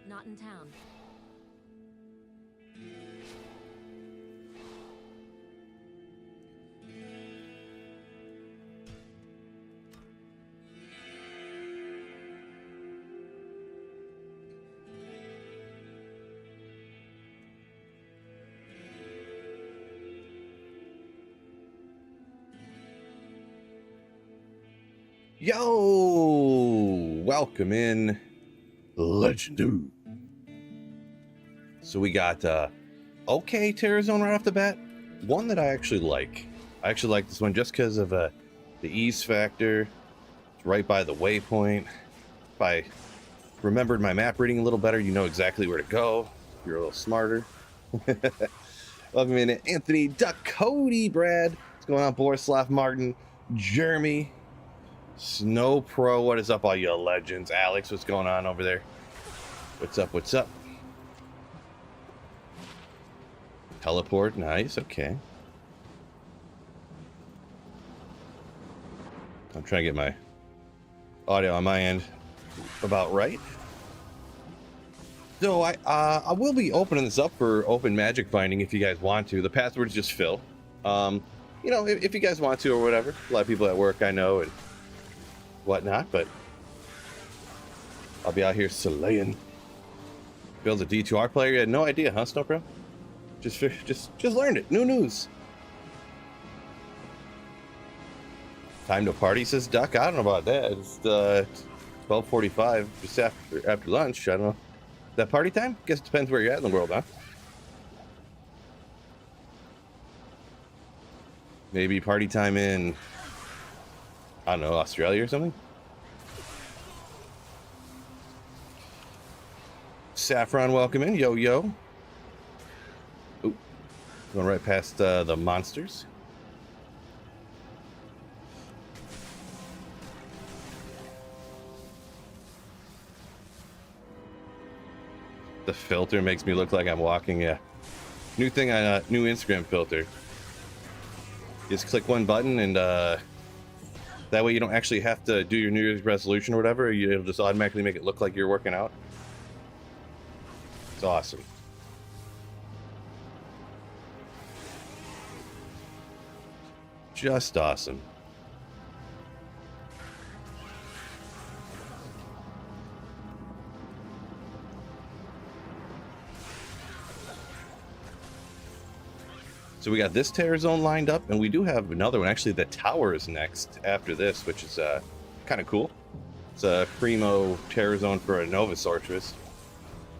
Not in town. Yo, welcome in, Legendary. So we got okay Terror Zone right off the bat. One that I actually like. I actually like this one just because of the ease factor. It's right by the waypoint. If I remembered my map reading a little better, you know exactly where to go. You're a little smarter. Welcome in, Anthony, Duck, Cody, Brad. What's going on, Borislav, Martin, Jeremy, Snow Pro, what is up, all you legends? Alex, what's going on over there? What's up? What's up? Teleport, nice, okay. I'm trying to get my audio on my end about right. So I will be opening this up for open magic finding if you guys want to. The password's just Phil. You know, if you guys want to or whatever. A lot of people at work I know and whatnot, but I'll be out here slaying. Bill's a D2R player. You had no idea, huh, Snowpro? Just learned it. New news. Time to party, says Duck. I don't know about that. It's 12:45, just after lunch. I don't know. Is that party time? Guess it depends where you're at in the world, huh? Maybe party time in, I don't know, Australia or something? Saffron, welcome in. Yo, yo. Ooh, going right past the monsters. The filter makes me look like I'm walking, yeah. New thing, new Instagram filter. Just click one button and that way you don't actually have to do your New Year's resolution or whatever. It'll just automatically make it look like you're working out. It's awesome. Just awesome. So we got this Terror Zone lined up, and we do have another one. Actually, the tower is next after this, which is kind of cool. It's a primo Terror Zone for a Nova Sorceress.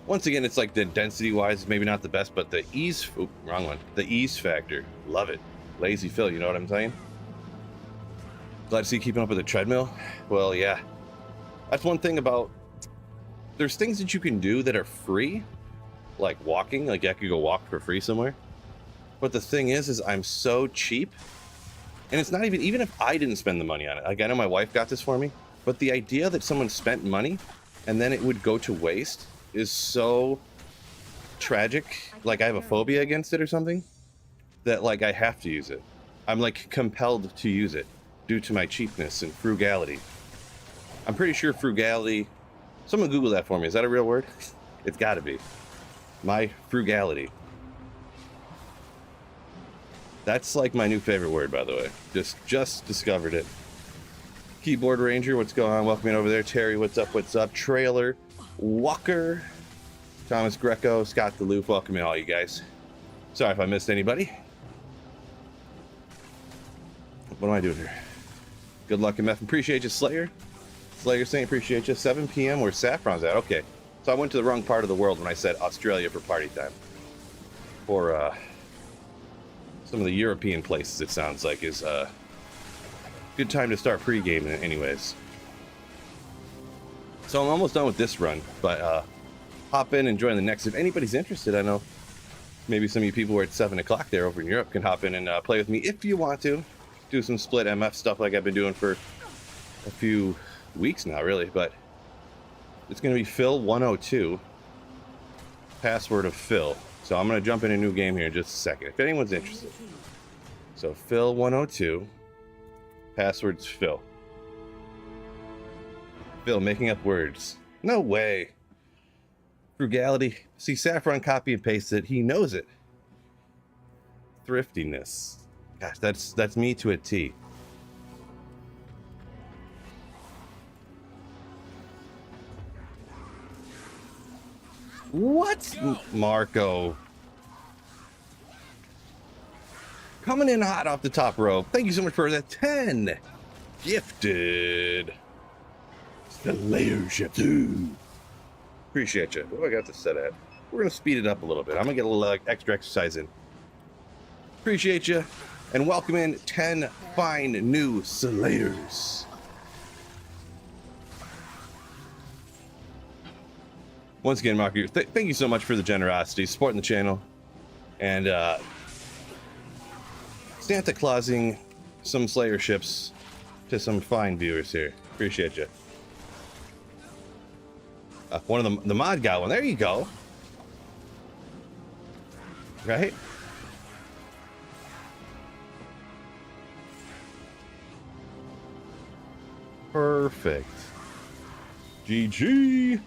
Once again, it's like the density-wise, maybe not the best, but the ease... Oop, wrong one. The ease factor. Love it. Lazy Phil, you know what I'm saying? Glad to see you keeping up with the treadmill. Well, yeah. That's one thing about... There's things that you can do that are free, like walking. Like, I could go walk for free somewhere. But the thing is I'm so cheap, and it's not even if I didn't spend the money on it. Like, I know my wife got this for me, but the idea that someone spent money and then it would go to waste is so tragic. Like, I have a phobia against it or something that, like, I have to use it. I'm like compelled to use it due to my cheapness and frugality. I'm pretty sure frugality, someone Google that for me. Is that a real word? It's gotta be. My frugality. That's like my new favorite word, by the way. Just discovered it. Keyboard Ranger, what's going on? Welcome in over there. Terry, what's up? What's up? Trailer, Walker, Thomas Greco, Scott DeLoof, welcome in all you guys. Sorry if I missed anybody. What am I doing here? Good luck, MF. Appreciate you, Slayer. Slayer saying appreciate you. 7 p.m. where Saffron's at. Okay. So I went to the wrong part of the world when I said Australia for party time. For, some of the European places, it sounds like, is a good time to start pre-gaming anyways. So I'm almost done with this run, but hop in and join the next. If anybody's interested, I know maybe some of you people who are at 7 o'clock there over in Europe can hop in and play with me if you want to. Do some split MF stuff like I've been doing for a few weeks now, really. But it's going to be Phil102, password of Phil. So I'm going to jump in a new game here in just a second, if anyone's interested. So Phil102, password's Phil. Phil making up words. No way. Frugality. See, Saffron copy and paste it. He knows it. Thriftiness. Gosh, that's me to a T. What? Marco. Coming in hot off the top rope. Thank you so much for that 10. Gifted. The layer ship too. Appreciate you. What do I got this set at? We're going to speed it up a little bit. I'm going to get a little extra exercise in. Appreciate you. And welcome in 10 fine new Slayers. Once again, Marco, thank you so much for the generosity, supporting the channel, and Santa Clausing some Slayer ships to some fine viewers here. Appreciate you. One of the mod got one. There you go. Right? Perfect. GG.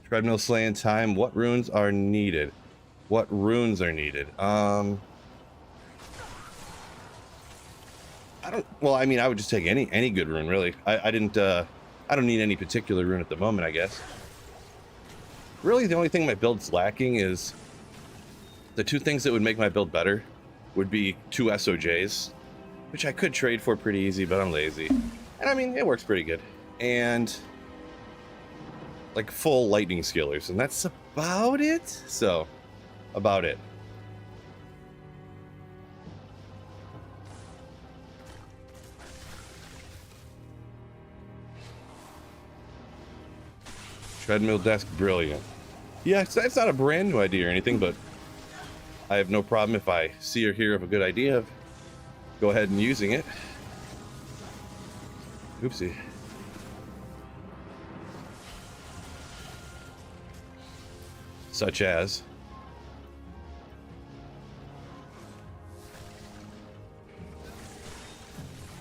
Treadmill slaying time. What runes are needed? What runes are needed? I don't. Well, I mean, I would just take any good rune, really. I don't need any particular rune at the moment, I guess. Really, the only thing my build's lacking is the two things that would make my build better would be 2 SOJs, which I could trade for pretty easy, but I'm lazy. And I mean, it works pretty good. And like full lightning skillers, and that's about it. So, about it. Treadmill desk, brilliant. Yeah, it's not a brand new idea or anything, but I have no problem if I see or hear of a good idea of go ahead and using it. Oopsie. Such as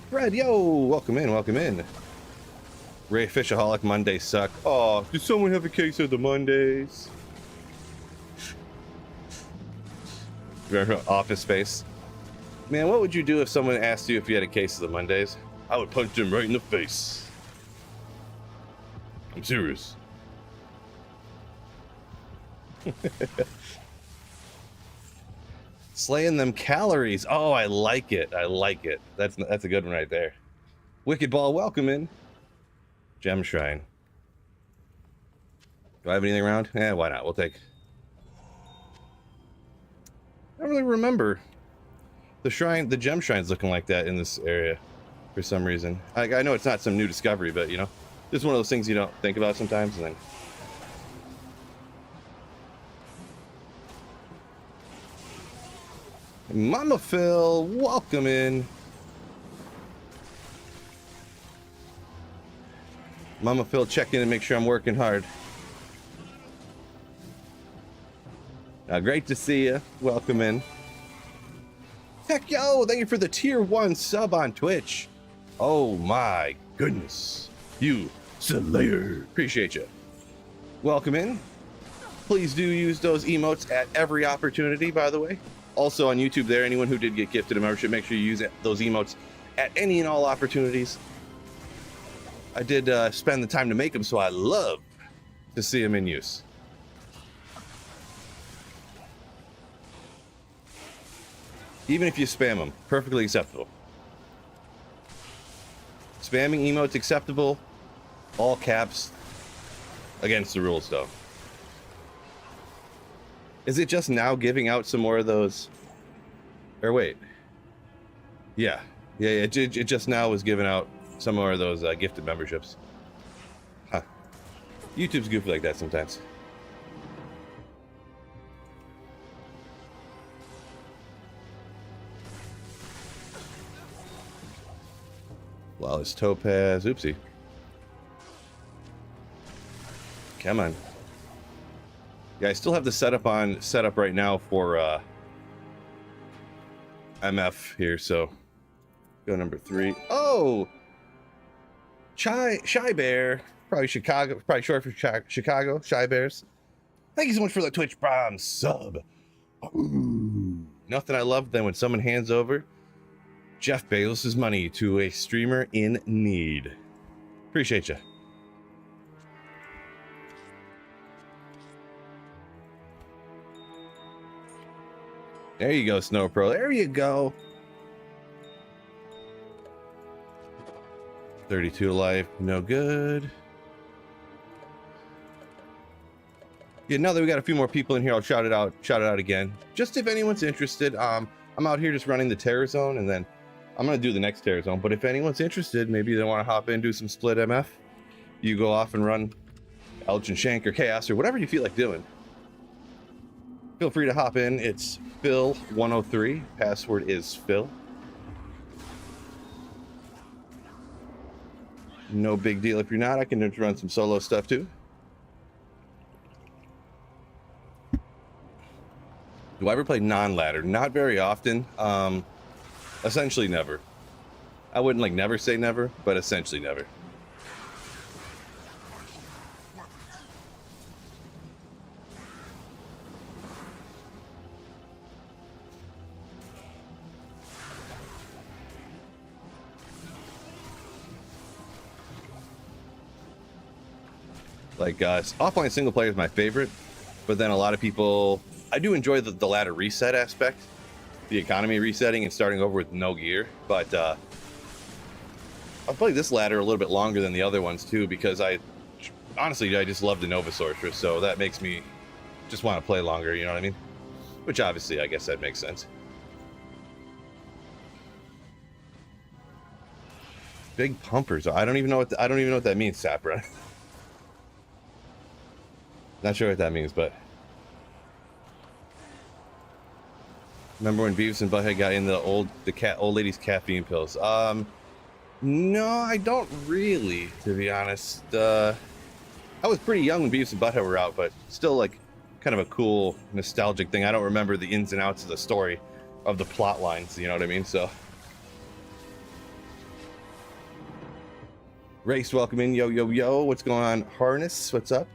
Fred, yo, welcome in, welcome in. Ray Fishaholic, Mondays suck. Oh, did someone have a case of the Mondays? Office Space. Man, what would you do if someone asked you if you had a case of the Mondays? I would punch them right in the face. I'm serious. Slaying them calories. Oh, I like it. I like it. That's a good one right there. Wicked Ball, welcome in. Gem Shrine. Do I have anything around? Eh, why not? We'll take. I don't really remember the shrine, the gem shrine's looking like that in this area for some reason. I know it's not some new discovery, but you know, it's one of those things you don't think about sometimes, and then. Mama Phil, welcome in. Mama Phil, check in and make sure I'm working hard. Great to see you. Welcome in. Heck yo, thank you for the tier 1 sub on Twitch. Oh my goodness. You Slayer. Appreciate you. Welcome in. Please do use those emotes at every opportunity, by the way. Also on YouTube there, anyone who did get gifted a membership, make sure you use those emotes at any and all opportunities. I did spend the time to make them, so I love to see them in use. Even if you spam them, perfectly acceptable. Spamming emotes acceptable, all caps, against the rules though. Is it just now giving out some more of those? Or wait. Yeah, it just now was giving out some more of those gifted memberships. Huh. YouTube's goofy like that sometimes. Flawless Topaz. Oopsie. Come on. Yeah, I still have the setup right now for MF here, so go number 3. Oh! Shy Bear. probably Chicago, probably short for Chicago, Shy Bears. Thank you so much for the Twitch Prime sub. Ooh, nothing I love than when someone hands over Jeff Bezos' money to a streamer in need. Appreciate you. There you go, Snow Pro. There you go. 32 life, no good. Yeah, now that we got a few more people in here, I'll shout it out again. Just if anyone's interested, I'm out here just running the Terror Zone, and then I'm gonna do the next Terror Zone. But if anyone's interested, maybe they want to hop in, do some split MF. You go off and run Elgin Shank or Chaos or whatever you feel like doing. Feel free to hop in. It's Phil103. Password is Phil. No big deal if you're not. I can just run some solo stuff too. Do I ever play non-ladder? Not very often. Essentially never. I wouldn't like never say never, but essentially never. Like offline single player is my favorite, but then a lot of people, I do enjoy the ladder reset aspect, the economy resetting and starting over with no gear. But I've played this ladder a little bit longer than the other ones too, because honestly I just love the Nova Sorceress, so that makes me just want to play longer. You know what I mean? Which obviously I guess that makes sense. Big pumpers. I don't even know what that means, Sapra. Not sure what that means, but remember when Beavis and Butthead got in the old lady's caffeine pills? No, I don't really, to be honest. I was pretty young when Beavis and Butthead were out, but still like kind of a cool nostalgic thing. I don't remember the ins and outs of the story of the plot lines, you know what I mean? So Race, welcome in. Yo, yo, yo. What's going on? Harness, what's up?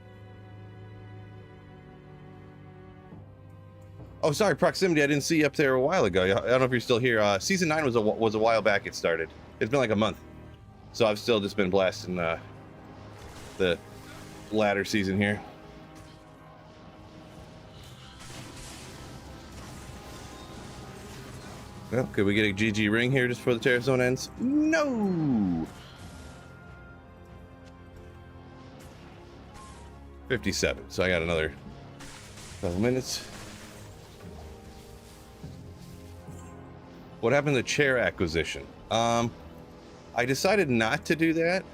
Oh, sorry, Proximity. I didn't see you up there a while ago. I don't know if you're still here. Season 9 was a while back. It started. It's been like a month, so I've still just been blasting the latter season here. Well, could we get a GG ring here just before the Terror Zone ends? No. 57. So I got another couple minutes. What happened to chair acquisition? I decided not to do that.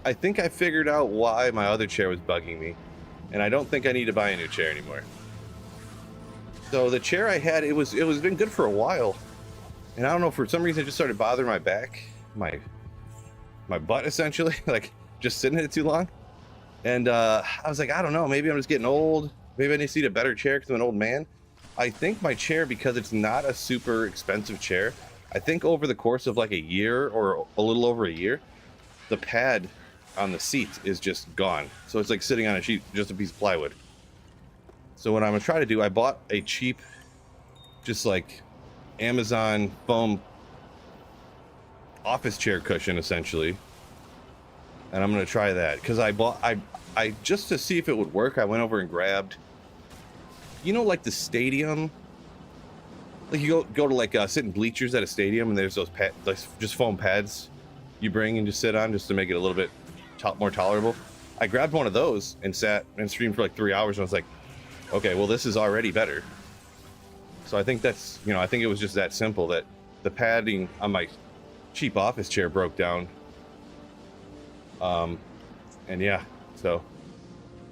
I think I figured out why my other chair was bugging me, and I don't think I need to buy a new chair anymore. So the chair I had, it was been good for a while, and I don't know, for some reason it just started bothering my back, my butt essentially, like just sitting in it too long. And I was like, I don't know, maybe I'm just getting old. Maybe I need to see a better chair because I'm an old man. I think my chair, because it's not a super expensive chair, I think over the course of like a year or a little over a year, the pad on the seat is just gone. So it's like sitting on a sheet, just a piece of plywood. So what I'm gonna try to do, I bought a cheap, just like Amazon foam office chair cushion essentially. And I'm gonna try that because I just to see if it would work, I went over and grabbed, you know, like the stadium, like you go to like sit in bleachers at a stadium, and there's those like just foam pads you bring and just sit on just to make it a little bit more tolerable. I grabbed one of those and sat and streamed for like 3 hours, and I was like, okay, well this is already better. So I think that's, you know, I think it was just that simple, that the padding on my cheap office chair broke down. And yeah, so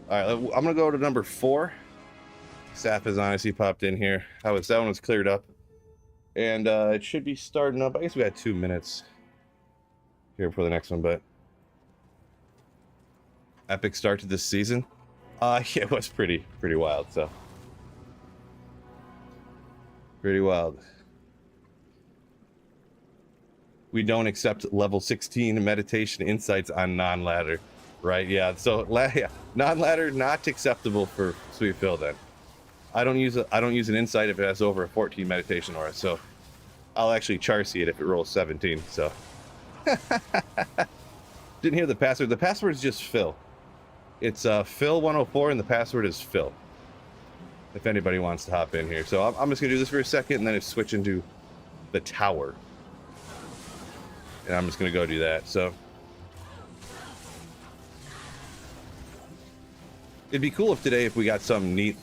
all right, I'm gonna go to number 4. Saf is honestly popped in here. That one was cleared up, and it should be starting up. I guess we got 2 minutes here for the next one, but epic start to this season. Yeah, it was pretty wild. So pretty wild. We don't accept level 16 meditation insights on non-ladder. Right, yeah. So yeah, non-ladder not acceptable for Sweet Phil then. I don't use an insight if it has over a 14 meditation aura, so I'll actually Charcy it if it rolls 17. So didn't hear the password. The password is just Phil. It's Phil104 and the password is Phil. If anybody wants to hop in here. So I'm just gonna do this for a second and then it's switch into the tower. And I'm just gonna go do that. So it'd be cool if today if we got something neat,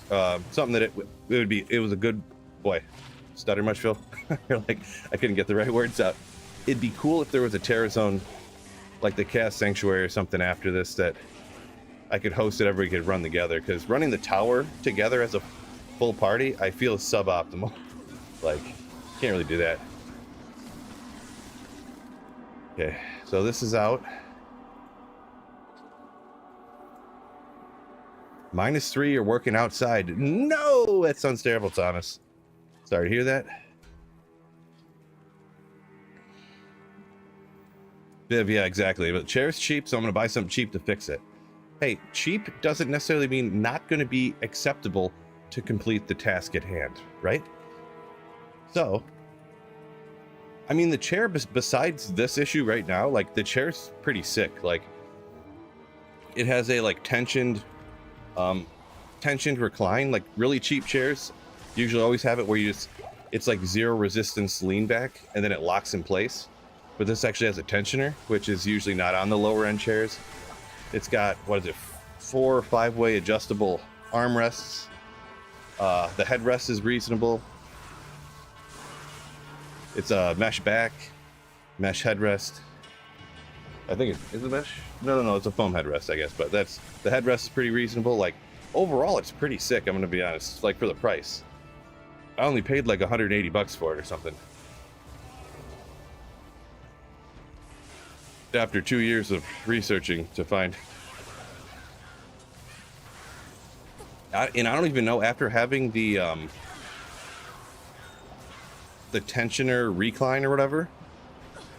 something that it was a good boy. Stutter much, Phil? You're like, I couldn't get the right words out. It'd be cool if there was a Terra Zone, like the Cast Sanctuary or something after this that I could host it, everybody could run together. Because running the tower together as a full party, I feel suboptimal. Like, can't really do that. Okay, so this is out. -3, you're working outside. No, that sounds terrible, Thomas. Sorry to hear that. Viv, yeah, exactly. But chair's cheap, so I'm going to buy something cheap to fix it. Hey, cheap doesn't necessarily mean not going to be acceptable to complete the task at hand, right? So, I mean, the chair, besides this issue right now, like, the chair's pretty sick. Like, it has a, like, tensioned recline. Like, really cheap chairs usually always have it where it's like 0 resistance lean back, and then it locks in place. But this actually has a tensioner, which is usually not on the lower end chairs. It's got, what is it, 4 or 5-way adjustable armrests. The headrest is reasonable. It's a mesh back, mesh headrest. I think is it mesh? No, it's a foam headrest, I guess. But the headrest is pretty reasonable. Like, overall, it's pretty sick, I'm gonna be honest. Like, for the price. I only paid like 180 bucks for it or something. After 2 years of researching to find. And I don't even know, after having the tensioner recline or whatever,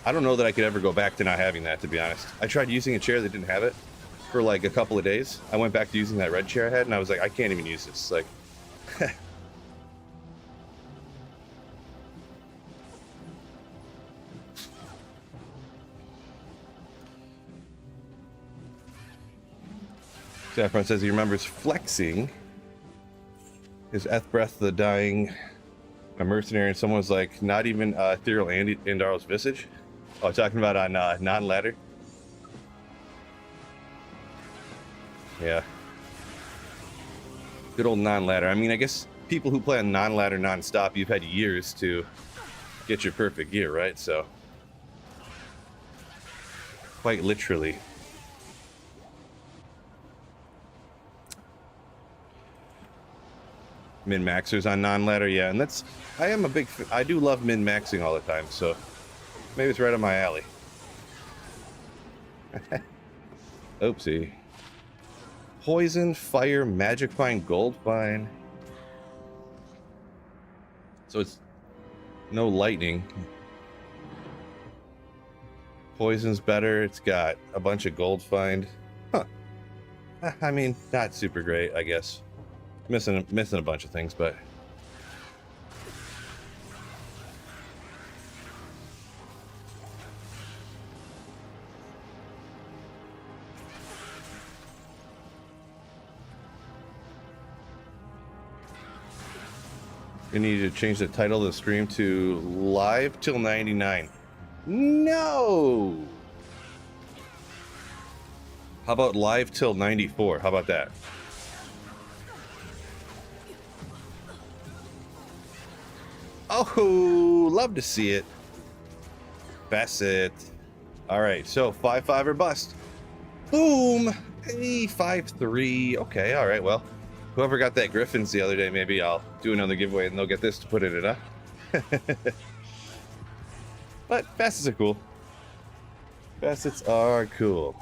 I don't know that I could ever go back to not having that, to be honest. I tried using a chair that didn't have it for like a couple of days. I went back to using that red chair I had, and I was like, I can't even use this. Like, Saffron says he remembers flexing his Breath the Dying, a mercenary, and someone was like, not even ethereal Andaro's visage. Oh, talking about on non-ladder. Yeah. Good old non-ladder. I mean, I guess people who play on non-ladder non-stop, you've had years to get your perfect gear, right? So, quite literally. Min-maxers on non-ladder, yeah, and I do love min-maxing all the time, so maybe it's right up my alley. Oopsie. Poison, fire, magic find, gold find. So it's no lightning. Poison's better. It's got a bunch of gold find. Huh. I mean, not super great, I guess. Missing a bunch of things, but you need to change the title of the stream to Live Till 99. No! How about Live Till 94? How about that? Oh, love to see it. Bassett. All right, so 5-5 or bust. Boom. Hey, 5-3. Okay, all right, well, whoever got that Griffins the other day, maybe I'll do another giveaway and they'll get this to put in it, huh? But Bassets are cool. Bassets are cool.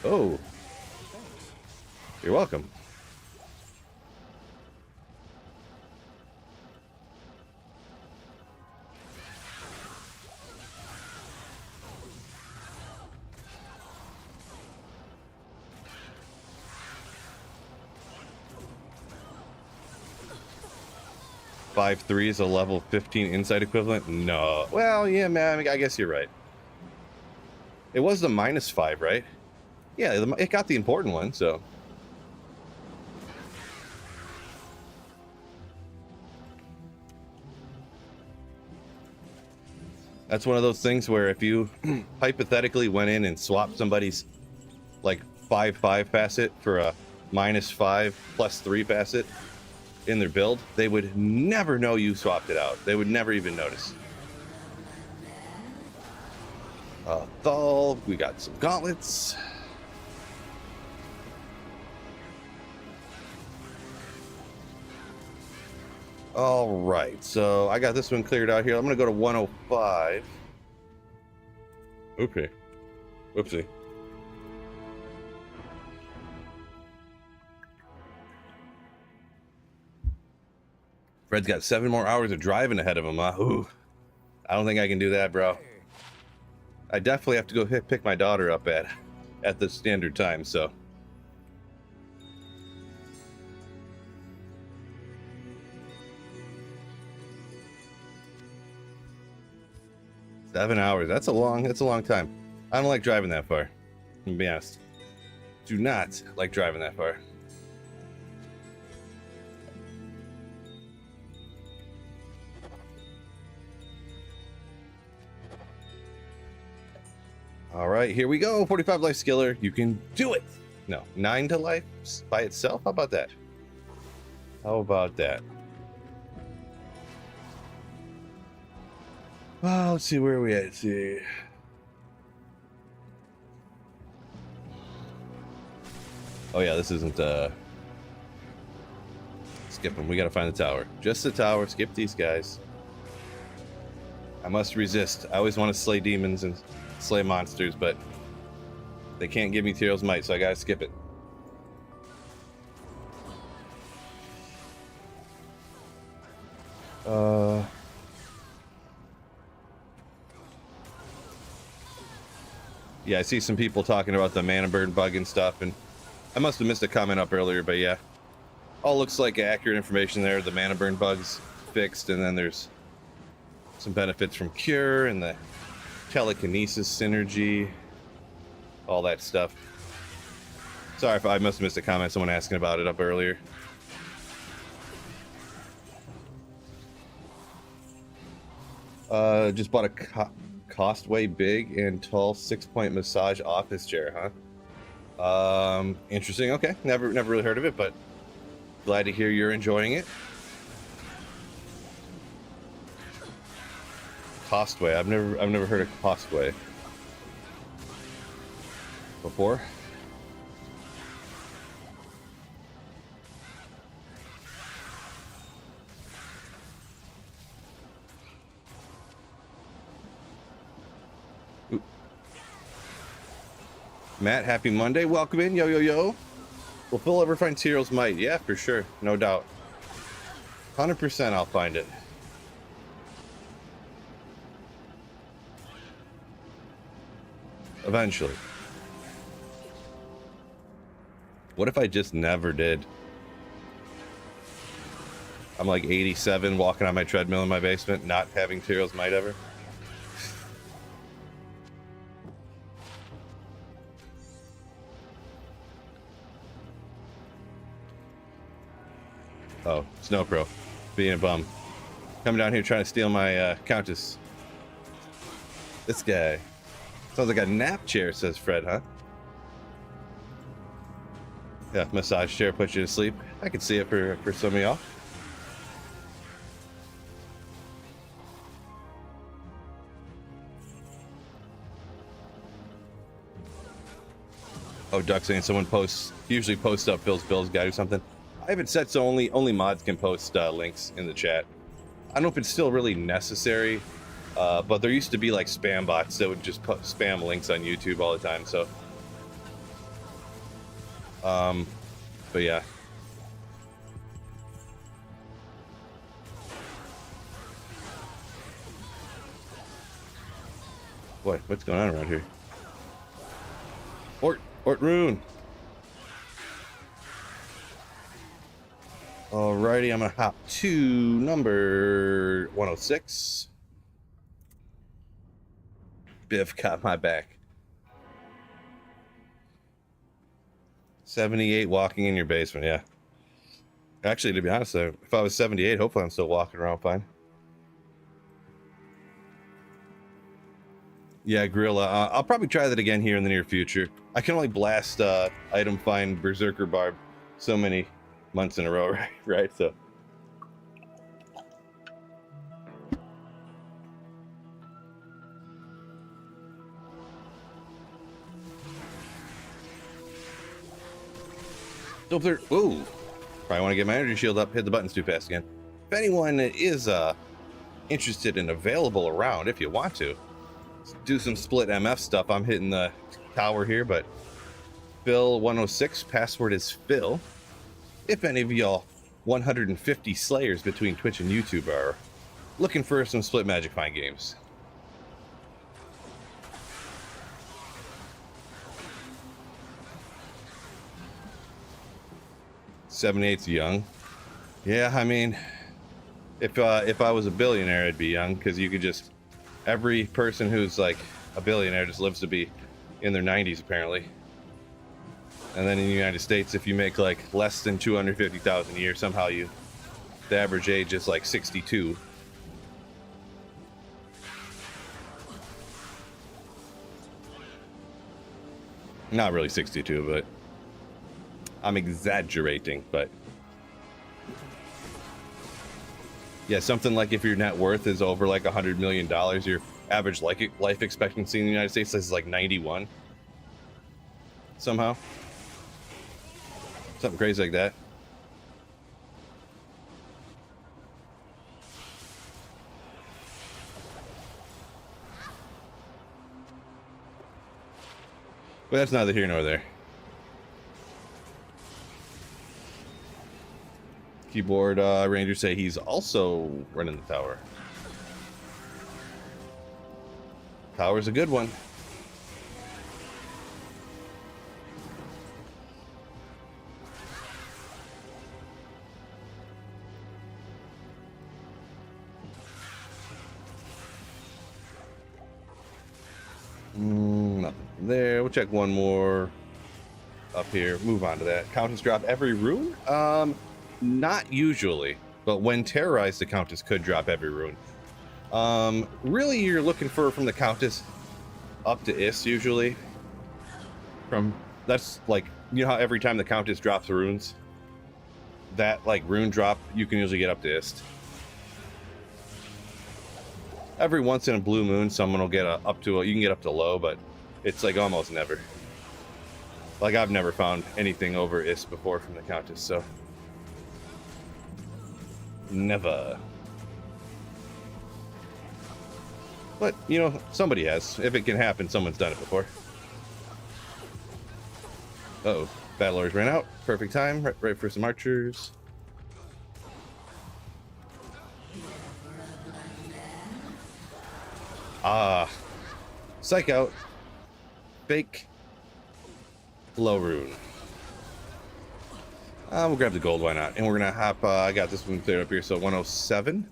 Oh. You're welcome. 5.3 is a level 15 insight equivalent? No. Well, yeah, man, I guess you're right. It was the -5, right? Yeah, it got the important one, so. That's one of those things where if you hypothetically went in and swapped somebody's like 5.5 facet for a -5 +3 facet in their build, they would never know you swapped it out. They would never even notice. Thal, we got some gauntlets. All right, so I got this one cleared out here. I'm gonna go to 105. Okay. Whoopsie. Fred's got 7 more hours of driving ahead of him, huh? Ooh. I don't think I can do that, bro. I definitely have to go pick my daughter up at the standard time, so. Seven hours. That's a long time. I don't like driving that far. I'm gonna be honest. Do not like driving that far. All right, here we go. 45 life skiller. You can do it. No, 9 to life by itself. How about that? How about that? Well, let's see where are we at. Let's see. Oh yeah, this isn't skip them. We gotta find the tower. Just the tower. Skip these guys. I must resist. I always want to slay demons and slay monsters, but they can't give me Tyrell's Might, so I gotta skip it. Yeah, I see some people talking about the mana burn bug and stuff, and I must have missed a comment up earlier, but yeah. All looks like accurate information there. The mana burn bug's fixed, and then there's some benefits from Cure and the telekinesis synergy, all that stuff. Sorry if I must have missed a comment, someone asking about it up earlier. Just bought a Costway big and tall 6-point massage office chair, huh? Interesting. Okay, never really heard of it, but glad to hear you're enjoying it. Costway. I've never heard of Costway before. Ooh. Matt, happy Monday. Welcome in. Yo, yo, yo. Will Phil ever find Tyrell's Might? Yeah, for sure. No doubt. 100% I'll find it. Eventually. What if I just never did? I'm like 87 walking on my treadmill in my basement, not having Tyrell's Might ever. Oh, Snow Pro, being a bum. Coming down here trying to steal my Countess. This guy. Sounds like a nap chair, says Fred, huh? Yeah, massage chair puts you to sleep. I can see it for some of y'all. Oh, Duck saying someone usually posts up Phil's Bills guide or something. I have it set so only mods can post links in the chat. I don't know if it's still really necessary, but there used to be like spam bots that would just spam links on YouTube all the time. So, but yeah. Boy, what's going on around here? Ort Rune. Alrighty, I'm gonna hop to number 106. Biff got my back. 78 walking in your basement, yeah. Actually, to be honest, if I was 78, hopefully I'm still walking around fine. Yeah, Gorilla. I'll probably try that again here in the near future. I can only blast item find Berserker Barb so many months in a row, right? So. Ooh, probably want to get my energy shield up. Hit the buttons too fast again. If anyone is interested and available around, if you want to do some split MF stuff, I'm hitting the tower here, but Phil 106, password is Phil. If any of y'all 150 slayers between Twitch and YouTube are looking for some split Magic Find games. '78's young. Yeah, I mean, if I was a billionaire, I'd be young, because you could just, every person who's like a billionaire just lives to be in their 90s apparently. And then in the United States, if you make like less than 250,000 a year, somehow the average age is like 62. Not really 62, but I'm exaggerating, but yeah, something like if your net worth is over like $100 million, your average life expectancy in the United States is like 91. Somehow. Something crazy like that. But that's neither here nor there. Keyboard Ranger say he's also running the tower. Tower's a good one. Nothing there. We'll check one more up here. Move on to that. Countess drop every rune? Not usually, but when terrorized, the Countess could drop every rune. Really, you're looking for from the Countess up to Ist usually. That's like, you know how every time the Countess drops runes, that like rune drop, you can usually get up to Ist. Every once in a blue moon, someone will get you can get up to low, but it's like almost never. Like I've never found anything over Ist before from the Countess, so. Never. But, you know, somebody has. If it can happen, someone's done it before. Uh-oh. Battle orders ran out. Perfect time. Right for some archers. Psych out. Fake. Low rune. We'll grab the gold, why not? And we're gonna hop, I got this one cleared up here, so 107.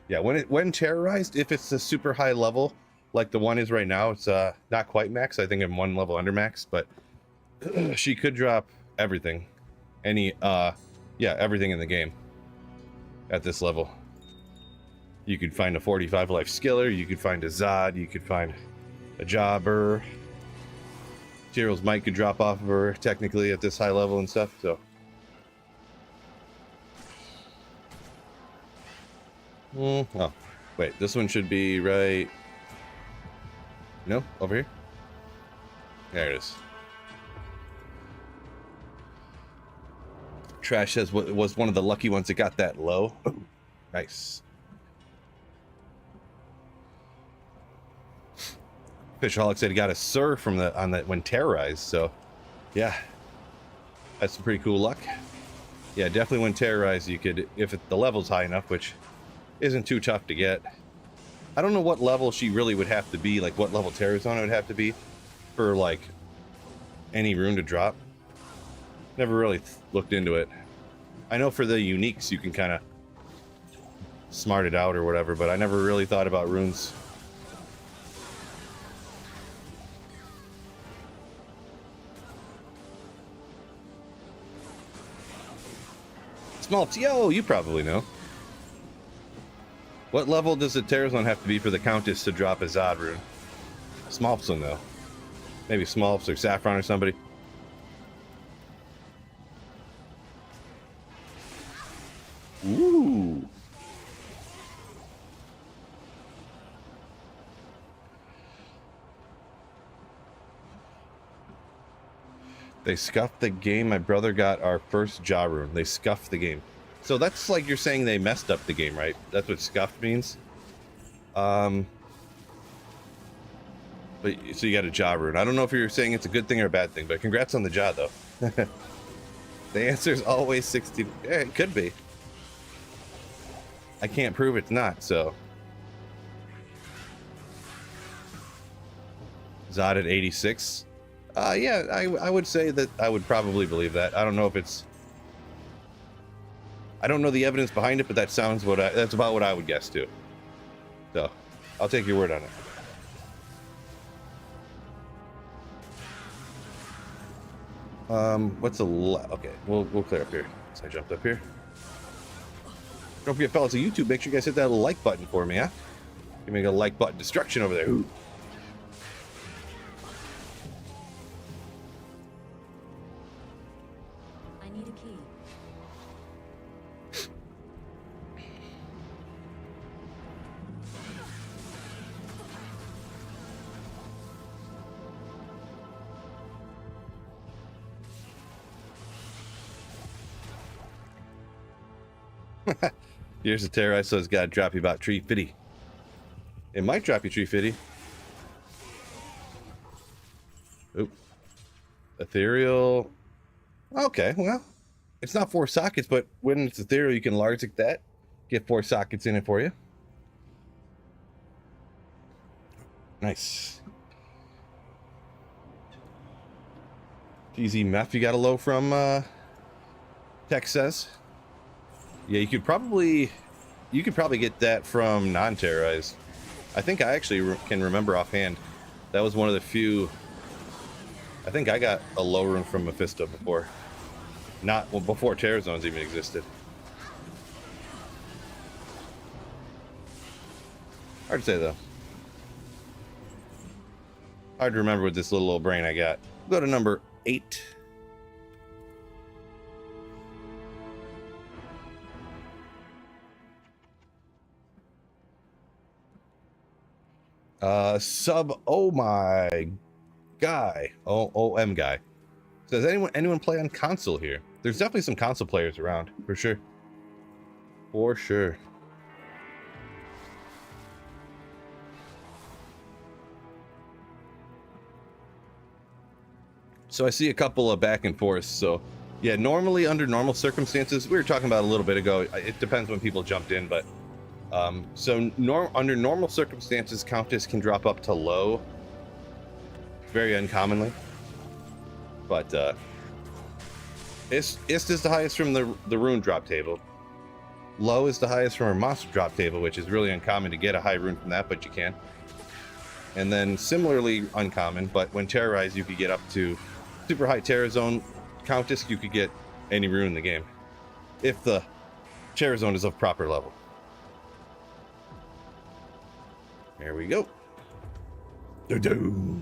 Yeah, when terrorized, if it's a super high level, like the one is right now, it's not quite max, I think I'm one level under max, but she could drop everything. Yeah, everything in the game at this level. You could find a 45 life skiller, you could find a Zod, you could find a jobber. Tyrell's might could drop off of her technically at this high level and stuff, so. Oh, wait, this one should be right. No, over here. There it is. Trash says was one of the lucky ones that got that low. Nice. Fishaholic said he got a Sir from when terrorized, so yeah, that's some pretty cool luck. Yeah, definitely when terrorized, you could, if the level's high enough, which isn't too tough to get. I don't know what level she really would have to be, like what level Terrorzone it would have to be for like any rune to drop. Never really looked into it. I know for the uniques you can kind of smart it out or whatever, but I never really thought about runes. Smaltz, yo, you probably know. What level does the Terrazone have to be for the Countess to drop a Zod rune? Smaltz will know. Maybe Smaltz or Saffron or somebody. Ooh. They scuffed the game. My brother got our first jaw rune. They scuffed the game. So that's like you're saying they messed up the game, right? That's what scuffed means. But so you got a jaw rune. I don't know if you're saying it's a good thing or a bad thing, but congrats on the jaw, though. The answer is always 60. Yeah, it could be. I can't prove it's not, so. Zod at 86. Yeah, I would say that I would probably believe that. I don't know if it's... I don't know the evidence behind it, but that sounds that's about what I would guess too. So, I'll take your word on it. What's a okay? We'll clear up here. So I jumped up here. Don't forget, fellas, on YouTube, make sure you guys hit that like button for me, huh? Give me a like button destruction over there. Ooh. I need a key. Here's the terror, so it's got to drop you about 350. It might drop you 350. Oop. Ethereal. Okay, well, it's not 4 sockets, but when it's ethereal, you can large like that. Get 4 sockets in it for you. Nice. Easy meth you got a low from Tech says. Yeah, you could probably get that from non-terrorized. I think I actually can remember offhand. That was one of the few. I think I got a low rune from Mephisto before. Before Terror Zones even existed. Hard to say though. Hard to remember with this little old brain I got. Go to number 8. Oh my guy. OM guy. Does anyone play on console here? There's definitely some console players around, for sure. For sure. So I see a couple of back and forth. So yeah, normally under normal circumstances, we were talking about a little bit ago, it depends when people jumped in, but under normal circumstances, Countess can drop up to low, very uncommonly. But Ist is the highest from the rune drop table. Low is the highest from our monster drop table, which is really uncommon to get a high rune from that, but you can. And then similarly uncommon, but when terrorized, you could get up to super high Terror Zone Countess. You could get any rune in the game if the Terror Zone is of proper level. There we go. Do-do.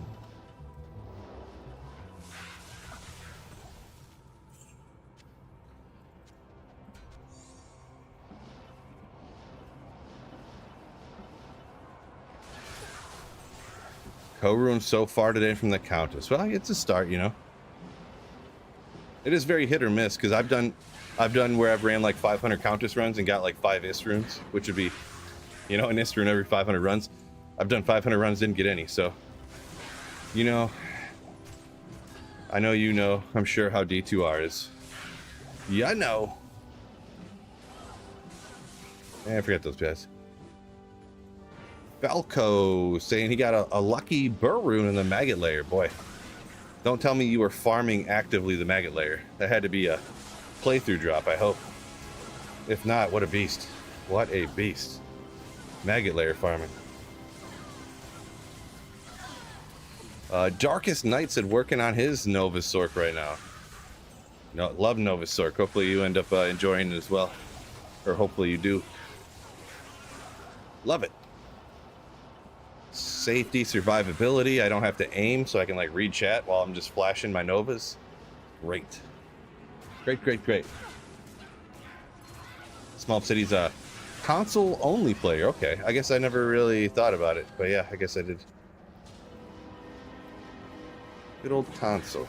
Co-rune so far today from the Countess. Well, it's a start, you know. It is very hit or miss because I've done where I've ran like 500 Countess runs and got like 5 Ist runes, which would be, you know, an Ist rune every 500 runs. I've done 500 runs, didn't get any, so, you know, I know you know, I'm sure how D2R is. Yeah, I know. I forget those guys. Falco saying he got a lucky burr rune in the maggot layer. Boy, Don't tell me you were farming actively the maggot layer. That had to be a playthrough drop, I hope. If not, what a beast. What a beast. Maggot layer farming. Darkest Night said working on his Novasork right now. No, love Novasork. Hopefully you end up enjoying it as well. Or hopefully you do. Love it. Safety, survivability. I don't have to aim, so I can like read chat while I'm just flashing my Novas. Great. Great, great, great. Small City's a console-only player. Okay, I guess I never really thought about it. But yeah, I guess I did. Good old console.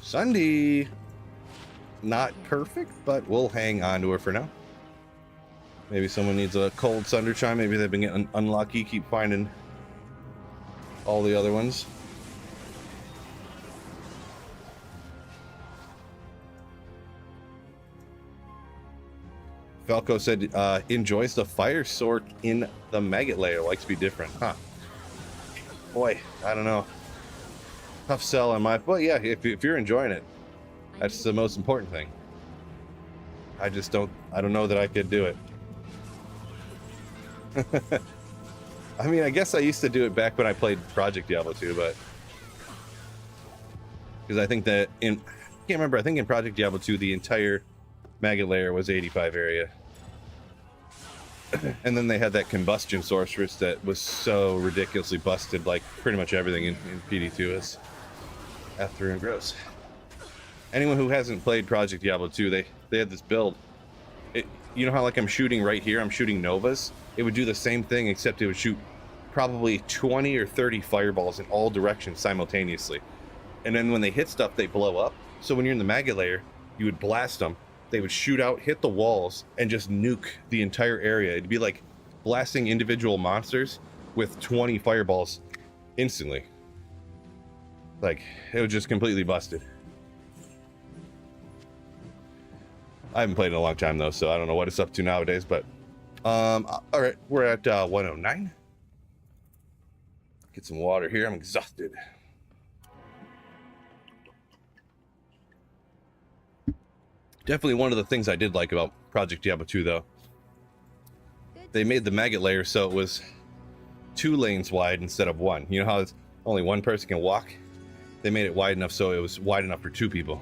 Sunday. Not perfect, but we'll hang on to her for now. Maybe someone needs a cold Sunderchime. Maybe they've been getting unlucky, keep finding all the other ones. Falco said enjoys the fire sork in the maggot layer. Likes to be different. Huh. Boy, I don't know. Tough sell on my... Well, yeah, if you're enjoying it, that's the most important thing. I just don't... I don't know that I could do it. I mean, I guess I used to do it back when I played Project Diablo 2, but... Because I think that in... I can't remember. I think in Project Diablo 2, the entire maggot layer was 85 area. And then they had that combustion sorceress that was so ridiculously busted, like pretty much everything in PD2 is after and gross. Anyone who hasn't played Project Diablo 2, they had this build. You know how like I'm shooting right here, I'm shooting Novas? It would do the same thing, except it would shoot probably 20 or 30 fireballs in all directions simultaneously. And then when they hit stuff, they blow up. So when you're in the maggot layer, you would blast them. They would shoot out, hit the walls, and just nuke the entire area. It'd be like blasting individual monsters with 20 fireballs instantly. Like, it was just completely busted. I haven't played in a long time, though, so I don't know what it's up to nowadays, but... Alright, we're at 109. Get some water here, I'm exhausted. Definitely one of the things I did like about Project Diablo 2, though. They made the maggot layer so it was 2 lanes wide instead of 1. You know how it's only 1 person can walk? They made it wide enough so it was wide enough for 2 people.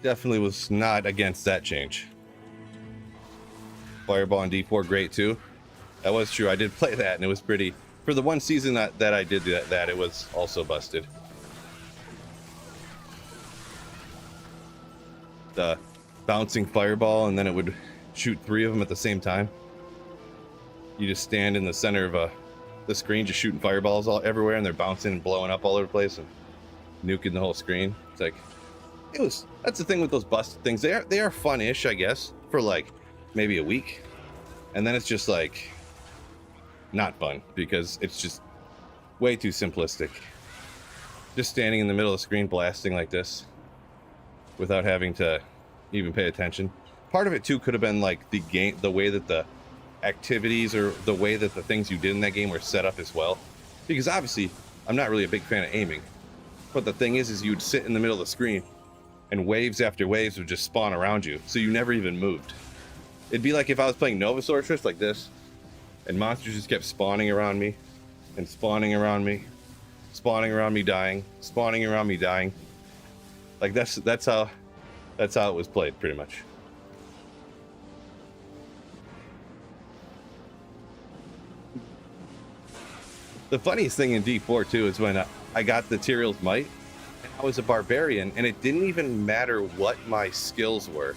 Definitely was not against that change. Fireball on D4, great too. That was true. I did play that, and it was pretty... For the one season that I did that, it was also busted. The bouncing fireball, and then it would shoot 3 of them at the same time. You just stand in the center of the screen, just shooting fireballs all everywhere, and they're bouncing and blowing up all over the place and nuking the whole screen. It's like, that's the thing with those busted things. They are fun-ish, I guess, for like maybe a week, and then it's just like not fun because it's just way too simplistic. Just standing in the middle of the screen blasting like this without having to even pay attention. Part of it too could have been like the way that the activities or the way that the things you did in that game were set up as well. Because obviously, I'm not really a big fan of aiming. But the thing is you'd sit in the middle of the screen and waves after waves would just spawn around you, so you never even moved. It'd be like if I was playing Nova Sorceress like this, and monsters just kept spawning around me, and spawning around me, spawning around me dying, spawning around me dying. Like that's how it was played, pretty much. The funniest thing in D4 too is when I got the Tyrell's Might, and I was a barbarian, and it didn't even matter what my skills were,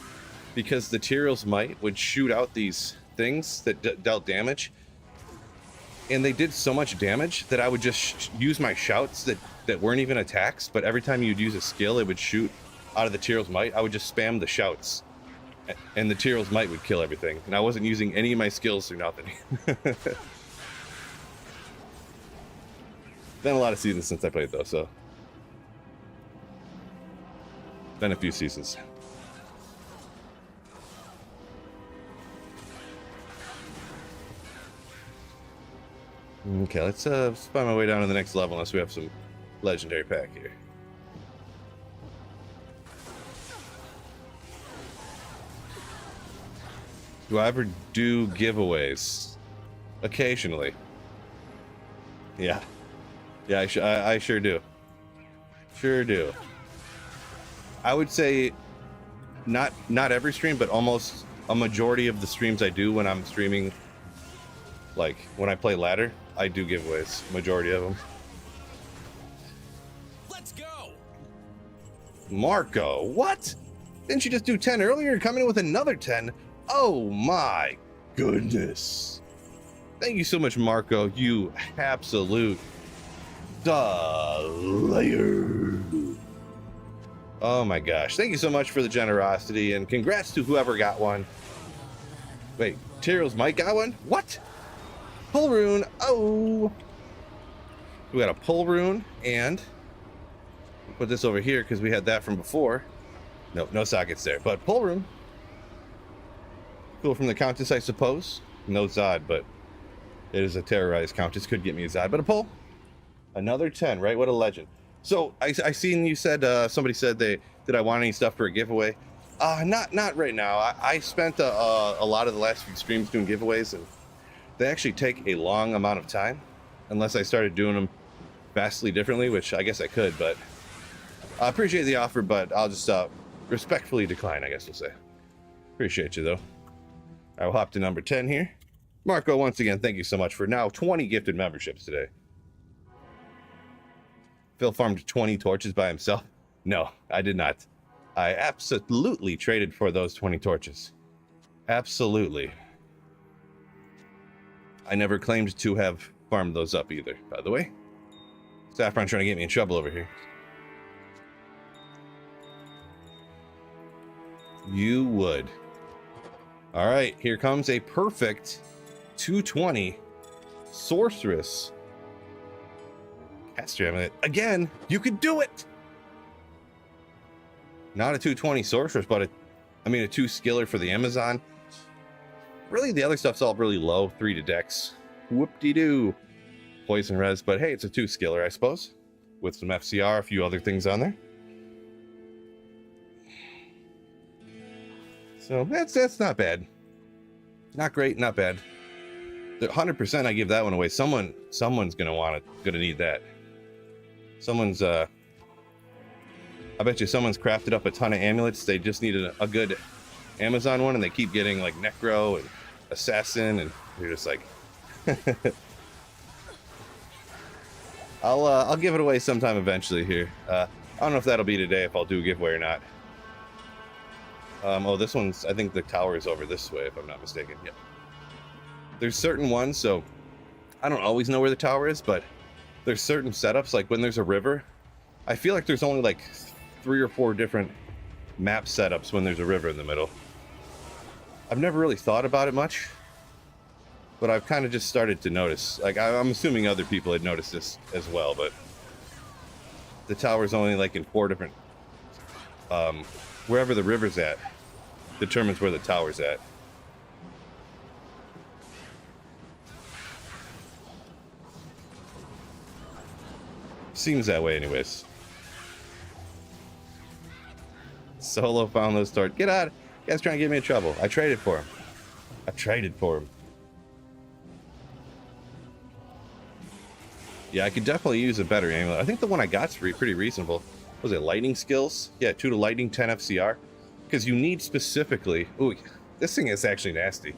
because the Tyrell's Might would shoot out these things that dealt damage, and they did so much damage that I would just use my shouts that weren't even attacks, but every time you'd use a skill, it would shoot out of the Tyrell's Might. I would just spam the shouts, and the Tyrell's Might would kill everything, and I wasn't using any of my skills or nothing. Been a lot of seasons since I played though, so been a few seasons. Okay, let's find my way down to the next level unless we have some legendary pack here. Do I ever do giveaways? Occasionally. Yeah. Yeah, I sure do. Sure do. I would say not every stream, but almost a majority of the streams I do when I'm streaming, like when I play ladder, I do giveaways. Majority of them. Let's go. Marco, what? Didn't you just do 10 earlier? You're coming in with another 10. Oh my goodness. Thank you so much, Marco. You absolute slayer. Oh my gosh. Thank you so much for the generosity and congrats to whoever got one. Wait, Tyrell's Mike got one? What? Pull rune. Oh. We got a pull rune and put this over here because we had that from before. Nope, no sockets there, but pull rune. Cool from the Countess, I suppose. No Zod, but it is a terrorized Countess. Could get me a Zod, but a pull. Another 10, right? What a legend. So I seen you said somebody said did I want any stuff for a giveaway? Not right now. I spent a lot of the last few streams doing giveaways, and they actually take a long amount of time, unless I started doing them vastly differently, which I guess I could. But I appreciate the offer, but I'll just respectfully decline, I guess we'll say. Appreciate you though. I will hop to number 10 here. Marco, once again, thank you so much for now 20 gifted memberships today. Phil farmed 20 torches by himself. No, I did not. I absolutely traded for those 20 torches. Absolutely. I never claimed to have farmed those up either, by the way. Saffron trying to get me in trouble over here. You would. All right, here comes a perfect 220 Sorceress. Caster Amulet. Again, you could do it! Not a 220 Sorceress, but a 2 skiller for the Amazon. Really, the other stuff's all really low. 3 to dex. Whoop-de-doo. Poison res, but hey, it's a 2 skiller, I suppose. With some FCR, a few other things on there. So that's not bad. Not great, not bad. The 100% I give that one away. Someone's gonna need that. Someone's I bet you someone's crafted up a ton of amulets. They just needed a good Amazon one, and they keep getting like Necro and Assassin, and you're just like, I'll give it away sometime eventually here. I don't know if that'll be today, if I'll do a giveaway or not. Oh, this one's, I think the tower is over this way, if I'm not mistaken. Yep. There's certain ones, so I don't always know where the tower is, but there's certain setups, like when there's a river, I feel like there's only like 3 or 4 different map setups when there's a river in the middle. I've never really thought about it much, but I've kind of just started to notice. Like, I'm assuming other people had noticed this as well, but the tower's only like in 4 different, wherever the river's at determines where the tower's at. Seems that way anyways. Solo found those torches. Get out. You guys trying to get me in trouble. I traded for him. Yeah, I could definitely use a better amulet. I think the one I got's pretty reasonable. Was it lightning skills? Yeah, 2 to lightning, 10 FCR. Because you need specifically... Ooh, this thing is actually nasty.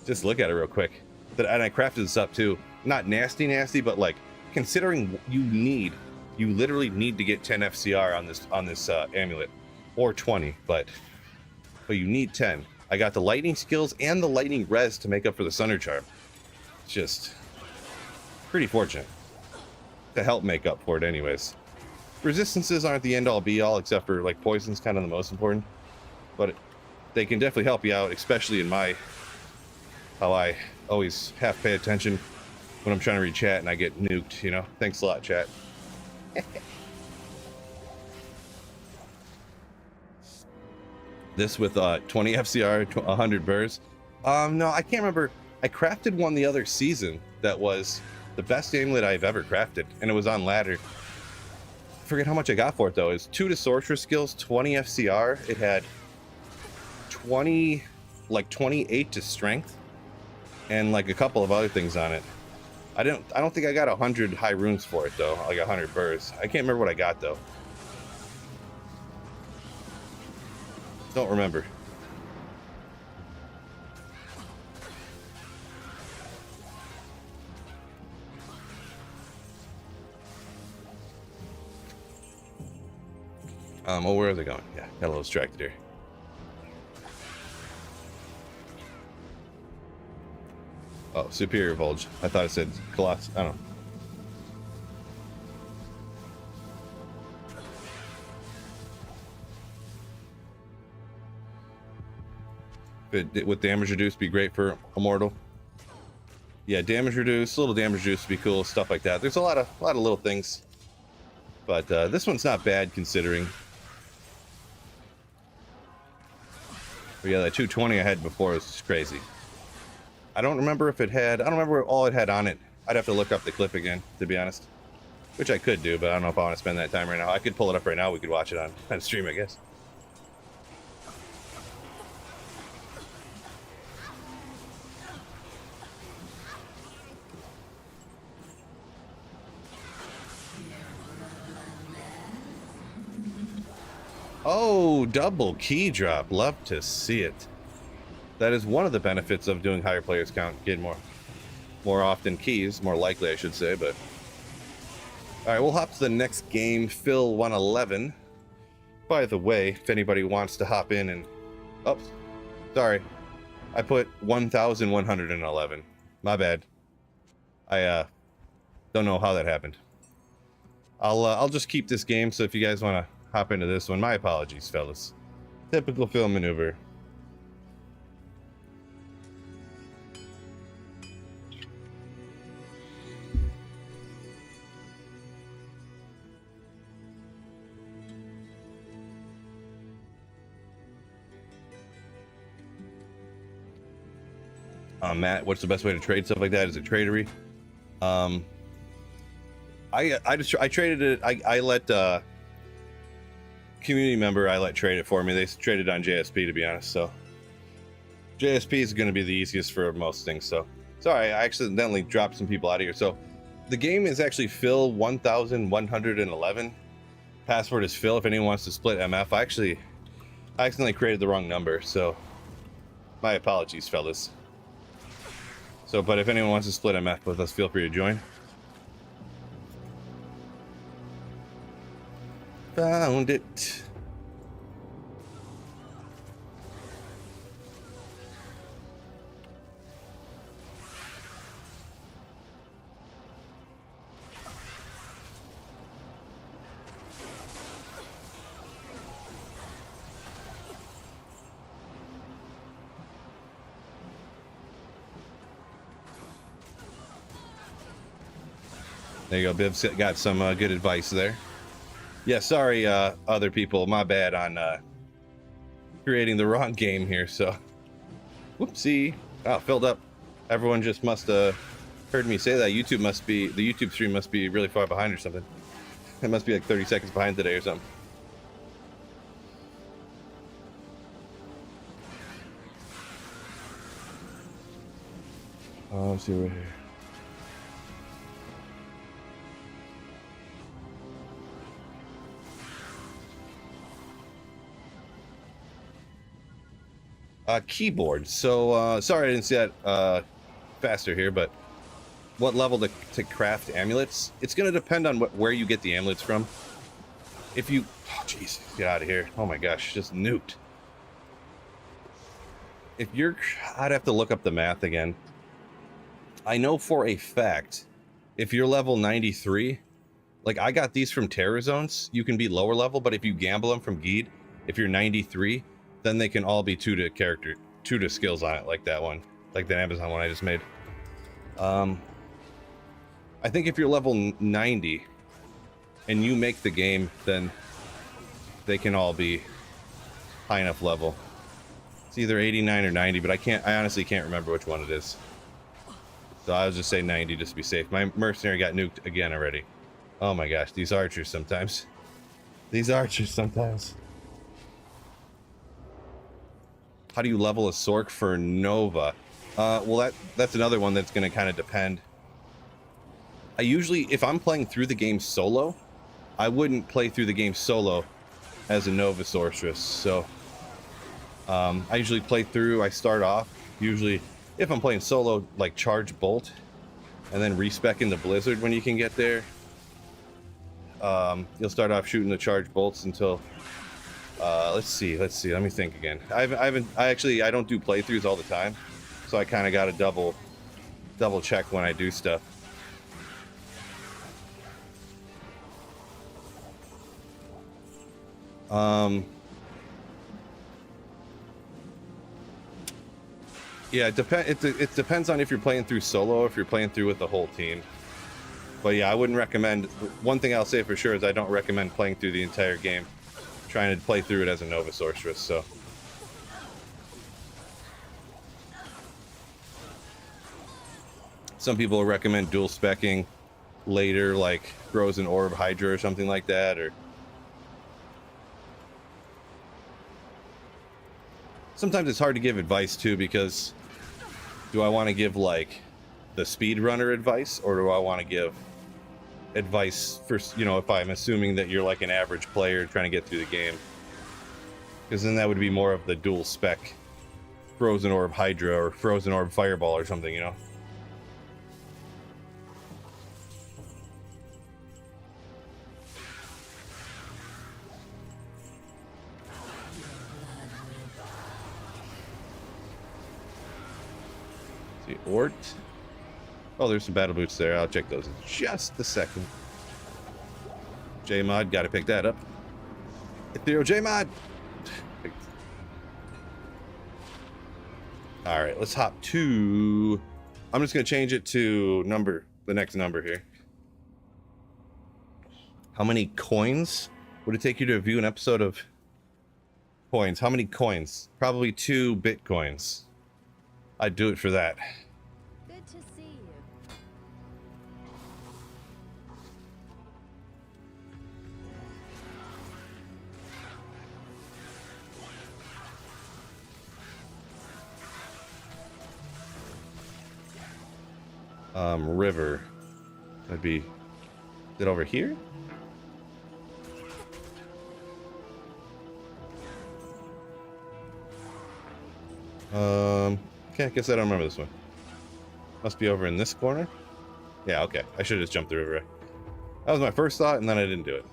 Just look at it real quick. And I crafted this up too. Not nasty, but like, considering you literally need to get 10 FCR on this amulet. Or 20, but you need 10. I got the lightning skills and the lightning res to make up for the Sunder Charm. It's just pretty fortunate to help make up for it anyways. Resistances aren't the end-all be-all, except for like poison's kind of the most important, but they can definitely help you out, especially in how I always have to pay attention when I'm trying to read chat and I get nuked, you know? Thanks a lot, chat. This with 20 FCR, 100 burrs. No, I can't remember. I crafted one the other season that was the best amulet I've ever crafted, and it was on ladder. I forget how much I got for it though. It was 2 to sorceress skills, 20 FCR. It had 28 to strength, and like a couple of other things on it. I don't think I got 100 high runes for it though, like 100 burrs. I can't remember what I got though. Don't remember. Oh, where are they going? Yeah, got a little distracted here. Oh, Superior Volge. I thought it said Colossus. I don't know. With damage reduced, be great for Immortal. Yeah, damage reduced, a little damage reduced would be cool, stuff like that. There's a lot of little things, but this one's not bad considering. But yeah, that 220 I had before was just crazy. I don't remember if it had. I don't remember all it had on it. I'd have to look up the clip again, to be honest, which I could do, but I don't know if I want to spend that time right now. I could pull it up right now. We could watch it on stream, I guess. Oh, double key drop. Love to see it. That is one of the benefits of doing higher players count. Getting more often keys, more likely I should say, but. All right, we'll hop to the next game, Phil 111. By the way, if anybody wants to hop in and, oh, sorry. I put 1,111. My bad. I don't know how that happened. I'll just keep this game, so if you guys want to hop into this one, my apologies, fellas. Typical film maneuver. Matt, what's the best way to trade stuff like that? Is it tradery? I traded it. I let community member I let trade it for me. They traded on JSP, to be honest. So JSP is going to be the easiest for most things. So sorry, I accidentally dropped some people out of here. So the game is actually Phil 1111. Password is Phil. If anyone wants to split MF, I accidentally created the wrong number. So my apologies, fellas. So, but if anyone wants to split MF with us, feel free to join. Found it. There you go, Biv's got some good advice there. Yeah, sorry, other people, my bad on creating the wrong game here, so. Whoopsie. Oh, filled up. Everyone just must have heard me say that. The YouTube stream must be really far behind or something. It must be like 30 seconds behind today or something. Oh, let's see right here. Keyboard. So sorry I didn't see that faster here, but what level to craft amulets? It's going to depend on where you get the amulets from. If you, oh jeez, get out of here! Oh my gosh, just nuked. If you're, I'd have to look up the math again. I know for a fact, if you're level 93, like I got these from Terror Zones, you can be lower level, but if you gamble them from Geed, if you're 93. Then they can all be 2 to skills on it, like that one, like that Amazon one I just made. I think if you're level 90 and you make the game, then they can all be high enough level. It's either 89 or 90, but I honestly can't remember which one it is. So I'll just say 90 just to be safe. My mercenary got nuked again already. Oh my gosh, these archers sometimes. These archers sometimes. How do you level a Sorc for Nova? Well, that's another one that's going to kind of depend. I usually, if I'm playing through the game solo, I wouldn't play through the game solo as a Nova Sorceress. So I usually play through, I start off, usually, if I'm playing solo, like charge Bolt, and then respec into Blizzard when you can get there. You'll start off shooting the charge bolts until let's see, let me think again. I don't do playthroughs all the time, so I kind of got to double check when I do stuff. Yeah, it depends on if you're playing through solo or if you're playing through with the whole team. But yeah, I wouldn't recommend. One thing I'll say for sure is I don't recommend playing through the entire game, trying to play through it as a Nova Sorceress. So some people recommend dual specking later, like Frozen Orb Hydra or something like that, or sometimes it's hard to give advice too, because do I want to give like the speedrunner advice, or do I want to give advice for, you know, if I'm assuming that you're like an average player trying to get through the game? Because then that would be more of the dual spec Frozen Orb Hydra or Frozen Orb Fireball or something, you know? See, Ort. Oh, there's some battle boots there. I'll check those in just a second. J-Mod, gotta pick that up. Ethereal J-Mod! Alright, let's hop to... I'm just gonna change it to the next number here. How many coins would it take you to view an episode of coins? How many coins? Probably 2 Bitcoins. I'd do it for that. Good to see you. River. That'd be... Is it over here? Okay, I guess I don't remember this one. Must be over in this corner. Yeah, okay. I should have just jumped the river. That was my first thought, and then I didn't do it.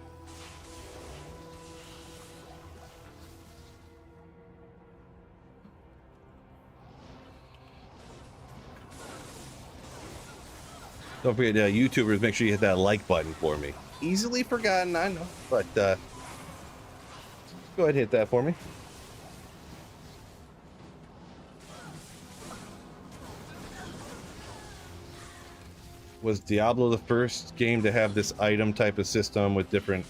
Don't forget, YouTubers, make sure you hit that like button for me. Easily forgotten, I know, but go ahead and hit that for me. Was Diablo the first game to have this item type of system with different,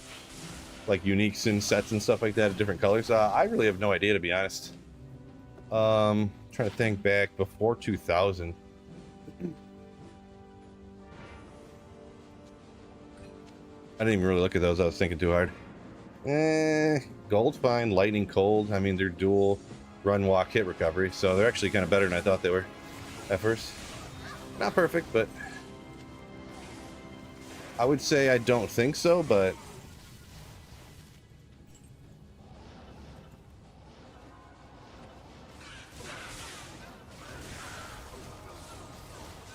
like, unique sin sets and stuff like that of different colors? I really have no idea, to be honest. Trying to think back before 2000. I didn't even really look at those. I was thinking too hard. Gold fine, lightning cold. I mean, they're dual run, walk, hit recovery, so they're actually kind of better than I thought they were at first. Not perfect, but I would say I don't think so, but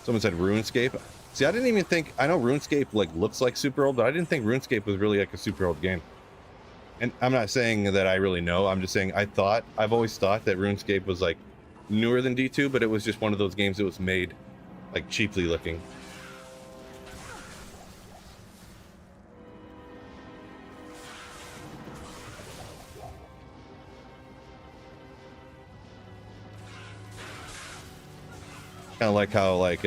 someone said RuneScape. See, I didn't even think... I know RuneScape, like, looks like super old, but I didn't think RuneScape was really, like, a super old game. And I'm not saying that I really know. I'm just saying I've always thought that RuneScape was, like, newer than D2, but it was just one of those games that was made, like, cheaply looking. Kind of like how, like,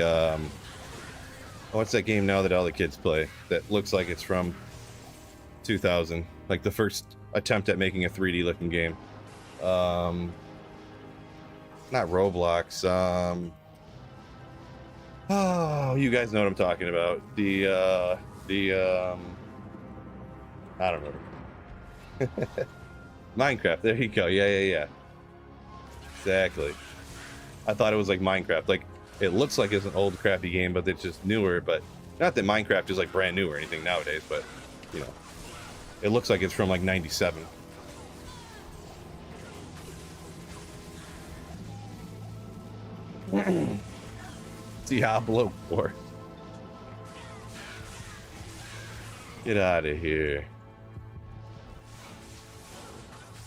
What's that game now that all the kids play that looks like it's from 2000? Like the first attempt at making a 3D looking game. Not Roblox. Oh, you guys know what I'm talking about. I don't know. Minecraft. There you go. Yeah. Exactly. I thought it was like Minecraft. Like, it looks like it's an old crappy game, but it's just newer. But not that Minecraft is like brand new or anything nowadays, but you know, it looks like it's from like 97. Diablo 4. Get out of here.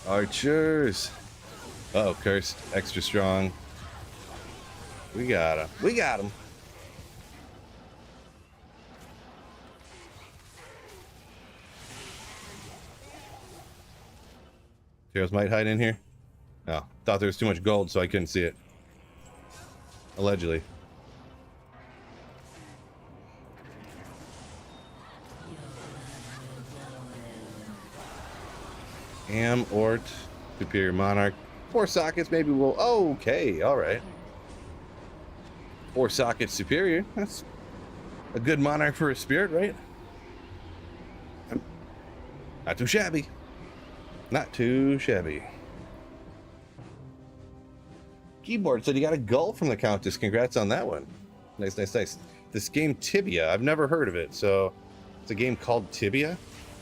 Archers. Uh-oh, cursed. Extra strong. We got him. We got him. Heroes might hide in here. Oh, thought there was too much gold, so I couldn't see it. Allegedly. Ort, Superior Monarch. 4 sockets, maybe we'll... Oh, okay, alright. 4 sockets Superior. That's a good Monarch for a Spirit, right? Not too shabby. Not too shabby. Keyboard said you got a gull from the Countess. Congrats on that one. Nice. This game Tibia, I've never heard of it. So it's a game called Tibia.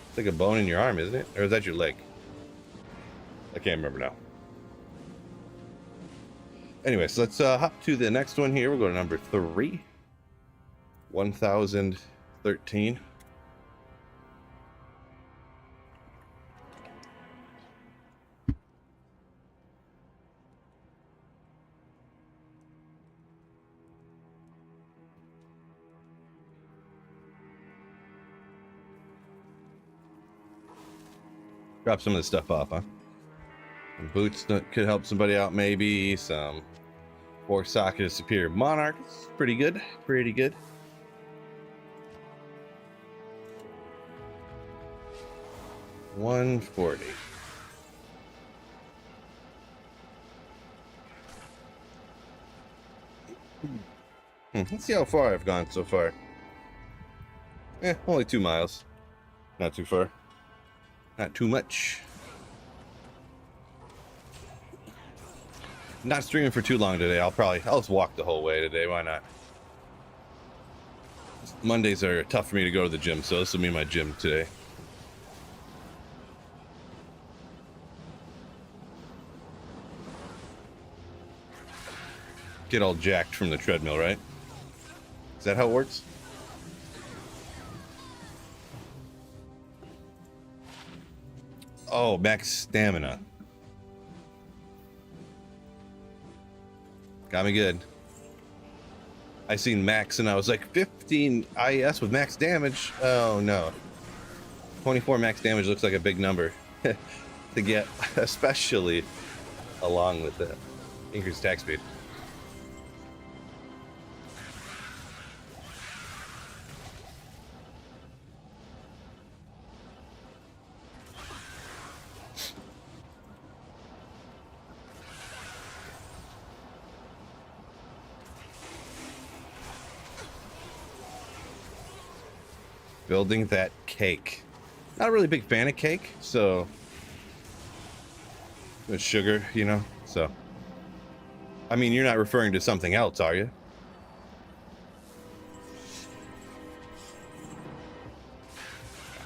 It's like a bone in your arm, isn't it? Or is that your leg? I can't remember now. Anyway, so let's hop to the next one here. We'll go to number 3. 1013. Drop some of this stuff off, huh? Some boots that could help somebody out, maybe. Some 4 socket Superior Monarch. It's pretty good. Pretty good. $140. Let's see how far I've gone so far. Only 2 miles. Not too far. Not too much. Not streaming for too long today. I'll just walk the whole way today. Why not? Mondays are tough for me to go to the gym, so this will be my gym today. Get all jacked from the treadmill, right? Is that how it works? Oh, max stamina. Got me good. I seen max and I was like 15 IS with max damage. Oh no. 24 max damage looks like a big number to get, especially along with the increased attack speed. Building that cake. Not a really big fan of cake, so with sugar, you know, so I mean, you're not referring to something else, are you?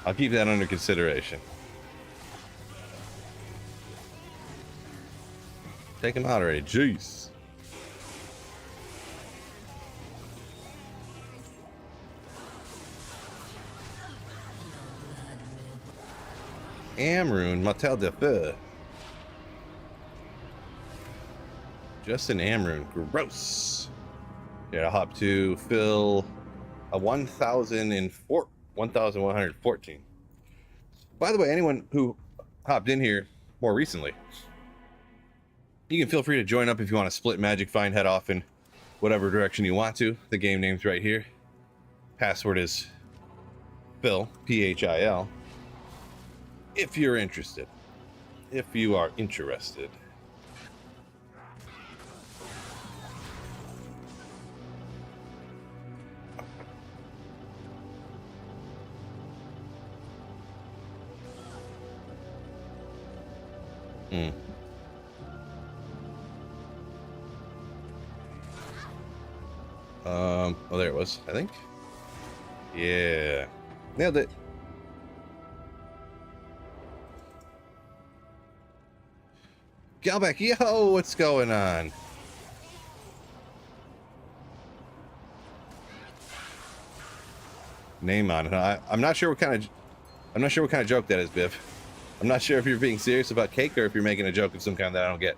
I'll keep that under consideration. Take him out already. Jeez. Amrune, Motel de Feu. Just an Amrune. Gross. Gotta hop to fill a 1,114. By the way, anyone who hopped in here more recently, you can feel free to join up if you want to split Magic Find, head off in whatever direction you want to. The game name's right here. Password is Phil, Phil. If you're interested. If you are interested. Oh, there it was, I think. Yeah. Nailed it. Galbeck, yo, what's going on? Name on it. I'm not sure what kind of joke that is, Biv. I'm not sure if you're being serious about cake or if you're making a joke of some kind that I don't get.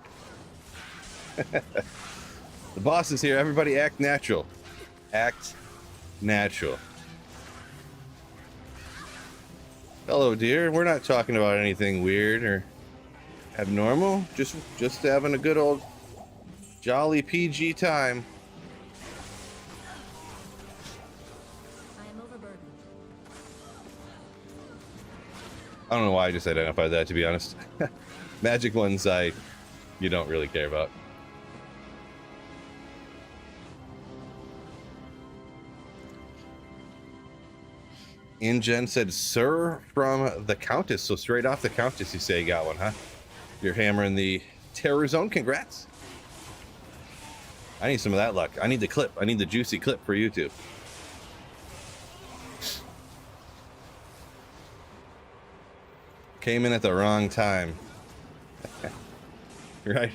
The boss is here. Everybody act natural. Act natural. Hello, dear. We're not talking about anything weird or abnormal. Just having a good old jolly PG time. I am overburdened. I don't know why I just identified that, to be honest. Magic ones you don't really care about. InGen said, "Sir from the Countess." So straight off the Countess, you say you got one, huh? You're hammering the Terror Zone. Congrats. I need some of that luck. I need the clip. I need the juicy clip for YouTube. Came in at the wrong time. Right?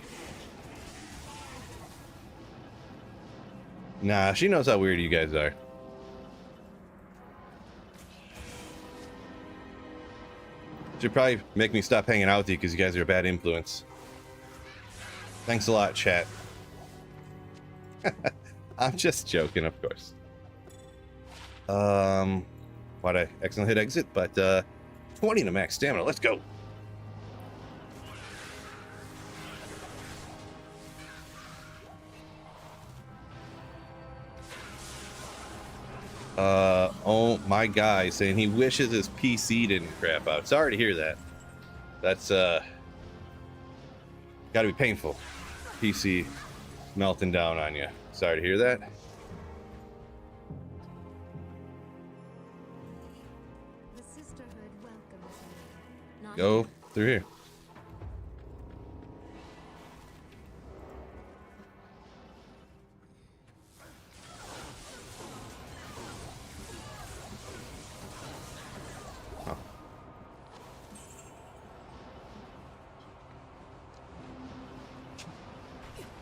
Nah, she knows how weird you guys are. Should probably make me stop hanging out with you because you guys are a bad influence. Thanks a lot, chat. I'm just joking, of course. Why'd I accidentally hit exit? But 20 to max stamina. Let's go. Oh, my guy saying he wishes his PC didn't crap out. Sorry to hear that. That's gotta be painful. PC melting down on you. Sorry to hear that. The sisterhood welcomes me. Not Go through here.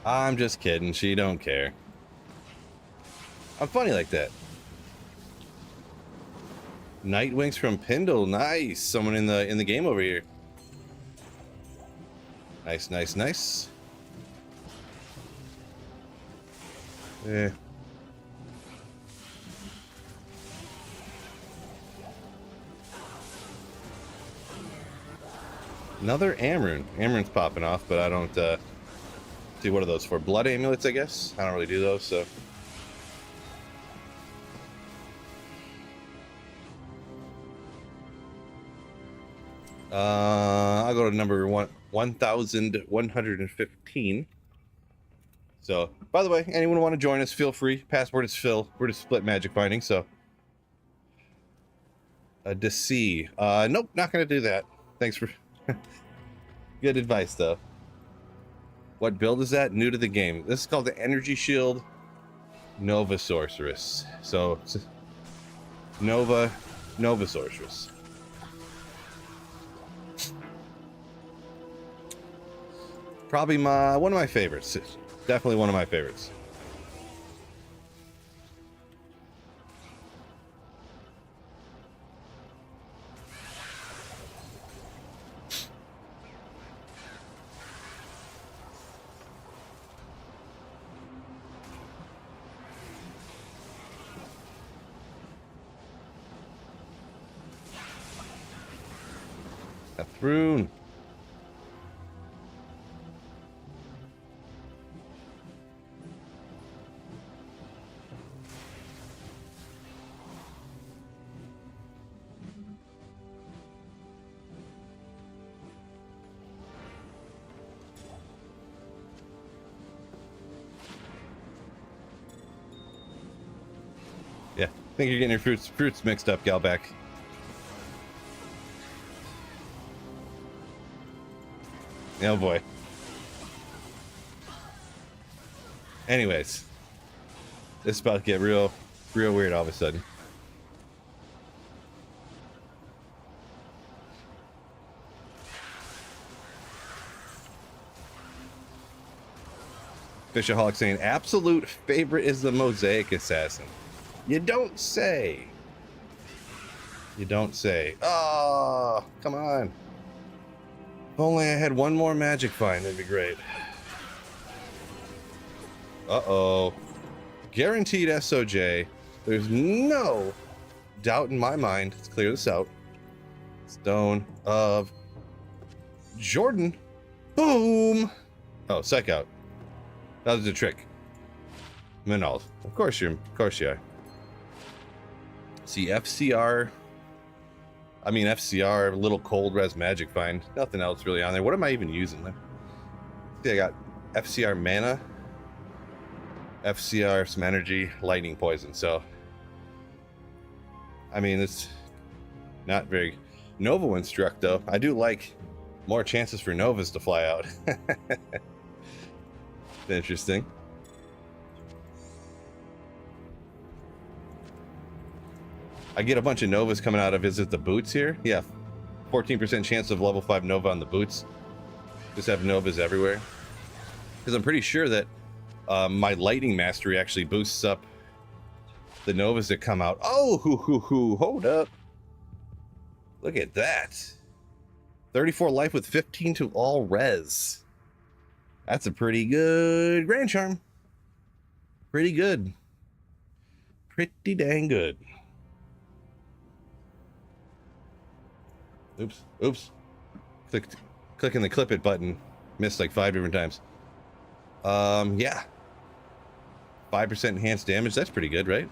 I'm just kidding. She don't care. I'm funny like that. Nightwings from Pindle. Nice. Someone in the game over here. Nice, nice, nice. Yeah. Another Amrune. Amrune's popping off, but I don't see what are those for. Blood amulets, I guess. I don't really do those, so. I'll go to number 1115. So, by the way, anyone want to join us, feel free. Password is Phil. We're just split magic finding, so. Deceive. Nope, not going to do that. Thanks for good advice, though. What build is that? New to the game. This is called the Energy Shield Nova Sorceress. So, Nova Sorceress. Probably one of my favorites. Definitely one of my favorites. A thrune. think you're getting your fruits mixed up, Galback. Oh boy. Anyways, this is about to get real weird all of a sudden. Fishaholic saying, absolute favorite is the Mosaic Assassin. You don't say. You don't say. Oh, come on. If only I had one more magic find, that'd be great. Uh-oh. Guaranteed SOJ. There's no doubt in my mind. Let's clear this out. Stone of Jordan. Boom. Oh, Psych out. That was a trick. Minald. Of course you are. See, FCR. I mean, FCR, little cold res magic find. Nothing else really on there. What am I even using there? See, I got FCR mana, FCR some energy, lightning poison. So, I mean, it's not very Nova Instruct though. I do like more chances for Novas to fly out. Interesting. I get a bunch of Novas coming out of, is it the boots here? Yeah, 14% chance of level 5 Nova on the boots. Just have Novas everywhere. Because I'm pretty sure that my Lightning Mastery actually boosts up the Novas that come out. Oh, hold up. Look at that. 34 life with 15 to all res. That's a pretty good Grand Charm. Pretty good. Pretty dang good. Oops. Clicking the clip it button. Missed like 5 different times. Yeah. 5% enhanced damage. That's pretty good, right?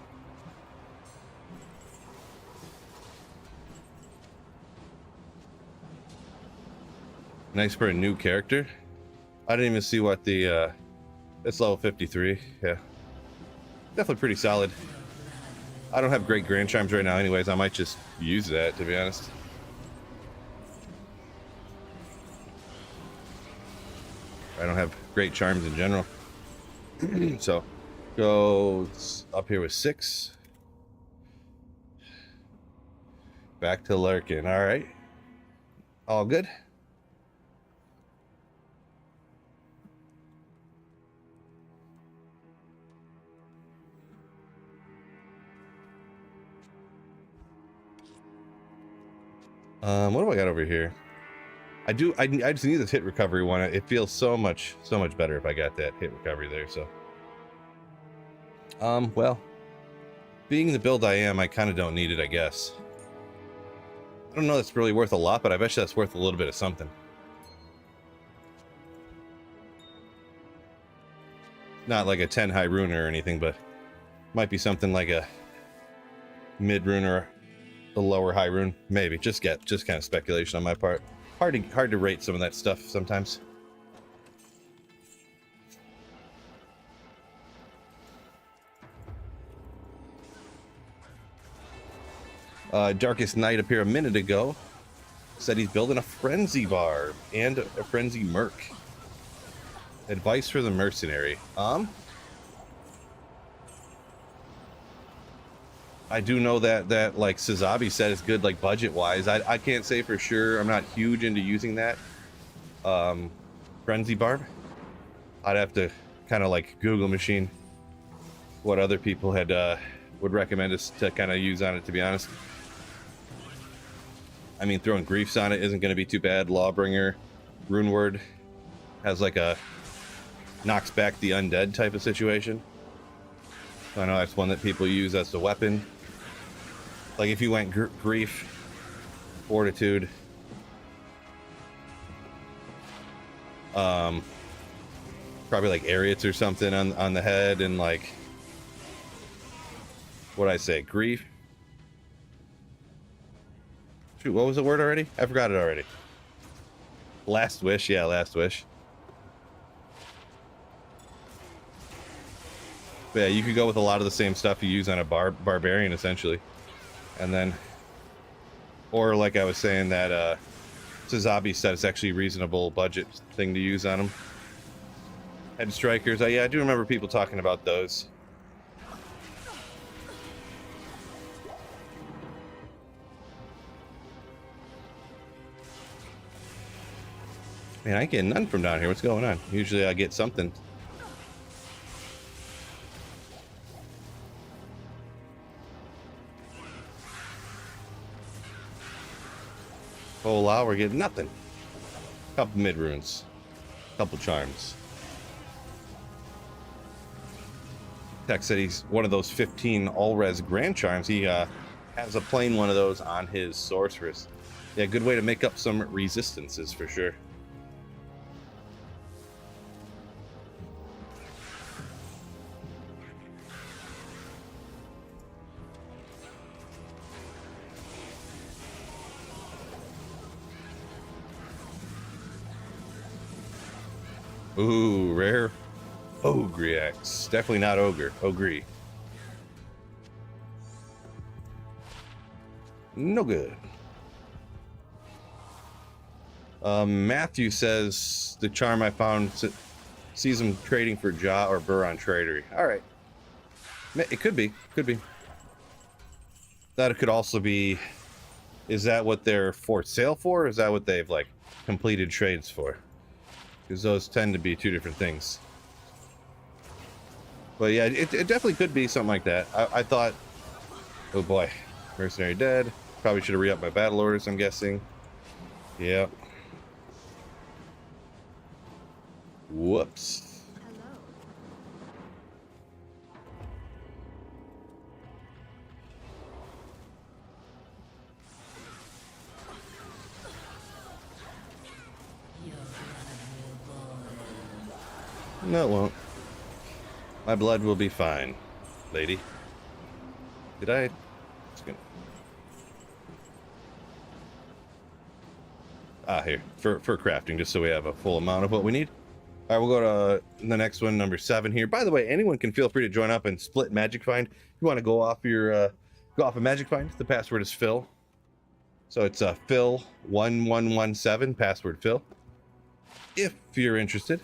Nice for a new character. I didn't even see what the, it's level 53. Yeah. Definitely pretty solid. I don't have great Grand Charms right now anyways. I might just use that, to be honest. I don't have great charms in general. So, go up here with 6. Back to lurking. All right. All good. What do I got over here? I just need this hit recovery one. It feels so much better if I got that hit recovery there. So, well, being the build I am, I kind of don't need it, I guess. I don't know that's really worth a lot, but I bet you that's worth a little bit of something. Not like a 10 high rune or anything, but might be something like a mid rune or a lower high rune. Maybe. Just kind of speculation on my part. Hard to rate some of that stuff sometimes. Darkest Night up here a minute ago said he's building a Frenzy Barb and a Frenzy Merc. Advice for the mercenary. I do know that like Sazabi said it's good like budget wise. I can't say for sure. I'm not huge into using that Frenzy Barb. I'd have to kind of like Google machine what other people had would recommend us to kind of use on it, to be honest. I mean, throwing Griefs on it isn't going to be too bad. Lawbringer, Rune Word has like a knocks back the undead type of situation. I know that's one that people use as a weapon. Like if you went Grief, Fortitude, probably like Ariats or something on the head, and like, what'd I say? Grief? Shoot, what was the word already? I forgot it already. Last Wish, yeah, Last Wish. But yeah, you could go with a lot of the same stuff you use on a barbarian, essentially. And then, or like I was saying, that Sazabi said it's actually a reasonable budget thing to use on them. Head strikers, yeah, I do remember people talking about those. Man, I ain't getting none from down here. What's going on? Usually I get something. Oh, wow, we're getting nothing. Couple mid runes. Couple charms. Tech said he's one of those 15 all-res grand charms. He has a plain one of those on his sorceress. Yeah, good way to make up some resistances for sure. Ooh, rare Ogre-X. Definitely not Ogre. Ogre. No good. Matthew says the charm I found sees him trading for Ja or Burr on Tradery. All right. It could be. Could be. That it could also be... Is that what they're for sale for? Or is that what they've, like, completed trades for? Because those tend to be two different things. But yeah, it definitely could be something like that. I thought, oh boy, mercenary dead. Probably should have re-upped my battle orders, I'm guessing. Yep. Whoops. No, it won't. My blood will be fine, lady. Did I? Here. For crafting, just so we have a full amount of what we need. All right, we'll go to the next one, number 7 here. By the way, anyone can feel free to join up and split Magic Find. If you want to go off your go off of Magic Find, the password is Phil. So it's Phil1117, password Phil. If you're interested.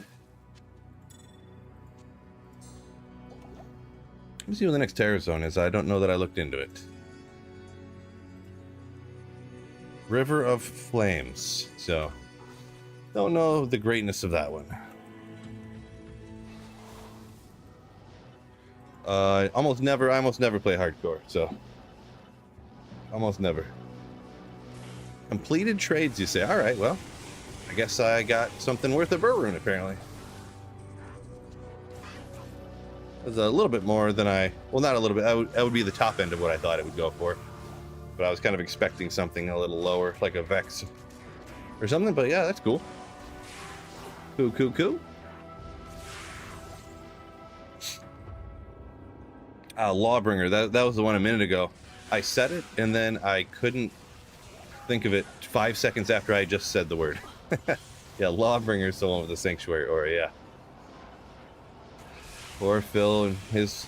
Let me see what the next terror zone is. I don't know that I looked into it. River of Flames. So, don't know the greatness of that one. I almost never play hardcore, so almost never. Completed trades, you say? All right, well, I guess I got something worth a Burr rune apparently. It was a little bit more than well, not a little bit. That would be the top end of what I thought it would go for. But I was kind of expecting something a little lower, like a Vex or something. But yeah, that's cool. Cool. Lawbringer. That was the one a minute ago. I said it, and then I couldn't think of it 5 seconds after I just said the word. Yeah, Lawbringer is the one with the Sanctuary Aura, yeah. Poor Phil and his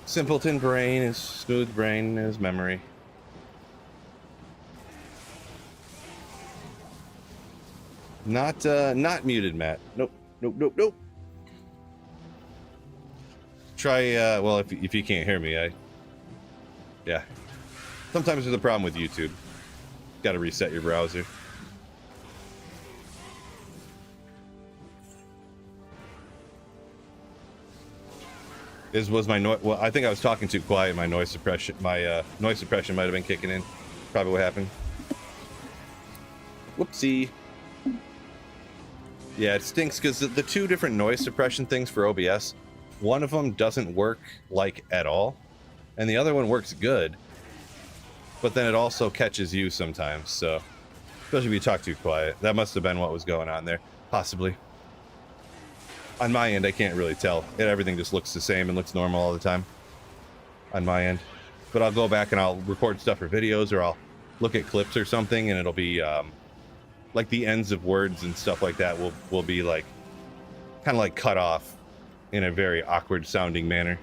simpleton brain, his smooth brain, his memory. Not muted, Matt. Nope. Try, well, if you can't hear me, yeah. Sometimes there's a problem with YouTube. Got to reset your browser. Was my noise? Well, I think I was talking too quiet. My noise suppression might have been kicking in. Probably what happened. Whoopsie. Yeah, it stinks because the two different noise suppression things for OBS, one of them doesn't work like at all, and the other one works good. But then it also catches you sometimes. So, especially if you talk too quiet, that must have been what was going on there, possibly. On my end, I can't really tell. Everything just looks the same and looks normal all the time. On my end. But I'll go back and I'll record stuff for videos, or I'll look at clips or something, and it'll be like the ends of words and stuff like that will be like kind of like cut off in a very awkward sounding manner.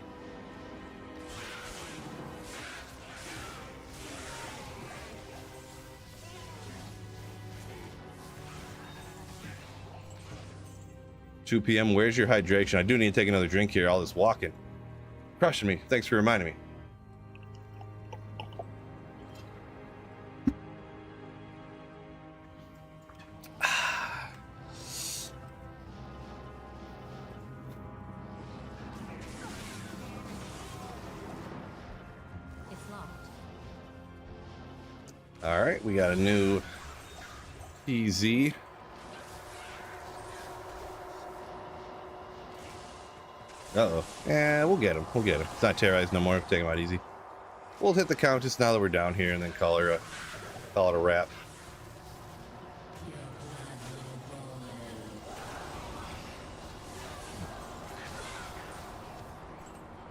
2 p.m. Where's your hydration? I do need to take another drink here. All this walking. Crushing me. Thanks for reminding me. It's locked. All right, we got a new PZ. Uh-oh. Yeah, we'll get him. We'll get him. It's not terrorized no more. Take him out easy. We'll hit the Countess now that we're down here and then call it a wrap.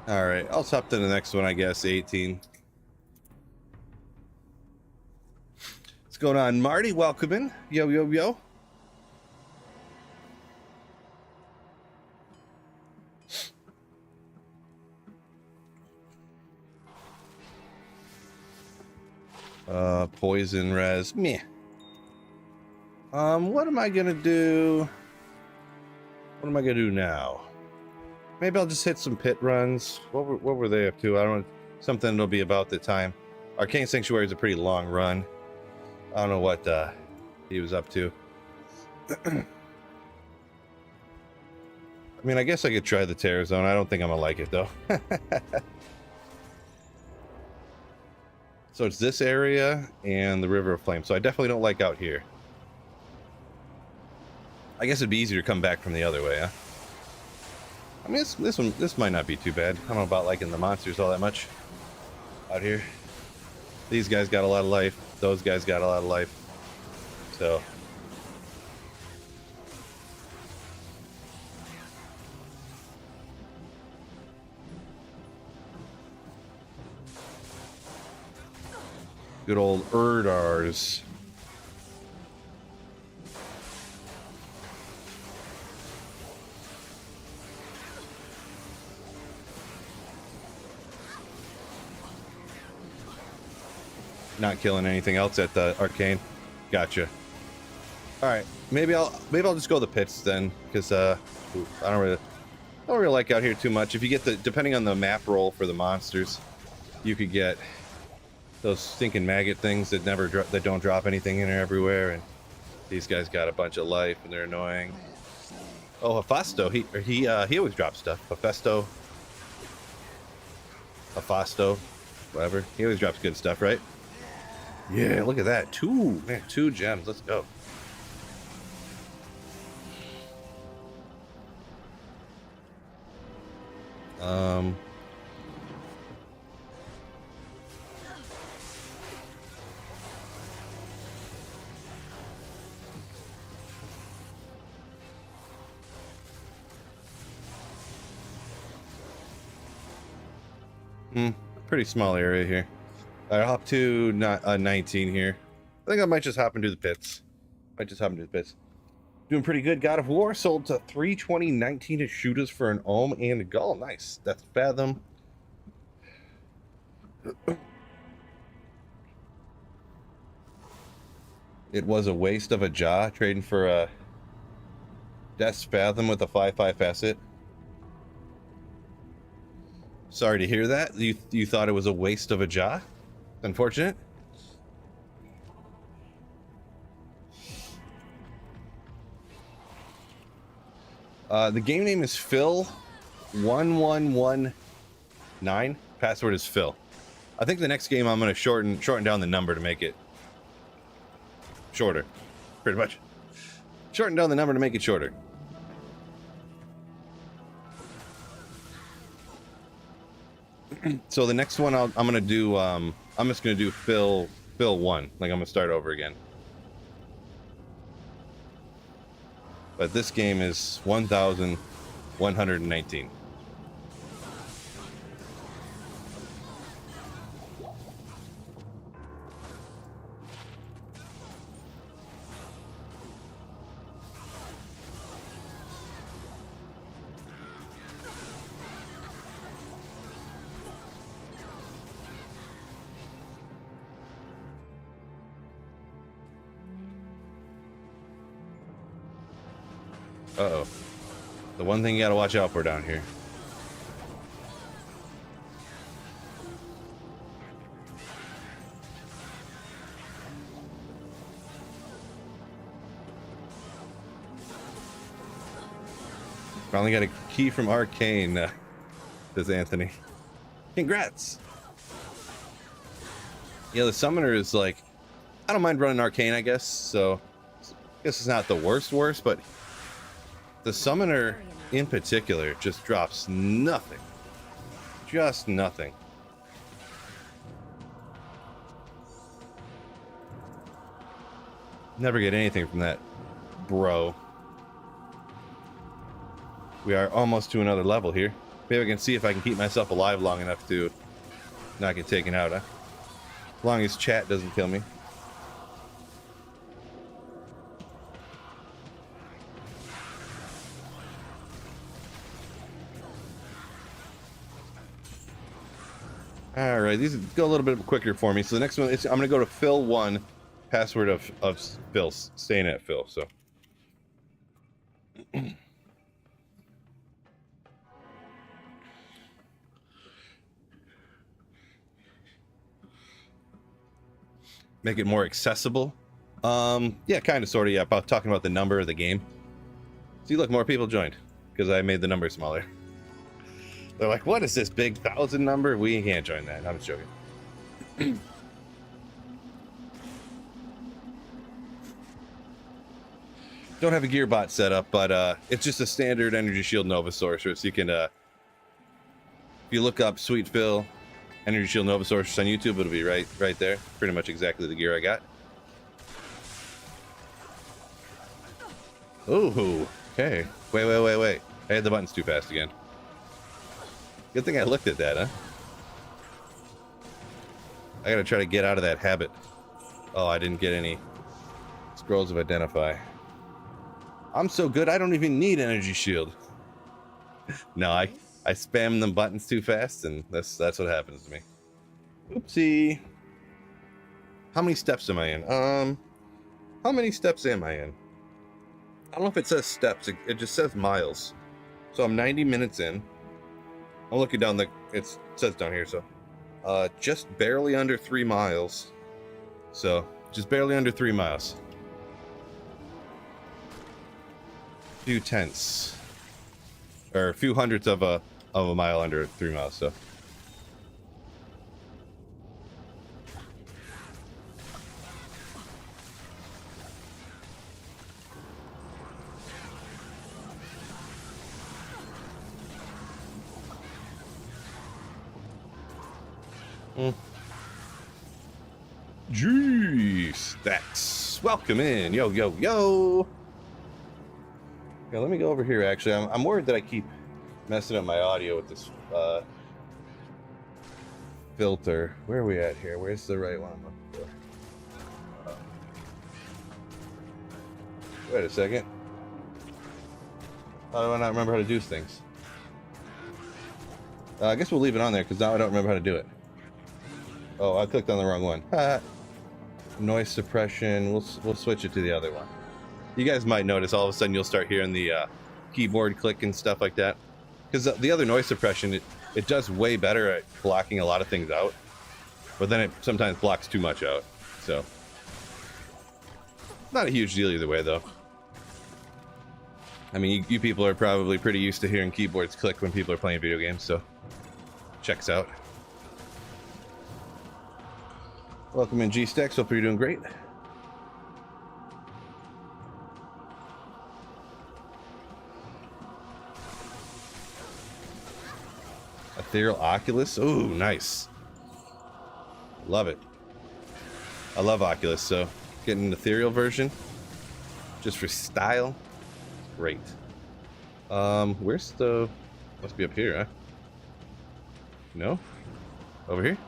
All right, I'll hop to the next one, I guess, 18. What's going on, Marty? Welcome in. Yo, yo, yo. Poison res. Meh. What am I gonna do? What am I gonna do now? Maybe I'll just hit some pit runs. What were they up to? I don't know. Something that'll be about the time. Arcane Sanctuary is a pretty long run. I don't know what he was up to. I mean, I guess I could try the Terror Zone. I don't think I'm gonna like it though. So it's this area and the River of Flame. So I definitely don't like out here. I guess it'd be easier to come back from the other way, huh? I mean, this might not be too bad. I don't know about liking the monsters all that much out here. These guys got a lot of life. Those guys got a lot of life. So good old Erdars. Not killing anything else at the arcane. Gotcha. All right, maybe I'll just go the pits then, because I don't really like out here too much. If you get depending on the map roll for the monsters, you could get those stinking maggot things that don't drop anything in there everywhere, and these guys got a bunch of life and they're annoying. Oh, Hephasto, he always drops stuff. Hephasto, whatever. He always drops good stuff, right? Yeah, look at that. 2 gems. Let's go. Pretty small area here. I'll hop to 19 here. I think I might just hop into the pits. Doing pretty good. God of War sold to 320.19 to shoot us for an Ohm and a Gull. Nice. That's Fathom. It was a waste of a jaw trading for a Death's Fathom with a 5/5 facet. Sorry to hear that. You thought it was a waste of a jaw? Unfortunate. The game name is Phil1119. Password is Phil. I think the next game I'm going to shorten down the number to make it shorter. Pretty much. Shorten down the number to make it shorter. So the next one I'm going to do I'm just going to do Phil 1. Like I'm going to start over again. But this game is 1,119. Uh-oh. The one thing you gotta watch out for down here. Finally got a key from Arcane, says Anthony. Congrats! Yeah, the summoner is like, I don't mind running Arcane, I guess, so I guess it's not the worst, but the summoner in particular just drops nothing. Just nothing. Never get anything from that, bro. We are almost to another level here. Maybe I can see if I can keep myself alive long enough to not get taken out, huh? As long as chat doesn't kill me. Alright, these go a little bit quicker for me. So the next one, I'm going to go to Phil1, password of Phil, staying at Phil, so. Make it more accessible. Yeah, kind of, sort of, yeah, about talking about the number of the game. See, look, more people joined, because I made the number smaller. They're like, what is this big 1,000 number? We can't join that. I'm just joking. Don't have a gear bot set up, but it's just a standard energy shield Nova Sorceress. You can, if you look up Sweet Phil Energy Shield Nova Sorceress on YouTube, it'll be right there. Pretty much exactly the gear I got. Ooh, okay. Wait. I had the buttons too fast again. Good thing I looked at that, huh? I gotta try to get out of that habit. Oh, I didn't get any scrolls of identify. I'm so good, I don't even need energy shield. No, I spam them buttons too fast, and that's what happens to me. Oopsie. How many steps am I in? How many steps am I in? I don't know if it says steps. It just says miles. So I'm 90 minutes in. I'm looking down it says down here, so just barely under 3 miles. So just barely under 3 miles. Few tenths, or a few hundredths of a mile under 3 miles. So. Jeez, that's welcome in. Yo. Yeah, let me go over here. Actually, I'm worried that I keep messing up my audio with this filter. Where are we at here? Where's the right one I'm looking for? Wait a second. How do I not remember how to do things? I guess we'll leave it on there because now I don't remember how to do it. Oh, I clicked on the wrong one. Noise suppression. We'll switch it to the other one. You guys might notice all of a sudden you'll start hearing the keyboard click and stuff like that. Because the other noise suppression, it does way better at blocking a lot of things out. But then it sometimes blocks too much out. So, not a huge deal either way, though. I mean, you people are probably pretty used to hearing keyboards click when people are playing video games, so checks out. Welcome in, G-Stacks. Hope you're doing great. Ethereal Oculus. Ooh, nice. Love it. I love Oculus, so getting an ethereal version just for style. Great. Where's the... Must be up here, huh? No? Over here?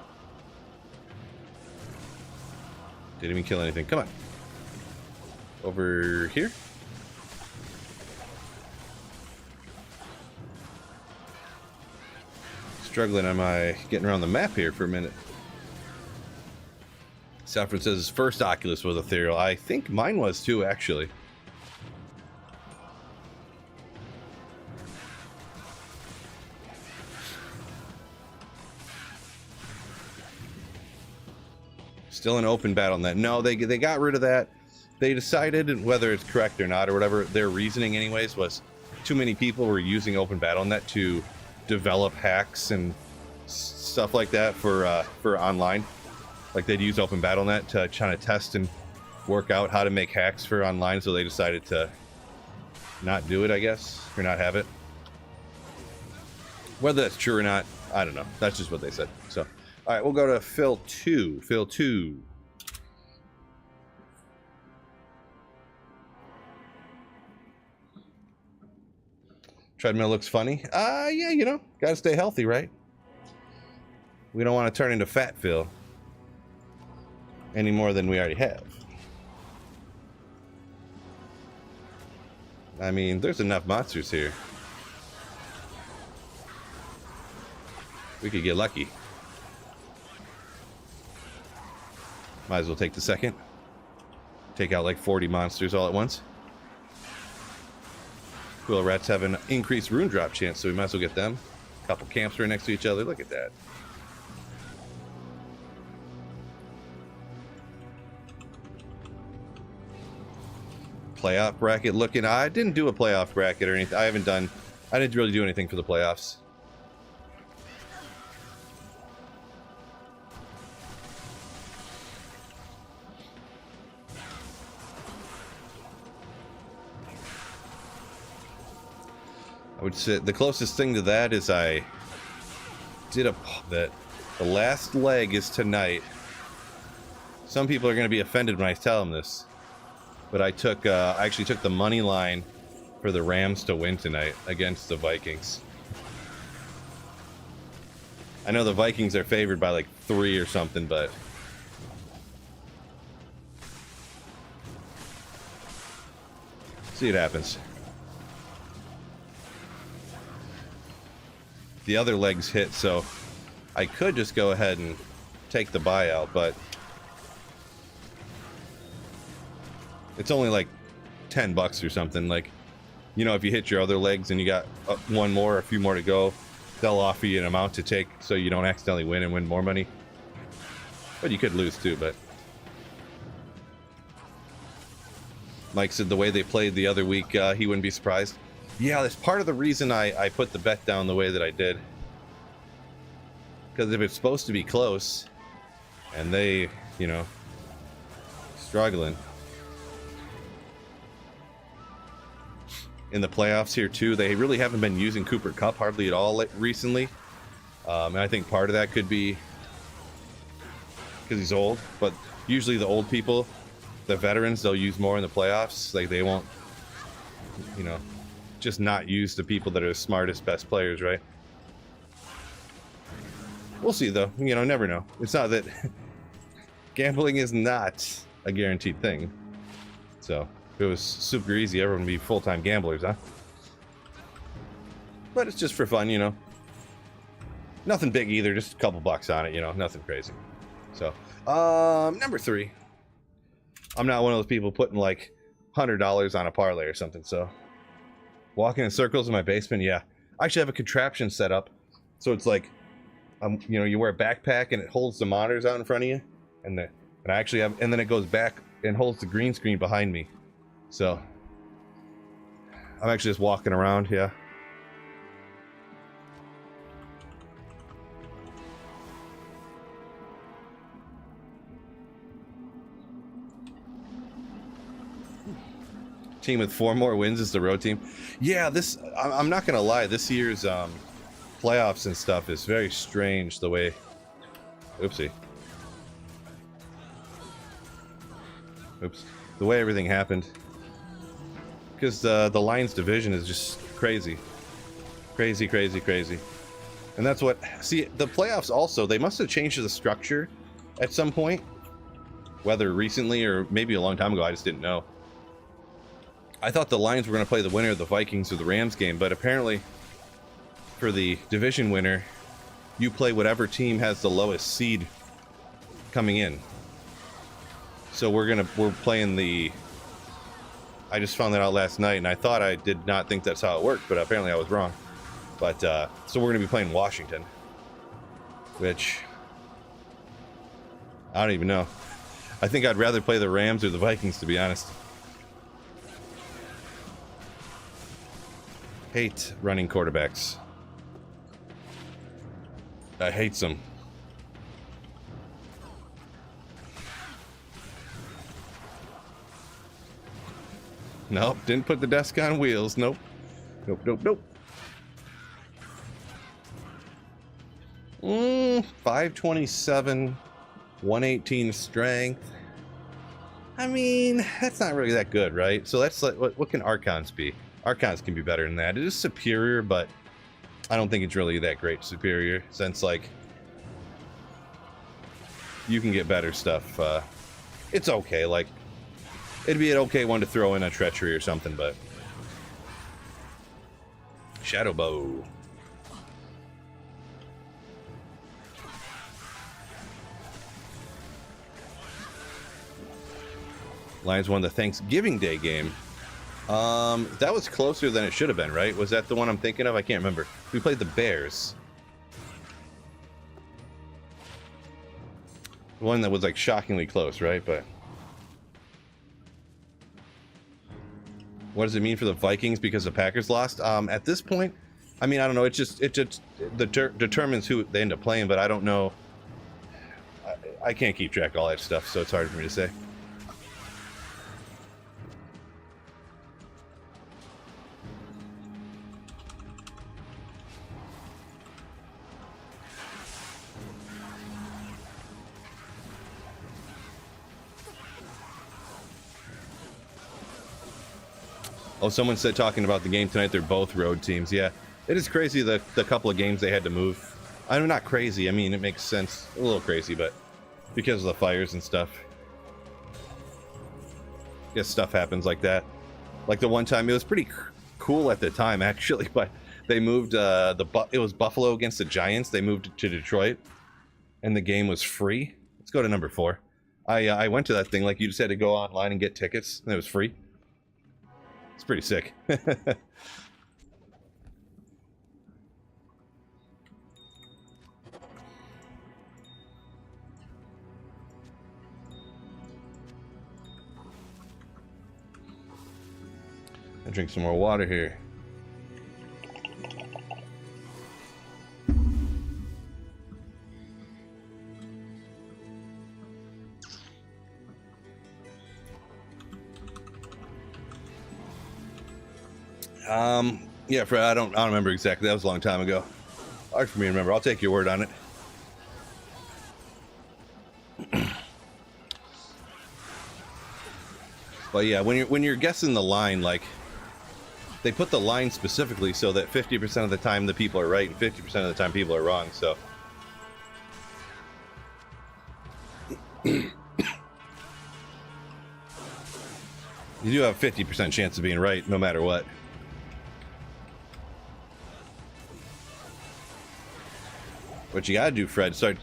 Didn't even kill anything. Come on. Over here? Struggling on my getting around the map here for a minute. Saffron says his first Oculus was ethereal. I think mine was too, actually. Still an open battle net. No, they got rid of that. They decided, whether it's correct or not or whatever, their reasoning anyways was too many people were using open battle net to develop hacks and stuff like that for online. Like they'd use open battle net to try to test and work out how to make hacks for online, so they decided to not do it, I guess, or not have it. Whether that's true or not, I don't know. That's just what they said. So, all right, we'll go to Phil 2. Phil 2. Treadmill looks funny. Yeah, you know, gotta stay healthy, right? We don't want to turn into Fat Phil any more than we already have. I mean, there's enough monsters here. We could get lucky. Might as well take the second. Take out like 40 monsters all at once. Quill rats have an increased rune drop chance, so we might as well get them. A couple camps right next to each other. Look at that. Playoff bracket looking. I didn't do a playoff bracket or anything. I didn't really do anything for the playoffs. I would say the closest thing to that is I did that the last leg is tonight. Some people are going to be offended when I tell them this, but I actually took the money line for the Rams to win tonight against the Vikings. I know the Vikings are favored by like 3 or something, but see what happens. The other legs hit, so I could just go ahead and take the buyout, but it's only like $10 or something. Like, you know, if you hit your other legs and you got one more or a few more to go, they'll offer you an amount to take so you don't accidentally win and win more money. But you could lose too, but Mike said the way they played the other week, he wouldn't be surprised. Yeah, that's part of the reason I put the bet down the way that I did. Because if it's supposed to be close, and they, you know, struggling. In the playoffs here too, they really haven't been using Cooper Kupp hardly at all recently. And I think part of that could be because he's old. But usually the old people, the veterans, they'll use more in the playoffs. Like they won't, you know, just not use the people that are the smartest, best players, right? We'll see, though. You know, never know. It's not that gambling is not a guaranteed thing. So if it was super easy, everyone would be full-time gamblers, huh? But it's just for fun, you know. Nothing big either, just a couple bucks on it, you know, nothing crazy. So, number 3. I'm not one of those people putting like $100 on a parlay or something, so walking in circles in my basement, yeah. I actually have a contraption set up, so it's like, you know, you wear a backpack and it holds the monitors out in front of you, and I actually have, and then it goes back and holds the green screen behind me. So I'm actually just walking around, yeah. Team with 4 more wins is the road team. Yeah, this, I'm not gonna lie, this year's playoffs and stuff is very strange the way, oopsie, oops, the way everything happened, because the Lions division is just crazy, and that's what, see, the playoffs also, they must have changed the structure at some point, whether recently or maybe a long time ago, I just didn't know. I thought the Lions were going to play the winner of the Vikings or the Rams game, but apparently for the division winner, you play whatever team has the lowest seed coming in. So we're playing the, I just found that out last night, and I thought, I did not think that's how it worked, but apparently I was wrong. But so we're going to be playing Washington, which I don't even know. I think I'd rather play the Rams or the Vikings, to be honest. Hate running quarterbacks. I hate them. Nope, didn't put the desk on wheels. Nope. Nope, nope, nope. 527, 118 strength. I mean, that's not really that good, right? So that's like, what can Archons be? Archons can be better than that. It is superior, but I don't think it's really that great superior, since like you can get better stuff. It's okay, like it'd be an okay one to throw in a treachery or something, but Shadow Bow. Lions won the Thanksgiving Day game. That was closer than it should have been, right? Was that the one I'm thinking of? I can't remember. We played the Bears. One that was like shockingly close, right? But what does it mean for the Vikings because the Packers lost? At this point, I mean, I don't know. It just determines who they end up playing, but I don't know. I can't keep track of all that stuff, so it's hard for me to say. Oh, someone said talking about the game tonight, they're both road teams. Yeah, it is crazy the couple of games they had to move. I'm not crazy. I mean, it makes sense. A little crazy, but because of the fires and stuff. Yes, stuff happens like that. Like the one time, it was pretty cool at the time, actually, but they moved, it was Buffalo against the Giants. They moved to Detroit, and the game was free. Let's go to number 4. I went to that thing, like you said, to go online and get tickets, and it was free. It's pretty sick. I drink some more water here. Yeah, Fred, I don't remember exactly. That was a long time ago. Hard for me to remember. I'll take your word on it. But yeah, when you're guessing the line, like they put the line specifically so that 50% of the time the people are right and 50% of the time people are wrong. So you do have a 50% chance of being right no matter what. What you gotta do, Fred, start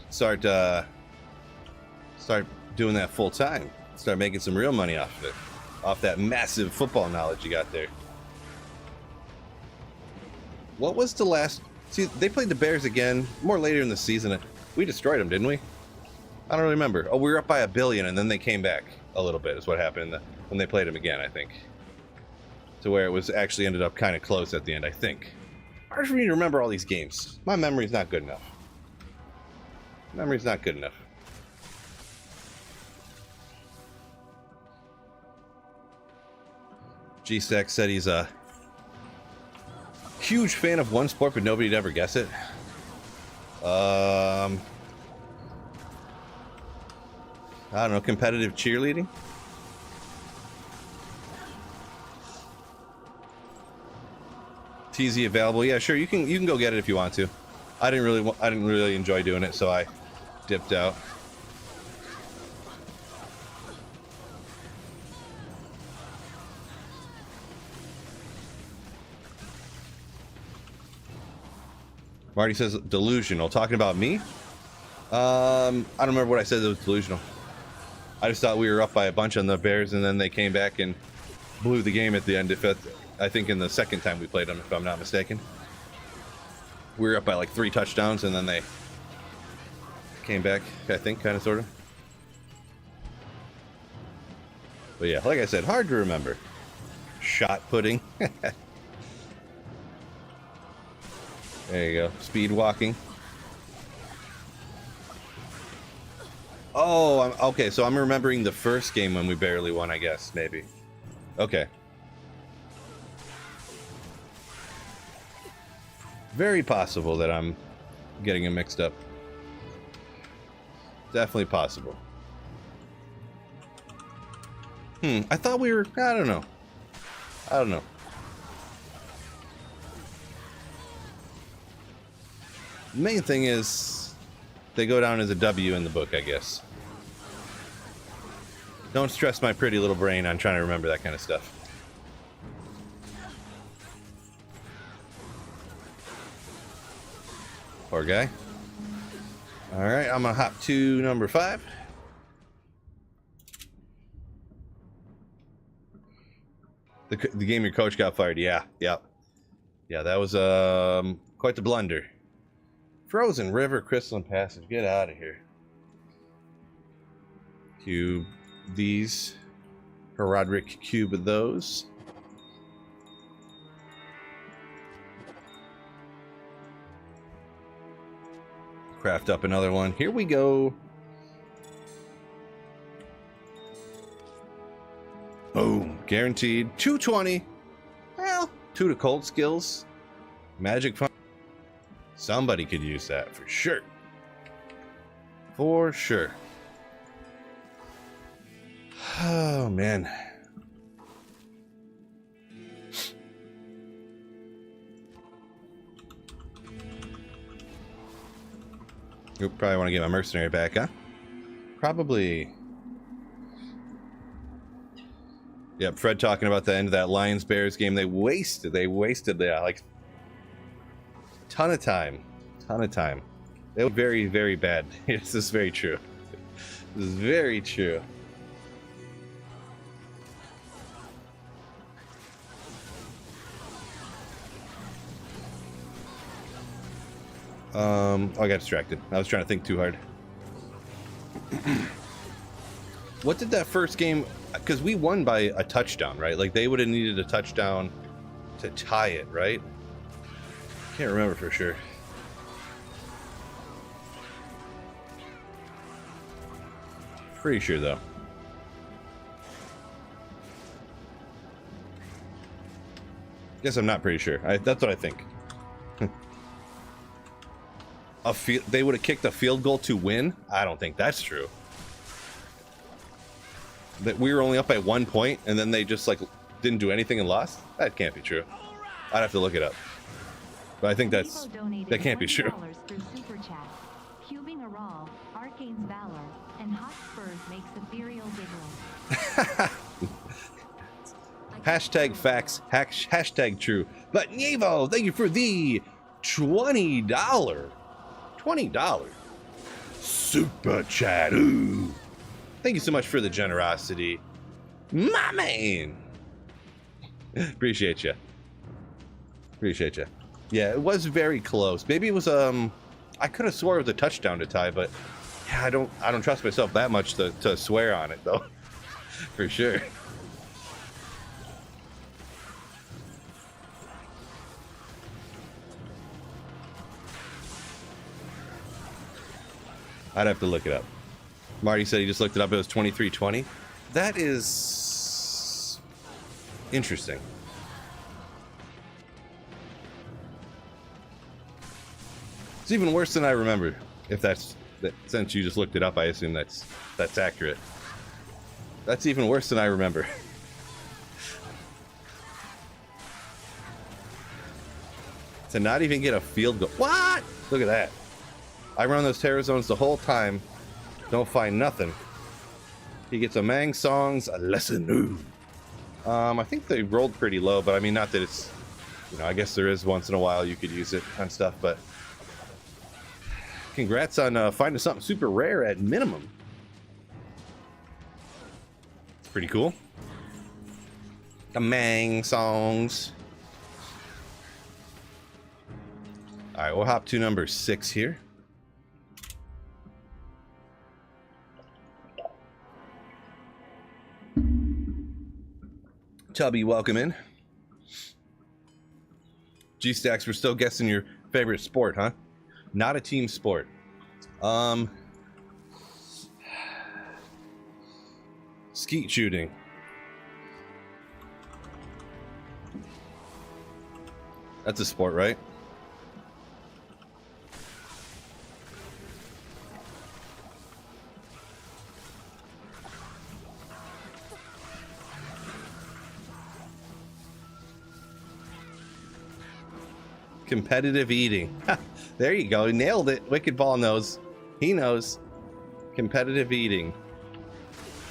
doing that full time. Start making some real money off of it, off that massive football knowledge you got there. What was the last? See, they played the Bears again more later in the season. We destroyed them, didn't we? I don't really remember. Oh, we were up by 1 billion, and then they came back a little bit. Is what happened when they played them again, I think. To where it was actually ended up kind of close at the end, I think. Hard for me to remember all these games. My memory's not good enough. Memory's not good enough. G-Stack said he's a huge fan of one sport, but nobody'd ever guess it. I don't know, competitive cheerleading? TZ available? Yeah, sure. You can go get it if you want to. I didn't really enjoy doing it, so I dipped out. Marty says delusional. Talking about me? I don't remember what I said that was delusional. I just thought we were up by a bunch on the Bears, and then they came back and blew the game at the end. I think in the second time we played them, if I'm not mistaken. We were up by like 3 touchdowns, and then they came back, I think, kind of, sort of. But yeah, like I said, hard to remember. Shot pudding. There you go. Speed walking. Oh, okay, so I'm remembering the first game when we barely won, I guess, maybe. Okay. Very possible that I'm getting them mixed up. Definitely possible. I thought we were... I don't know. I don't know. The main thing is they go down as a W in the book, I guess. Don't stress my pretty little brain on trying to remember that kind of stuff. Poor guy. Alright, I'm gonna hop to number 5. The game your coach got fired. Yeah, that was quite the blunder. Frozen River, Crystalline Passage. Get out of here. Cube these. Herodric cube of those. Craft up another one. Here we go. Boom. Guaranteed. 220. Well, 2 to cold skills. Magic fun. Somebody could use that for sure. For sure. Oh, man. You probably want to get my mercenary back, huh? Probably. Yep, Fred talking about the end of that Lions-Bears game. They wasted like ton of time. They were very, very bad. This is very true. This is very true. Oh, I got distracted. I was trying to think too hard. What did that first game... Because we won by a touchdown, right? Like, they would have needed a touchdown to tie it, right? Can't remember for sure. Pretty sure, though. Guess I'm not pretty sure. That's what I think. They would have kicked a field goal to win? I don't think that's true. That we were only up by 1 point and then they just like didn't do anything and lost? That can't be true. I'd have to look it up. But I think that can't be true. Hashtag facts, hashtag true. But Nevo, thank you for the $20 super chat. Ooh. Thank you so much for the generosity, my man. Appreciate you. Yeah, it was very close. Maybe it was I could have swore it was a touchdown to tie, but yeah, I don't trust myself that much to swear on it though. For sure. I'd have to look it up. Marty said he just looked it up. It was 2320. That is interesting. It's even worse than I remember. If that's since you just looked it up, I assume that's accurate. That's even worse than I remember. To not even get a field goal. What? Look at that. I run those terror zones the whole time. Don't find nothing. He gets a Mang Songs, a lesson new. I think they rolled pretty low, but I mean, not that it's, I guess there is once in a while you could use it on stuff, but congrats on finding something super rare at minimum. It's pretty cool. The Mang Songs. All right, we'll hop to number 6 here. Tubby, welcome in. G-Stacks, we're still guessing your favorite sport, huh? Not a team sport. Skeet shooting. That's a sport, right? Competitive eating. There you go. Nailed it. Wicked Ball knows. He knows. Competitive eating.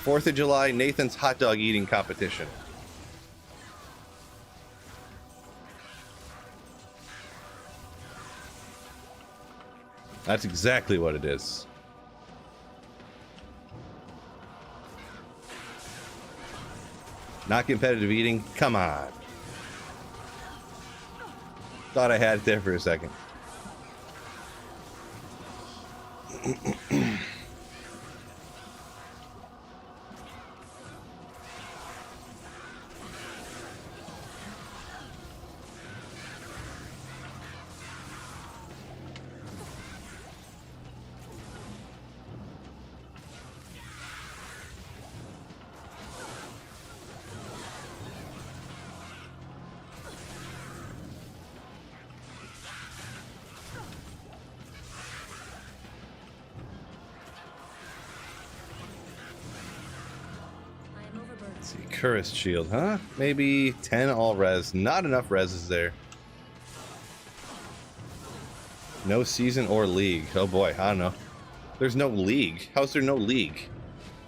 4th of July, Nathan's hot dog eating competition. That's exactly what it is. Not competitive eating? Come on. Thought I had it there for a second. Cursed shield, huh? Maybe 10 all res. Not enough res is there. No season or league. Oh boy, I don't know. There's no league. How's there no league?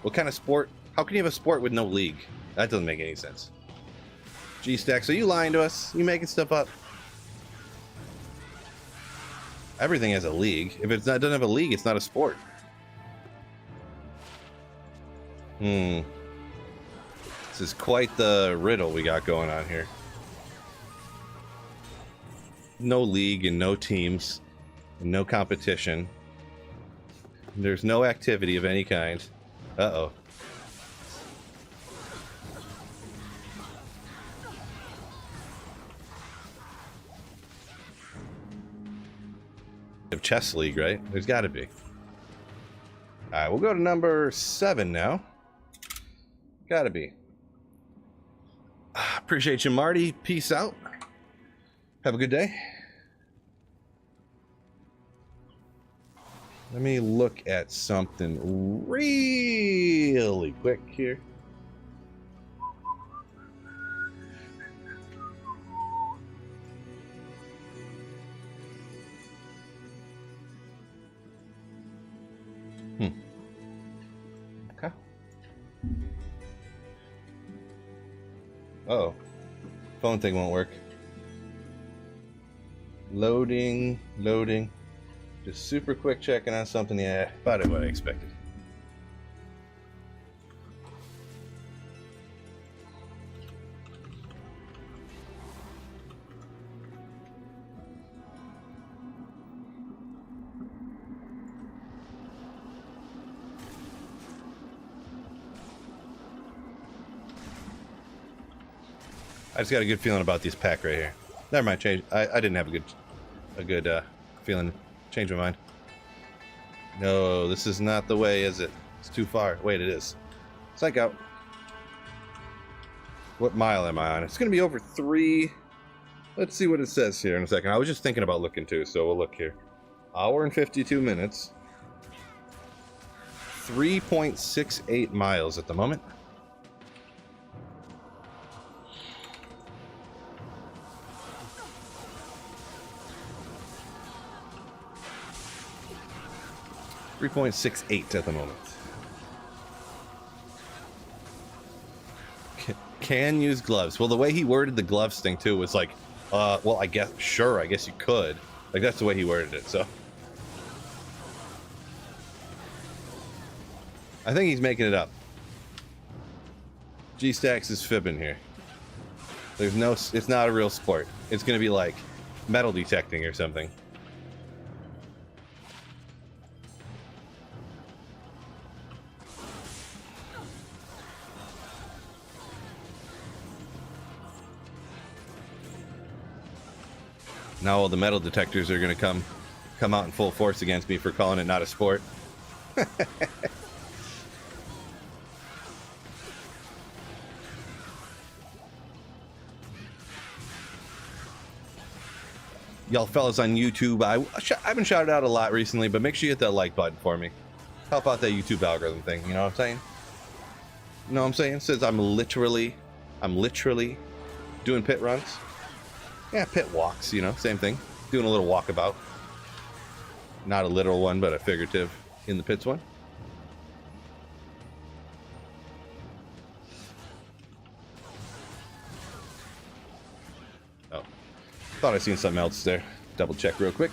What kind of sport? How can you have a sport with no league? That doesn't make any sense. G-Stacks, are you lying to us? You making stuff up? Everything has a league. If it doesn't have a league, it's not a sport. This is quite the riddle we got going on here. No league and no teams, and no competition. There's no activity of any kind. Uh-oh. Chess league, right? There's got to be. All right, we'll go to number 7 now. Got to be. Appreciate you, Marty. Peace out. Have a good day. Let me look at something really quick here. Okay. Uh-oh. Phone thing won't work. Loading. Just super quick checking on something. Yeah, about what I expected. I just got a good feeling about this pack right here. Never mind, change. I didn't have a good feeling. Change my mind. No, this is not the way, is it? It's too far. Wait, it is. Psych out. What mile am I on? It's going to be over 3. Let's see what it says here in a second. I was just thinking about looking too, so we'll look here. Hour and 52 minutes. 3.68 miles at the moment. .68 at the moment. Can use gloves. Well, the way he worded the gloves thing too was like, well, I guess you could. Like, that's the way he worded it, so. I think he's making it up. G-Stacks is fibbing here. It's not a real sport. It's gonna be like metal detecting or something. Now all the metal detectors are gonna come out in full force against me for calling it not a sport. Y'all fellas on YouTube, I've been shouted out a lot recently, but make sure you hit that like button for me. Help out that YouTube algorithm thing, you know what I'm saying? You know what I'm saying? It says I'm literally doing pit runs. Yeah, pit walks, you know, same thing. Doing a little walkabout. Not a literal one, but a figurative in the pits one. Oh, thought I seen something else there. Double check real quick.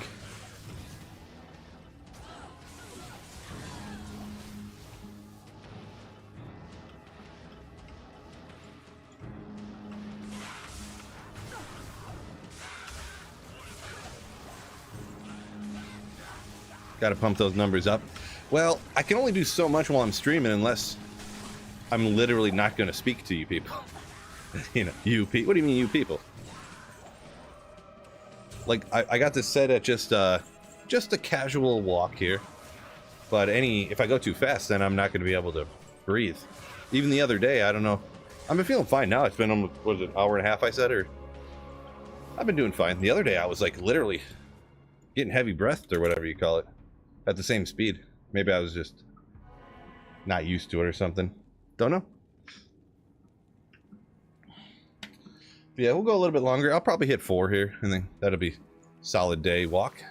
Got to pump those numbers up. Well, I can only do so much while I'm streaming unless I'm literally not going to speak to you people. You know, you people. What do you mean, you people? Like, I got this set at just a casual walk here. But if I go too fast, then I'm not going to be able to breathe. Even the other day, I don't know. I've been feeling fine now. It's been almost, what was it, an hour and a half, I said? Or I've been doing fine. The other day, I was like literally getting heavy breathed or whatever you call it. At the same speed. Maybe I was just not used to it or something. Don't know. But yeah, we'll go a little bit longer. I'll probably hit 4 here, and then that'll be solid day walk.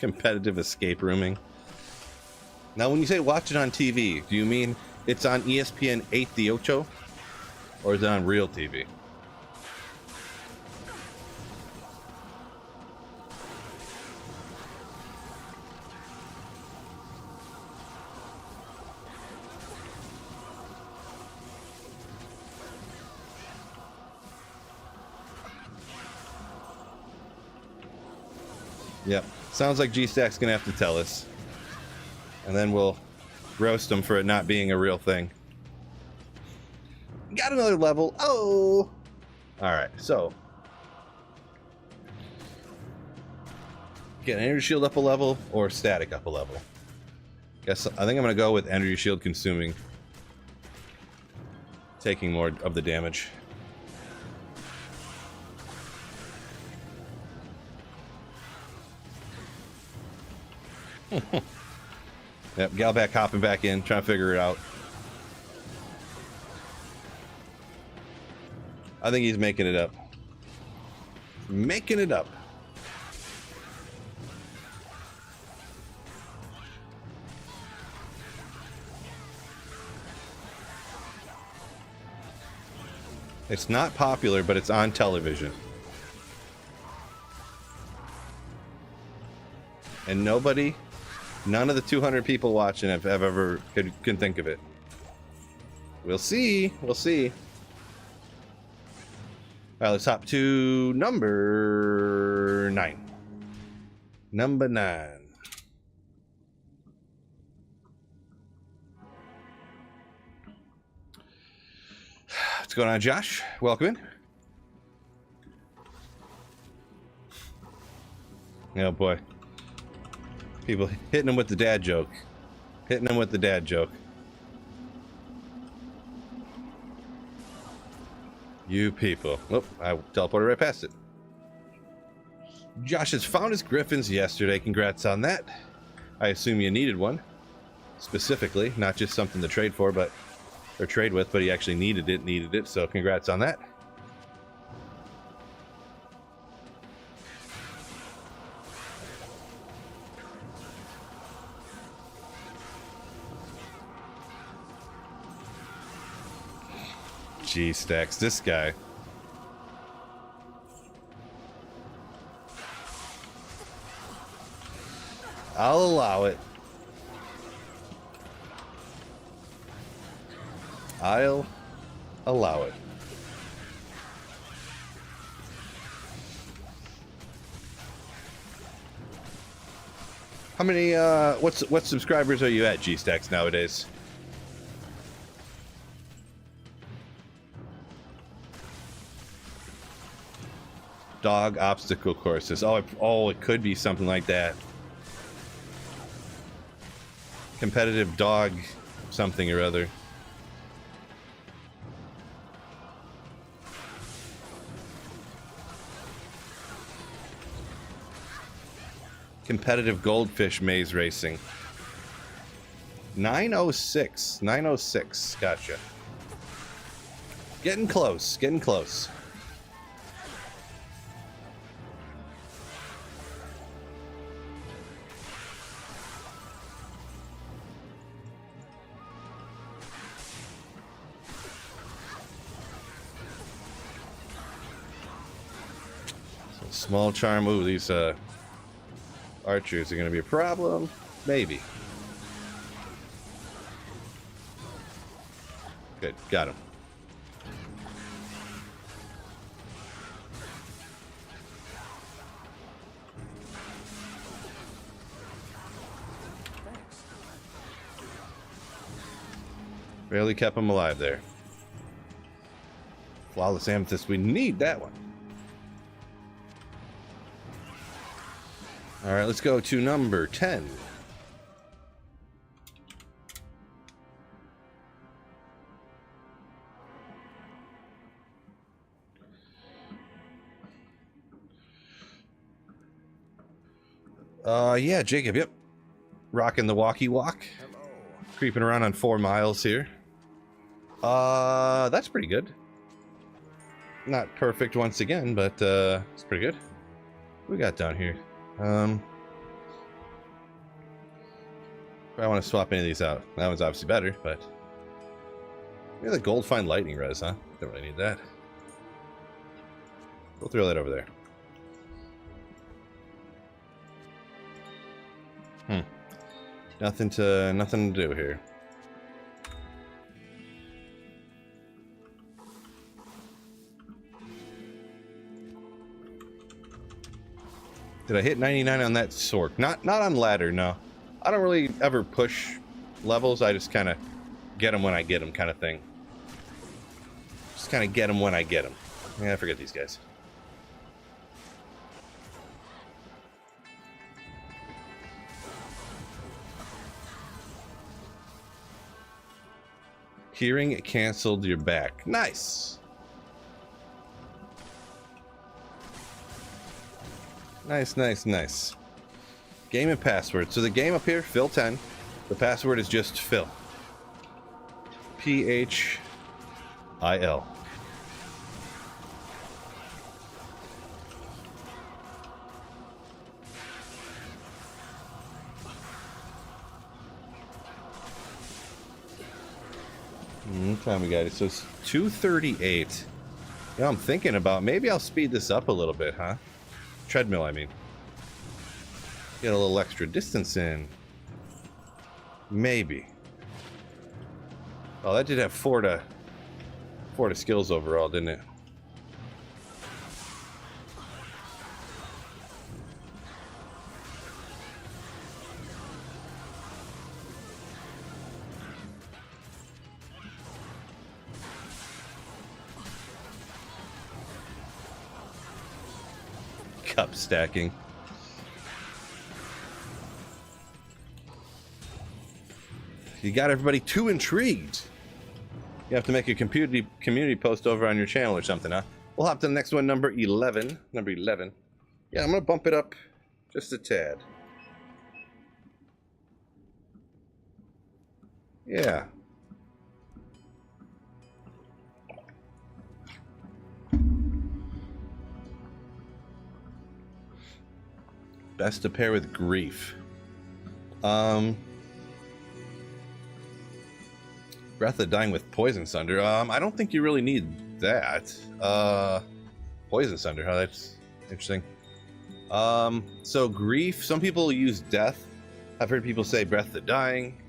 Competitive escape rooming. Now, when you say watch it on TV, do you mean it's on ESPN 8 the Ocho? Or is it on real TV? Yep. Sounds like G-Stack's gonna have to tell us. And then we'll roast him for it not being a real thing. Got another level. Oh! Alright, so. Get energy shield up a level or static up a level. I think I'm gonna go with energy shield consuming. Taking more of the damage. Yep, Galback hopping back in, trying to figure it out. I think he's making it up. Making it up. It's not popular, but it's on television. And none of the 200 people watching have ever can think of it. We'll see. We'll see. All right, let's hop to number 9. Number 9. What's going on, Josh? Welcome in. Oh, boy. People hitting him with the dad joke. Hitting him with the dad joke. You people. Oh, I teleported right past it. Josh has found his griffins yesterday. Congrats on that. I assume you needed one. Specifically, not just something to trade for, or trade with, but he actually needed it, so congrats on that. Gee, Stacks, this guy. I'll allow it. I'll allow it. How many, what subscribers are you at, G-Stacks, nowadays? Dog obstacle courses. Oh, it could be something like that. Competitive dog something or other. Competitive goldfish maze racing. 906. 906. Gotcha. Getting close. Getting close. Small charm. Ooh, these archers are going to be a problem. Maybe. Good. Got him. Barely kept him alive there. Flawless amethyst. We need that one. All right, let's go to number 10. Yeah, Jacob, yep. Rocking the walkie walk. Hello. Creeping around on 4 miles here. That's pretty good. Not perfect once again, but it's pretty good. What we got down here? I want to swap any of these out. That one's obviously better, but maybe the gold fine lightning res, huh? Don't really need that. We'll throw that over there. Nothing to do here. Did I hit 99 on that sword? Not on ladder, no. I don't really ever push levels. I just kind of get them when I get them, kind of thing. Just kind of get them when I get them. Yeah, I forget these guys. Hearing it canceled your back. Nice. Nice, nice, nice. Game and password. So the game up here, Phil10. The password is just Phil. PHIL. What time we got it? So it's 2:38. Yeah, I'm thinking about maybe I'll speed this up a little bit, huh? Treadmill, I mean. Get a little extra distance in. Maybe. Oh, that did have 4 to skills overall, didn't it? Cup stacking. You got everybody too intrigued. You have to make a community post over on your channel or something, huh? We'll hop to the next one, number 11. Number 11. Yeah, I'm gonna bump it up just a tad. Yeah. Best to pair with grief. Breath of Dying with Poison Sunder. I don't think you really need that. Poison Sunder, huh? That's interesting. So grief, some people use death. I've heard people say Breath of Dying.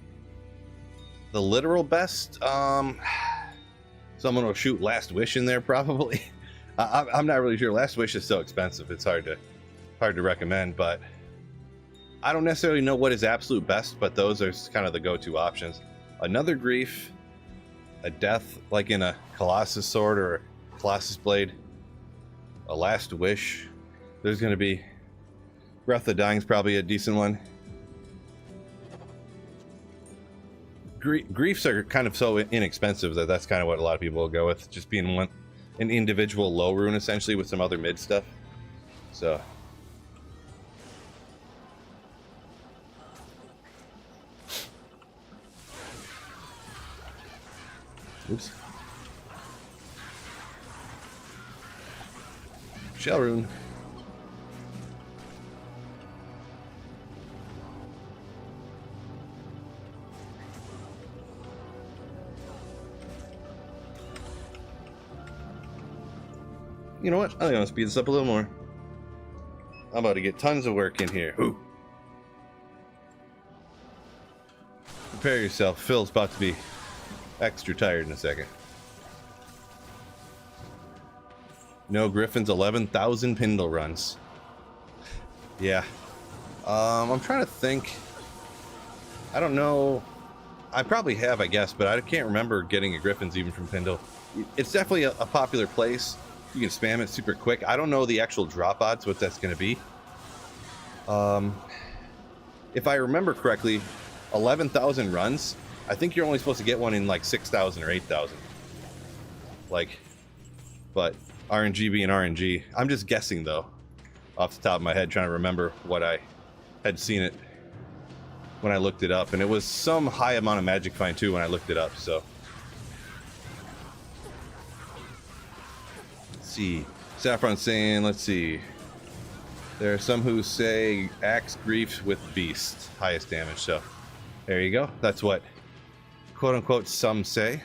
The literal best, Someone will shoot Last Wish in there probably. I'm not really sure. Last Wish is so expensive. It's hard to recommend, but I don't necessarily know what is absolute best, but those are kind of the go-to options. Another Grief, a Death like in a Colossus Sword or a Colossus Blade, a Last Wish. There's going to be Breath of the Dying is probably a decent one. Griefs are kind of so inexpensive that that's kind of what a lot of people will go with, just being an individual low rune essentially with some other mid stuff. So oops. Shell rune. You know what? I'm gonna speed this up a little more. I'm about to get tons of work in here. Ooh. Prepare yourself. Phil's about to be extra tired in a second. No Griffin's 11,000 Pindle runs. Yeah. I'm trying to think. I don't know. I probably have, I guess, but I can't remember getting a Griffin's even from Pindle. It's definitely a popular place. You can spam it super quick. I don't know the actual drop odds, what that's going to be. If I remember correctly, 11,000 runs, I think you're only supposed to get one in like 6,000 or 8,000. Like, but RNG being RNG. I'm just guessing though, off the top of my head, trying to remember what I had seen it when I looked it up. And it was some high amount of Magic Find too when I looked it up, so. See, Saffron saying, let's see. There are some who say Axe Grief with Beast, highest damage. So there you go. That's what quote unquote some say.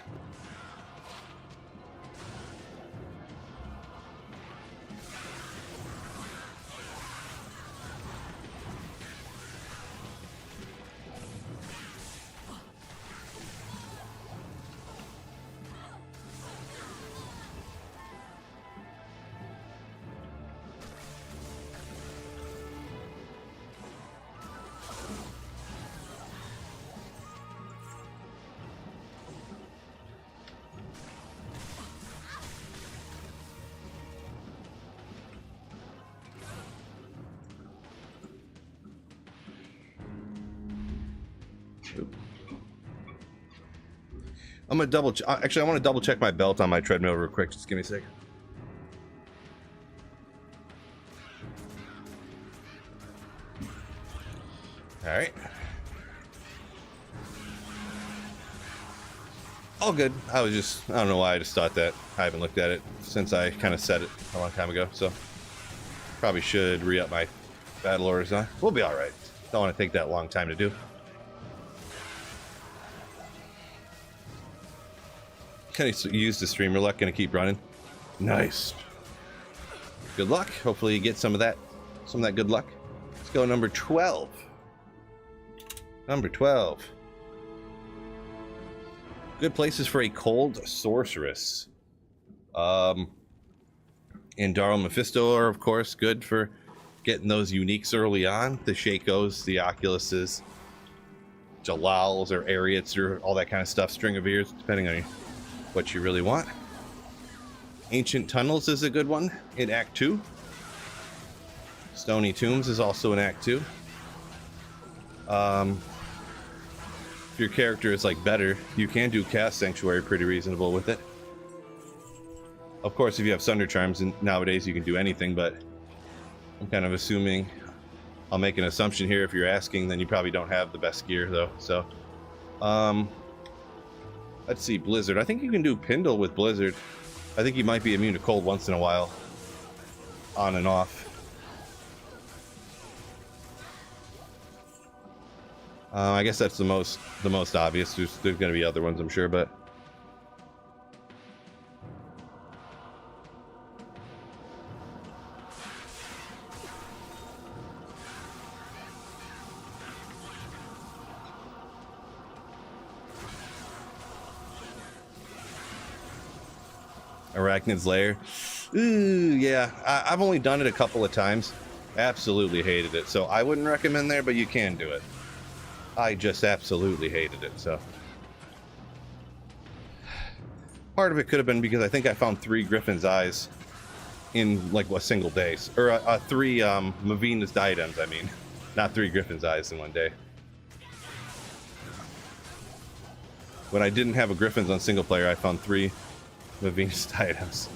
I'm gonna double actually I want to double check my belt on my treadmill real quick. Just give me a second. All right, all good. I don't know why I just thought that. I haven't looked at it since I kind of said it a long time ago, so probably should re-up my battle orders on. We'll be all right. Don't want to take that long time to do. Can I use the streamer luck? Gonna keep running. Nice. Good luck. Hopefully you get some of that good luck. Let's go number 12. Number 12. Good places for a cold sorceress. And Darl Mephisto are of course good for getting those uniques early on. The Shakos, the Oculuses, Jalals or Ariats or all that kind of stuff. String of Ears, depending on what you really want. Ancient Tunnels is a good one in Act 2. Stony Tombs is also in Act 2. If your character is like better, you can do Cast Sanctuary pretty reasonable with it. Of course, if you have Sunder Charms, and nowadays you can do anything, but I'm kind of assuming, I'll make an assumption here, if you're asking, then you probably don't have the best gear though. So, let's see, Blizzard. I think you can do Pindle with Blizzard. I think you might be immune to cold once in a while, on and off. I guess that's the most obvious. There's going to be other ones, I'm sure, but Arachnid's Lair. Ooh, yeah. I've only done it a couple of times. Absolutely hated it. So I wouldn't recommend there, but you can do it. I just absolutely hated it, so. Part of it could have been because I think I found 3 Griffin's Eyes in like a single day. Or 3 Mavina's Diadems, I mean. Not 3 Griffin's Eyes in one day. When I didn't have a Griffin's on single player, I found 3 Mavina's Diadems.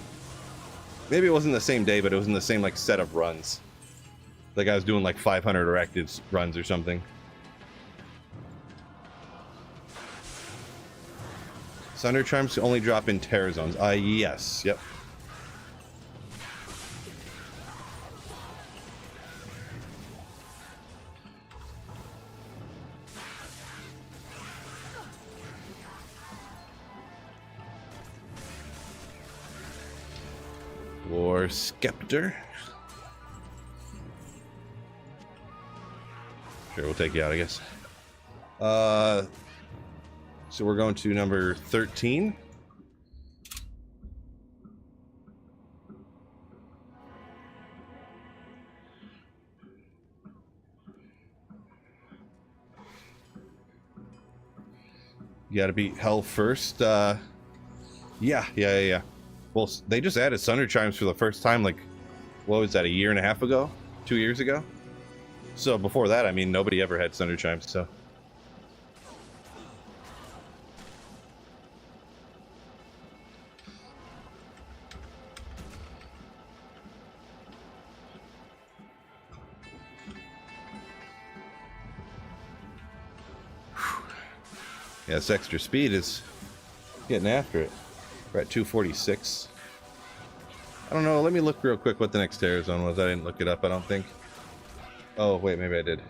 Maybe it wasn't the same day, but it was in the same like set of runs. Like I was doing like 500 Arachnids runs or something. Sunder Charms only drop in Terror Zones. Yes. Yep. War Scepter. Sure, we'll take you out, I guess. So we're going to number 13. You gotta beat Hell first. Yeah. Well, they just added Sunder Chimes for the first time, like, what was that, a year and a half ago? 2 years ago? So before that, I mean, nobody ever had Sunder Chimes, so. Yeah, this extra speed is getting after it. We're at 246. I don't know. Let me look real quick what the next Terror Zone was. I didn't look it up, I don't think. Oh, wait, maybe I did.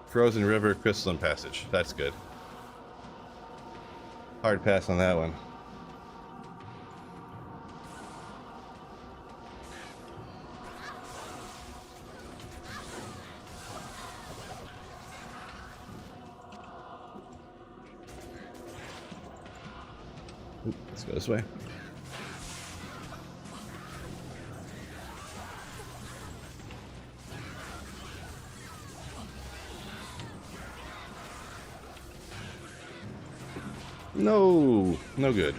Frozen River, Crystalline Passage. That's good. Hard pass on that one. Oop, let's go this way. No, no good.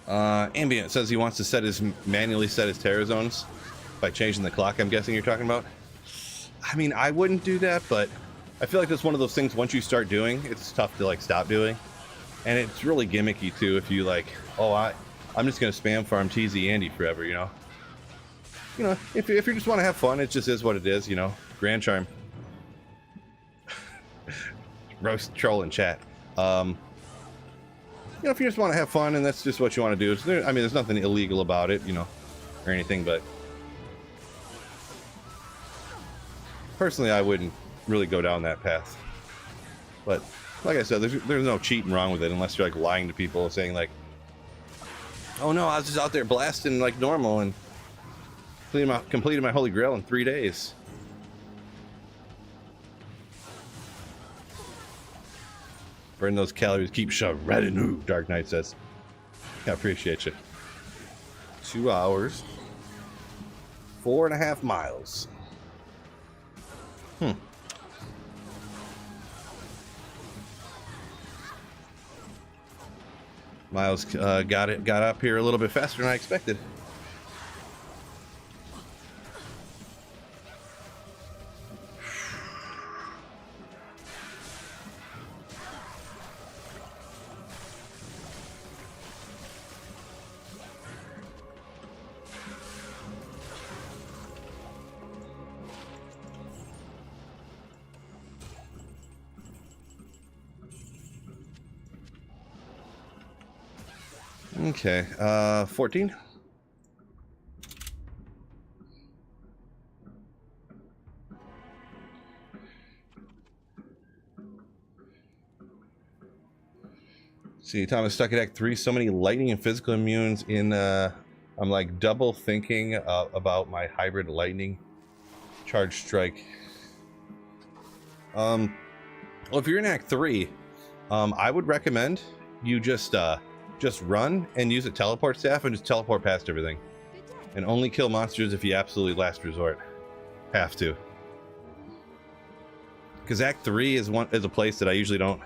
Ambient says he wants to manually set his Terror Zones by changing the clock. I'm guessing you're talking about. I mean, I wouldn't do that, but I feel like that's one of those things once you start doing, it's tough to like stop doing. And it's really gimmicky too if you like, oh, I'm just gonna spam farm TZ Andy forever, you know. You know, if you just want to have fun, it just is what it is, you know. Grand Charm. Roast troll in chat. You know, if you just want to have fun and that's just what you want to do, I mean, there's nothing illegal about it, you know, or anything, but personally, I wouldn't really go down that path. But like I said, there's no cheating wrong with it unless you're like lying to people saying like, oh no, I was just out there blasting like normal and completed my Holy Grail in 3 days. Burn those calories, keep shredding. Ooh, Dark Knight says. I appreciate you. 2 hours. 4.5 miles. Miles got up here a little bit faster than I expected. Okay, 14. See, Thomas stuck at Act 3. So many lightning and physical immunes in. I'm like double thinking about my hybrid lightning charge strike. Well, if you're in Act 3, I would recommend you just run and use a teleport staff and just teleport past everything. Good day. And only kill monsters if you absolutely last resort. Have to. Because Act 3 is a place that I usually don't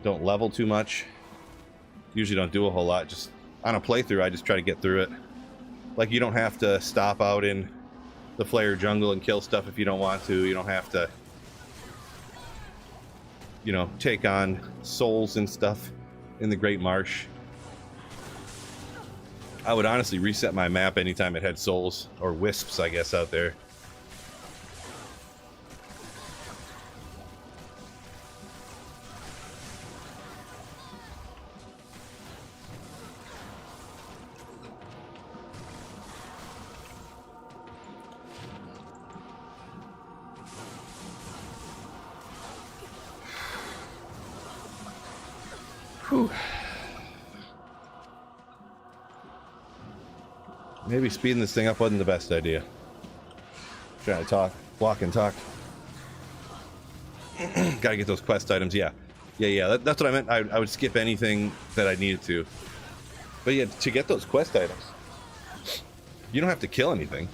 level too much. Usually don't do a whole lot. Just on a playthrough, I just try to get through it. Like, you don't have to stop out in the Flare jungle and kill stuff if you don't want to. You don't have to, you know, take on souls and stuff in the Great Marsh. I would honestly reset my map anytime it had souls, or wisps, I guess, out there. Whew. Maybe speeding this thing up wasn't the best idea. Trying to walk and talk. Gotta get those quest items, yeah. That's what I meant. I would skip anything that I needed to. But yeah, to get those quest items, you don't have to kill anything.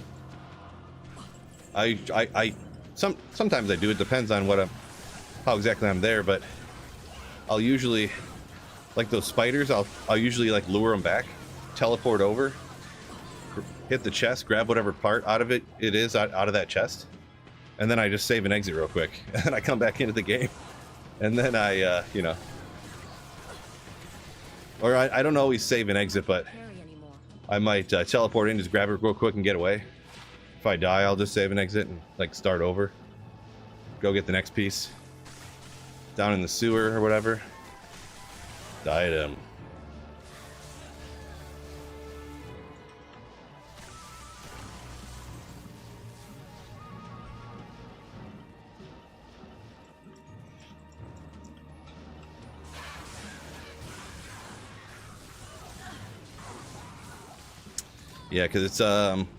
Sometimes I do. It depends on how exactly I'm there, but I'll usually, like those spiders, I'll usually like lure them back, teleport over, hit the chest, grab whatever part out of it is out of that chest, and then I just save and exit real quick, and then I come back into the game, and then I, you know, or I don't always save and exit, but I might teleport in, just grab it real quick and get away. If I die, I'll just save and exit and like start over, go get the next piece down in the sewer or whatever. Item. Yeah, because it's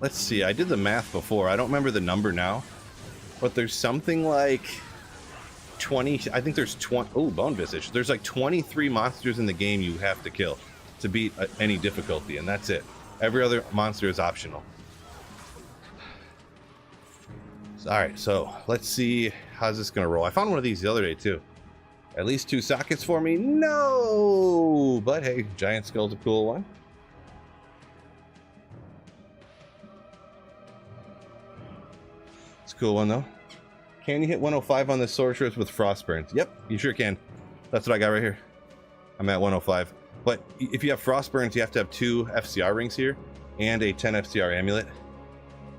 let's see, I did the math before. I don't remember the number now, but there's something like 20, I think there's 20, oh, Bone Visage. There's like 23 monsters in the game you have to kill to beat any difficulty, and that's it. Every other monster is optional. Alright, so let's see how's this gonna roll. I found one of these the other day too. At least 2 sockets for me? No! But hey, Giant Skull's a cool one. It's a cool one though. Can you hit 105 on the Sorceress with Frostburns? Yep, you sure can. That's what I got right here. I'm at 105. But if you have Frostburns, you have to have 2 FCR rings here and a 10 FCR amulet.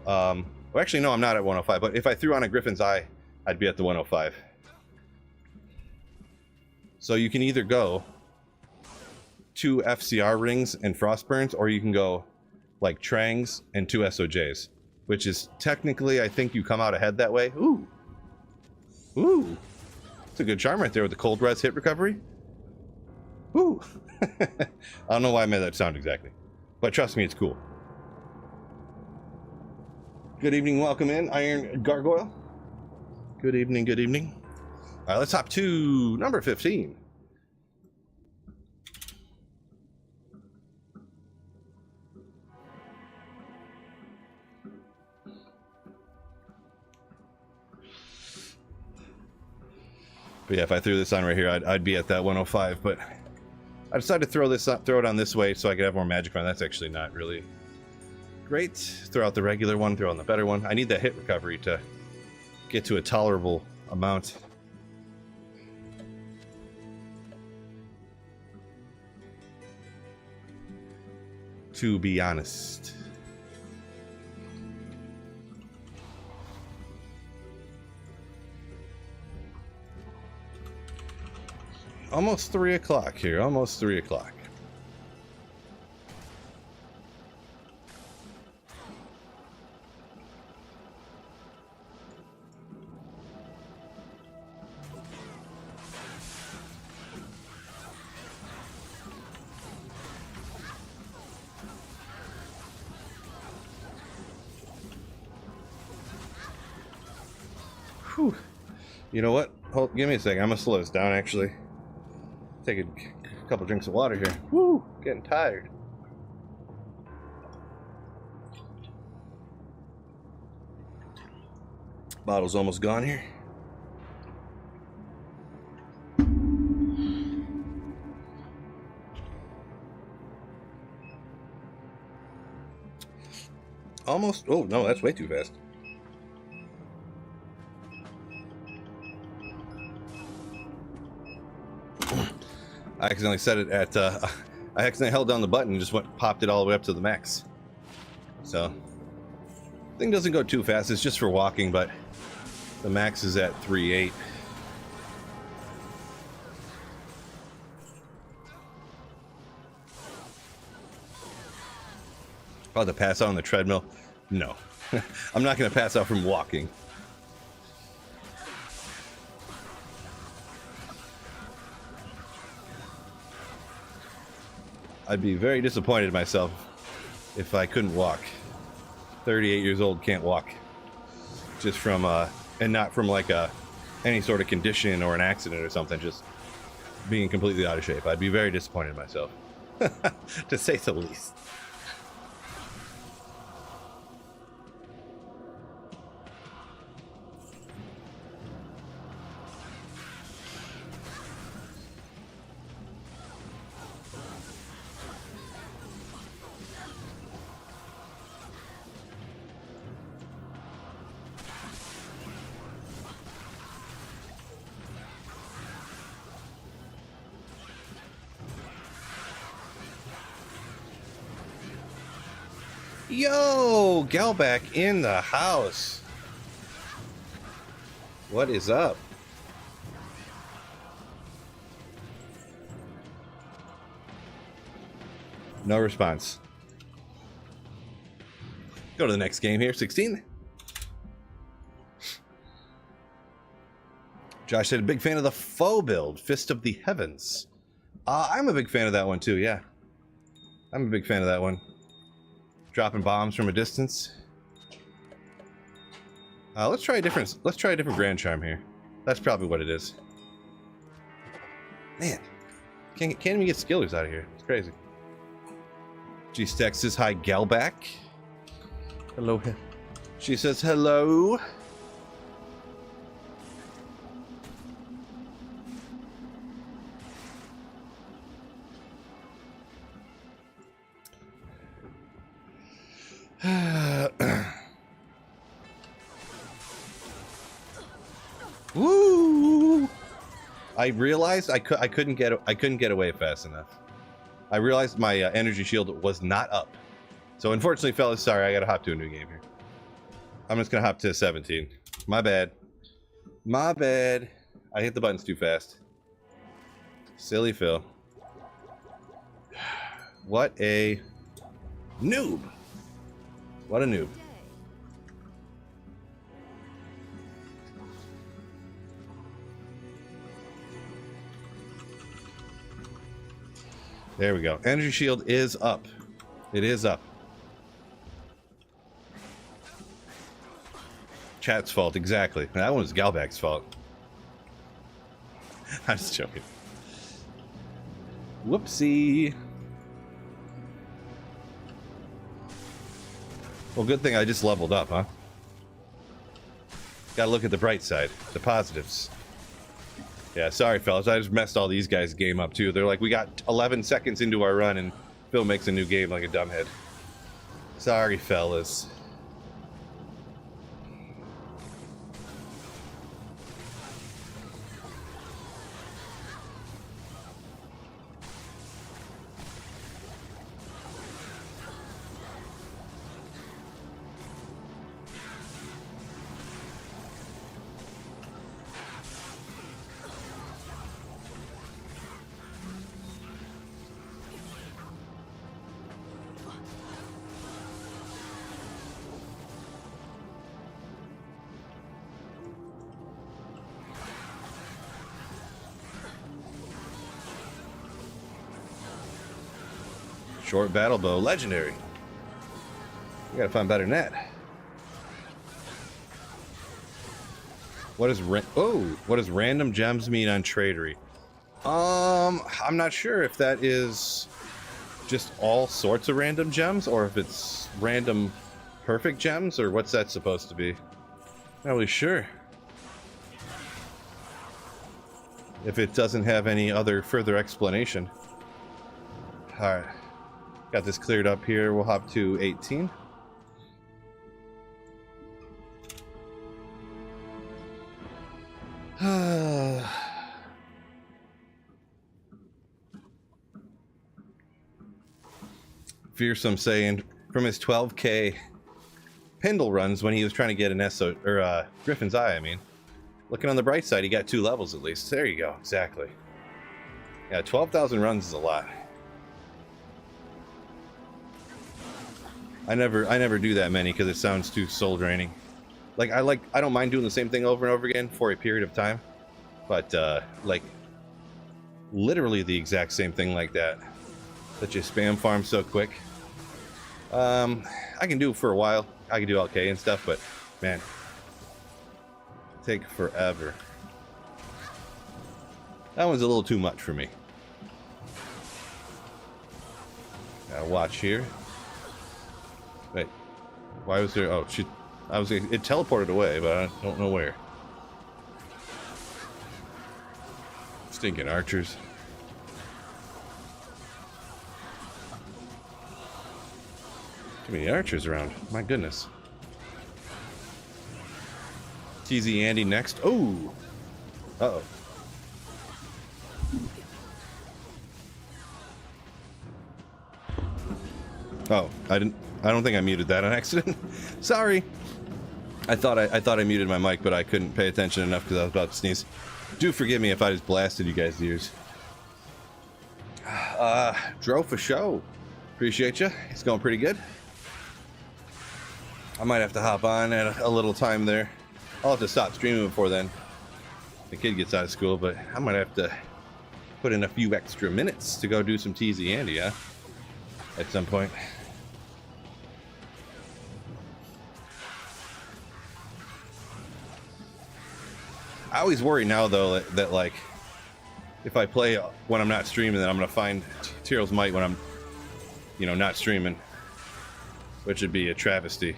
Well, actually, no, I'm not at 105. But if I threw on a Griffin's Eye, I'd be at the 105. So you can either go 2 FCR rings and Frostburns, or you can go like Trangs and 2 SOJs, which is technically, I think you come out ahead that way. Ooh. Ooh, it's a good charm right there with the cold res hit recovery. Ooh. I don't know why I made that sound exactly, but trust me, it's cool. Good evening, welcome in, Iron Gargoyle. Good evening, good evening. All right, let's hop to number 15. But yeah, if I threw this on right here, I'd be at that 105. But I decided to throw it on this way so I could have more magic on. That's actually not really great. Throw out the regular one, throw on the better one. I need that hit recovery to get to a tolerable amount. To be honest. Almost 3 o'clock here, almost 3 o'clock. Whew. You know what? give me a second. I'm gonna slow this down actually. Take a couple drinks of water here. Woo! Getting tired. Bottle's almost gone here. Almost. Oh no, that's way too fast. I accidentally set it at. I accidentally held down the button and just popped it all the way up to the max. So, thing doesn't go too fast. It's just for walking, but the max is at 3.8. About to pass out on the treadmill? No. I'm not going to pass out from walking. I'd be very disappointed in myself if I couldn't walk. 38 years old, can't walk. Just from, and not from like any sort of condition or an accident or something, just being completely out of shape. I'd be very disappointed in myself, to say the least. Yo, Galback in the house. What is up? No response. Go to the next game here, 16. Josh said, a big fan of the foe build, Fist of the Heavens. I'm a big fan of that one too, yeah. I'm a big fan of that one. Dropping bombs from a distance. Let's try a different Grand Charm here. That's probably what it is. Man, can't even get skillers out of here. It's crazy. G-Stack says hi, Galback. Hello. She says hello. Woo! I realized I couldn't get away fast enough. I realized my energy shield was not up. So unfortunately, fellas, sorry, I gotta hop to a new game here. I'm just gonna hop to 17. My bad. My bad. I hit the buttons too fast. Silly Phil. What a noob. What a noob. There we go. Energy shield is up. It is up. Chat's fault, exactly. That one was Galback's fault. I'm just joking. Whoopsie. Well, good thing I just leveled up, huh? Gotta look at the bright side, the positives. Yeah, sorry, fellas. I just messed all these guys' game up, too. They're like, we got 11 seconds into our run, and Phil makes a new game like a dumbhead. Sorry, fellas. Short battle bow, legendary. We gotta find better than that. What does random gems mean on Tradery? I'm not sure if that is just all sorts of random gems, or if it's random perfect gems, or what's that supposed to be? Not really sure. If it doesn't have any other further explanation. Alright. Got this cleared up here. We'll hop to 18. Fearsome saying from his 12k Pendle runs when he was trying to get an Griffin's Eye, I mean. Looking on the bright side, he got 2 levels at least. There you go, exactly. Yeah, 12,000 runs is a lot. I never do that many because it sounds too soul draining. I don't mind doing the same thing over and over again for a period of time, but like literally the exact same thing like that you spam farm so quick. I can do it for a while. I can do LK and stuff, but man, take forever. That one's a little too much for me. Gotta watch here. Wait, why was there? Oh, it teleported away, but I don't know where. Stinking archers. Too many archers around. My goodness. TZ Andy next. Oh. Uh-oh. Oh, I don't think I muted that on accident. Sorry. I thought I muted my mic, but I couldn't pay attention enough because I was about to sneeze. Do forgive me if I just blasted you guys' ears. Dro for show. Appreciate you. It's going pretty good. I might have to hop on at a little time there. I'll have to stop streaming before then. The kid gets out of school, but I might have to put in a few extra minutes to go do some TZ Andy, huh? At some point. I always worry now, though, that like, if I play when I'm not streaming, then I'm gonna find Tyro's Might when I'm, not streaming, which would be a travesty.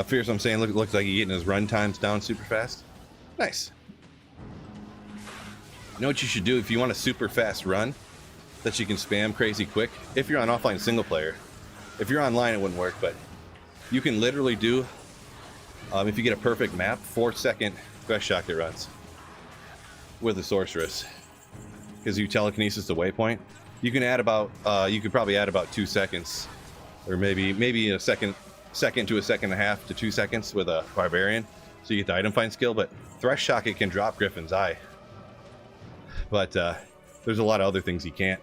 Fearsome saying looks like he's getting his run times down super fast. Nice. You know what you should do if you want a super fast run that you can spam crazy quick? If you're on offline single player. If you're online, it wouldn't work, but you can literally do, if you get a perfect map, 4-second quest shotgun runs with a sorceress. Because you telekinesis the waypoint. You can add about, you could probably add about 2 seconds, or maybe a second to a second and a half to 2 seconds with a barbarian, so you get the item find skill. But Thresh Socket can drop Griffin's Eye, but there's a lot of other things you can't.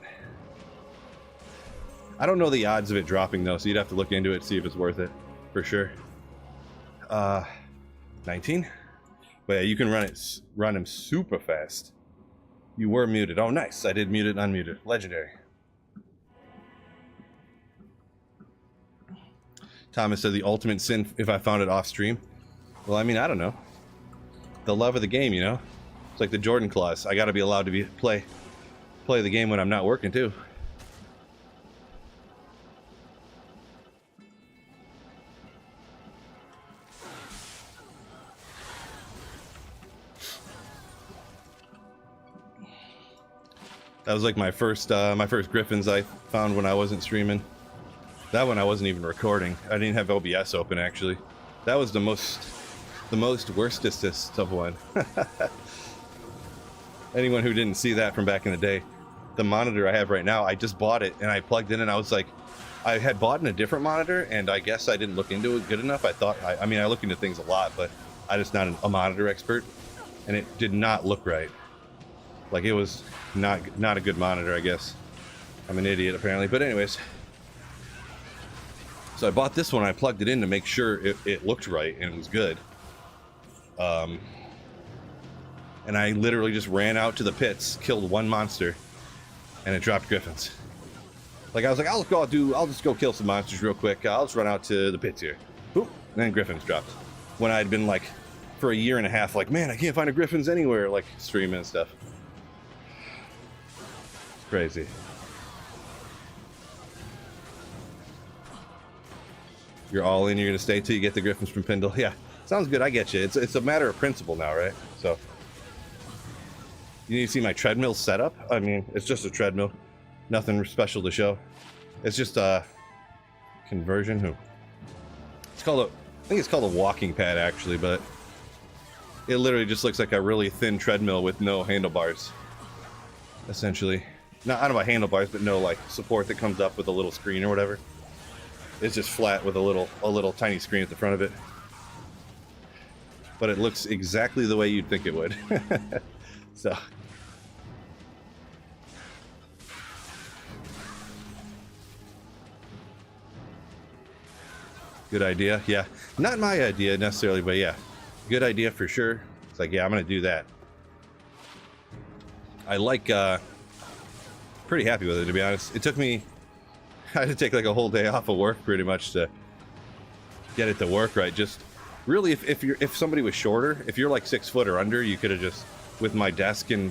I don't know the odds of it dropping though, so you'd have to look into it, see if it's worth it for sure. 19, but yeah, you can run him super fast. You were muted. Oh nice, I did mute it, unmuted. Legendary. Thomas said the ultimate sin if I found it off stream. Well, I mean, I don't know. The love of the game, It's like the Jordan clause. I got to be allowed to play the game when I'm not working too. That was like my first Griffins I found when I wasn't streaming. That one I wasn't even recording. I didn't have OBS open actually. That was the most worstest of one. Anyone who didn't see that from back in the day, the monitor I have right now, I just bought it and I plugged in and I was like, I had bought in a different monitor and I guess I didn't look into it good enough. I mean I look into things a lot, but I'm just not a monitor expert, and it did not look right. Like it was not a good monitor, I guess. I'm an idiot apparently, but anyways. So I bought this one, I plugged it in to make sure it looked right and it was good. and I literally just ran out to the pits, killed one monster, and it dropped griffins. Like I was like, I'll just go kill some monsters real quick. I'll just run out to the pits here. Boop, and then griffins dropped. When I'd been like, for a year and a half, like, man, I can't find a griffins anywhere, like streaming and stuff. It's crazy. You're all in, you're gonna stay till you get the griffins from Pindle. Yeah, sounds good, I get you. It's a matter of principle now, right? So, you need to see my treadmill setup? I mean, it's just a treadmill. Nothing special to show. It's just a conversion. It's called I think it's called a walking pad actually, but it literally just looks like a really thin treadmill with no handlebars. Essentially. Not, I don't know about handlebars, but no like support that comes up with a little screen or whatever. It's just flat with a little tiny screen at the front of it. But it looks exactly the way you'd think it would. So. Good idea. Yeah. Not my idea necessarily, but yeah. Good idea for sure. It's like, yeah, I'm going to do that. I like, pretty happy with it, to be honest. It took me, I had to take like a whole day off of work pretty much to get it to work right. Just really, if somebody was shorter, if you're like 6 foot or under, you could have just, with my desk and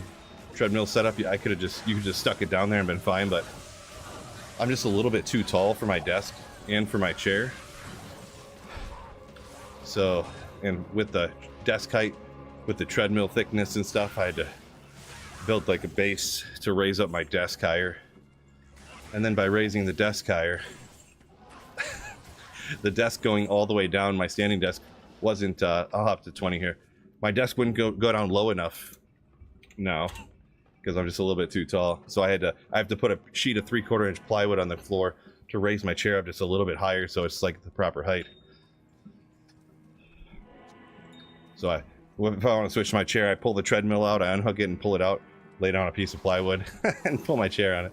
treadmill setup, you could just stuck it down there and been fine. But I'm just a little bit too tall for my desk and for my chair. So, and with the desk height, with the treadmill thickness and stuff, I had to build like a base to raise up my desk higher. And then by raising the desk higher, the desk going all the way down, my standing desk wasn't, I'll hop to 20 here. My desk wouldn't go down low enough now because I'm just a little bit too tall. So I have to put a sheet of 3/4 inch plywood on the floor to raise my chair up just a little bit higher so it's like the proper height. So if I want to switch my chair, I pull the treadmill out, I unhook it and pull it out, lay down a piece of plywood, and pull my chair on it.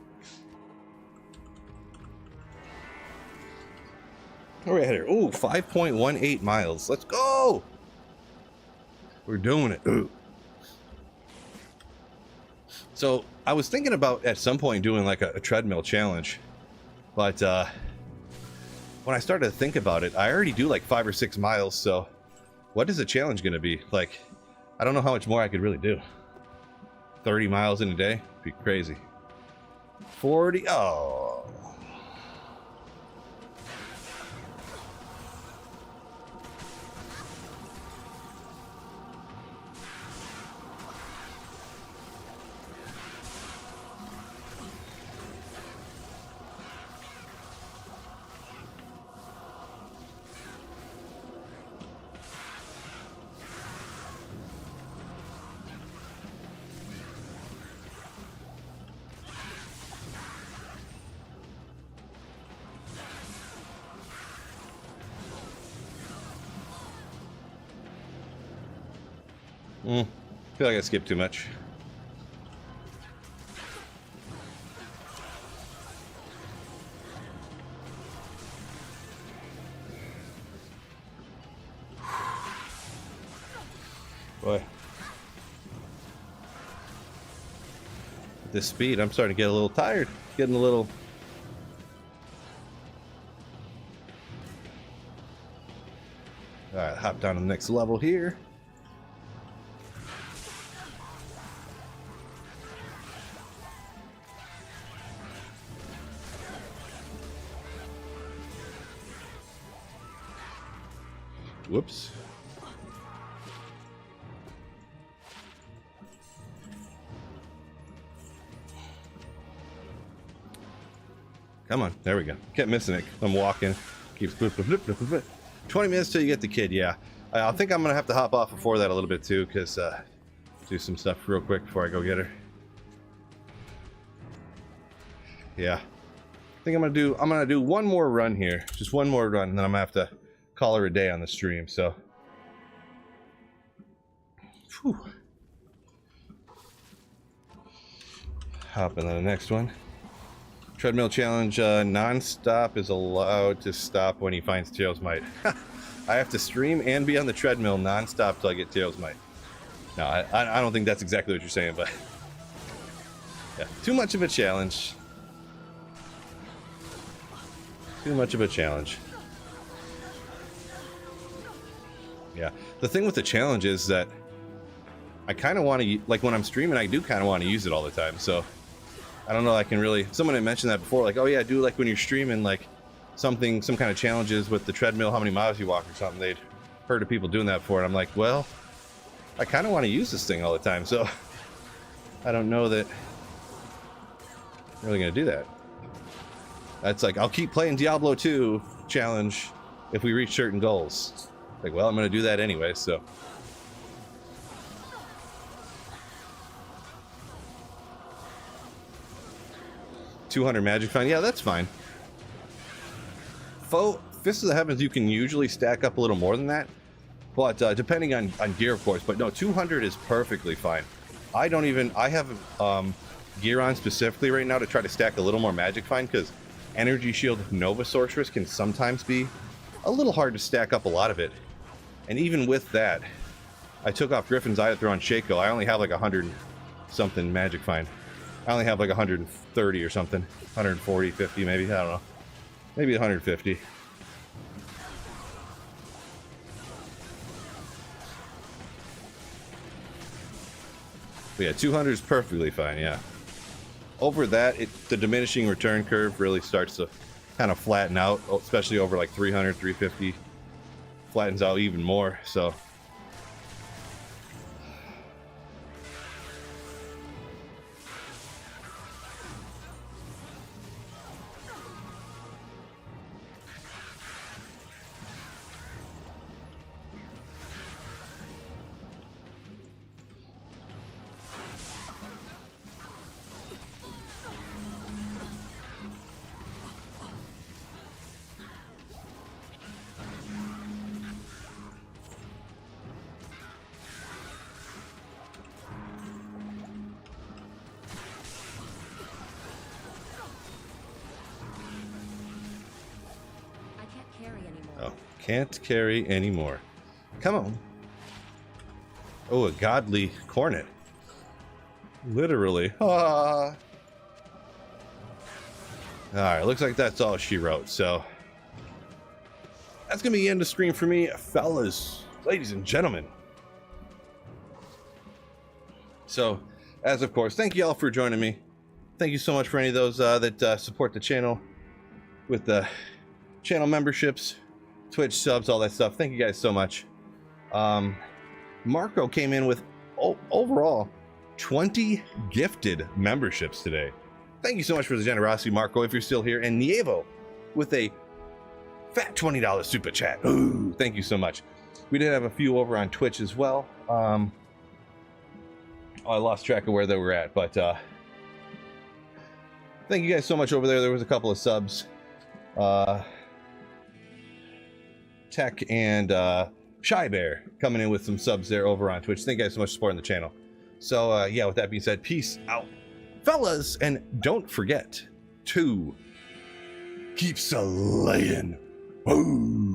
Where are we at here? Ooh, 5.18 miles. Let's go! We're doing it. Ooh. So I was thinking about at some point doing like a treadmill challenge, but when I started to think about it, I already do like 5 or 6 miles, so what is the challenge going to be? Like, I don't know how much more I could really do. 30 miles in a day? Be crazy. 40? Oh. I feel like I skipped too much. Boy. At this speed, I'm starting to get a little tired. Getting a little... Alright, hop down to the next level here. Whoops. Come on, there we go. Kept missing it. I'm walking. Keeps 20 minutes till you get the kid. Yeah, I think I'm gonna have to hop off before that a little bit too, because do some stuff real quick before I go get her. Yeah, I think I'm gonna do one more run here, just one more run, and then I'm gonna have to call her a day on the stream. So, whew. Hop into the next one. Treadmill challenge, non-stop is allowed to stop when he finds Tails Might. I have to stream and be on the treadmill non-stop till I get Tails Might. No, I don't think that's exactly what you're saying, but yeah, too much of a challenge. Too much of a challenge. Yeah, the thing with the challenge is that I kind of want to, like when I'm streaming, I do kind of want to use it all the time. So I don't know, I can really, someone had mentioned that before, like, oh yeah, do like when you're streaming, like some kind of challenges with the treadmill, how many miles you walk or something. They'd heard of people doing that before, and I'm like, well, I kind of want to use this thing all the time, so I don't know that I'm really going to do that. That's like, I'll keep playing Diablo 2 challenge if we reach certain goals. Like, well, I'm going to do that anyway, so. $200 magic find, yeah, that's fine. Fist of the Heavens, you can usually stack up a little more than that, but depending on gear, of course. But no, 200 is perfectly fine. I have gear on specifically right now to try to stack a little more magic find, because Energy Shield Nova Sorceress can sometimes be a little hard to stack up a lot of it. And even with that, I took off Griffin's Eye to throw on Shaco. I only have like 100 something magic find. I only have like 130 or something. 140, 50 maybe, I don't know. Maybe 150. But yeah, 200 is perfectly fine, yeah. Over that, the diminishing return curve really starts to kind of flatten out, especially over like 300, 350. Flattens out even more, so. Can't carry anymore. Come on. Oh, a godly cornet. Literally. Ah. Alright, looks like that's all she wrote, so that's gonna be the end of the stream for me, fellas, ladies and gentlemen. So, as of course, thank you all for joining me. Thank you so much for any of those that support the channel with the channel memberships, Twitch subs, all that stuff. Thank you guys so much. Marco came in with overall 20 gifted memberships today. Thank you so much for the generosity, Marco, if you're still here. And Nievo with a fat $20 super chat. Ooh, thank you so much. We did have a few over on Twitch as well. I lost track of where they were at, but thank you guys so much over there. There was a couple of subs. Tech and Shy Bear coming in with some subs there over on Twitch. Thank you guys so much for supporting the channel. So yeah, with that being said, peace out, fellas, and don't forget to keep slaying. Woo!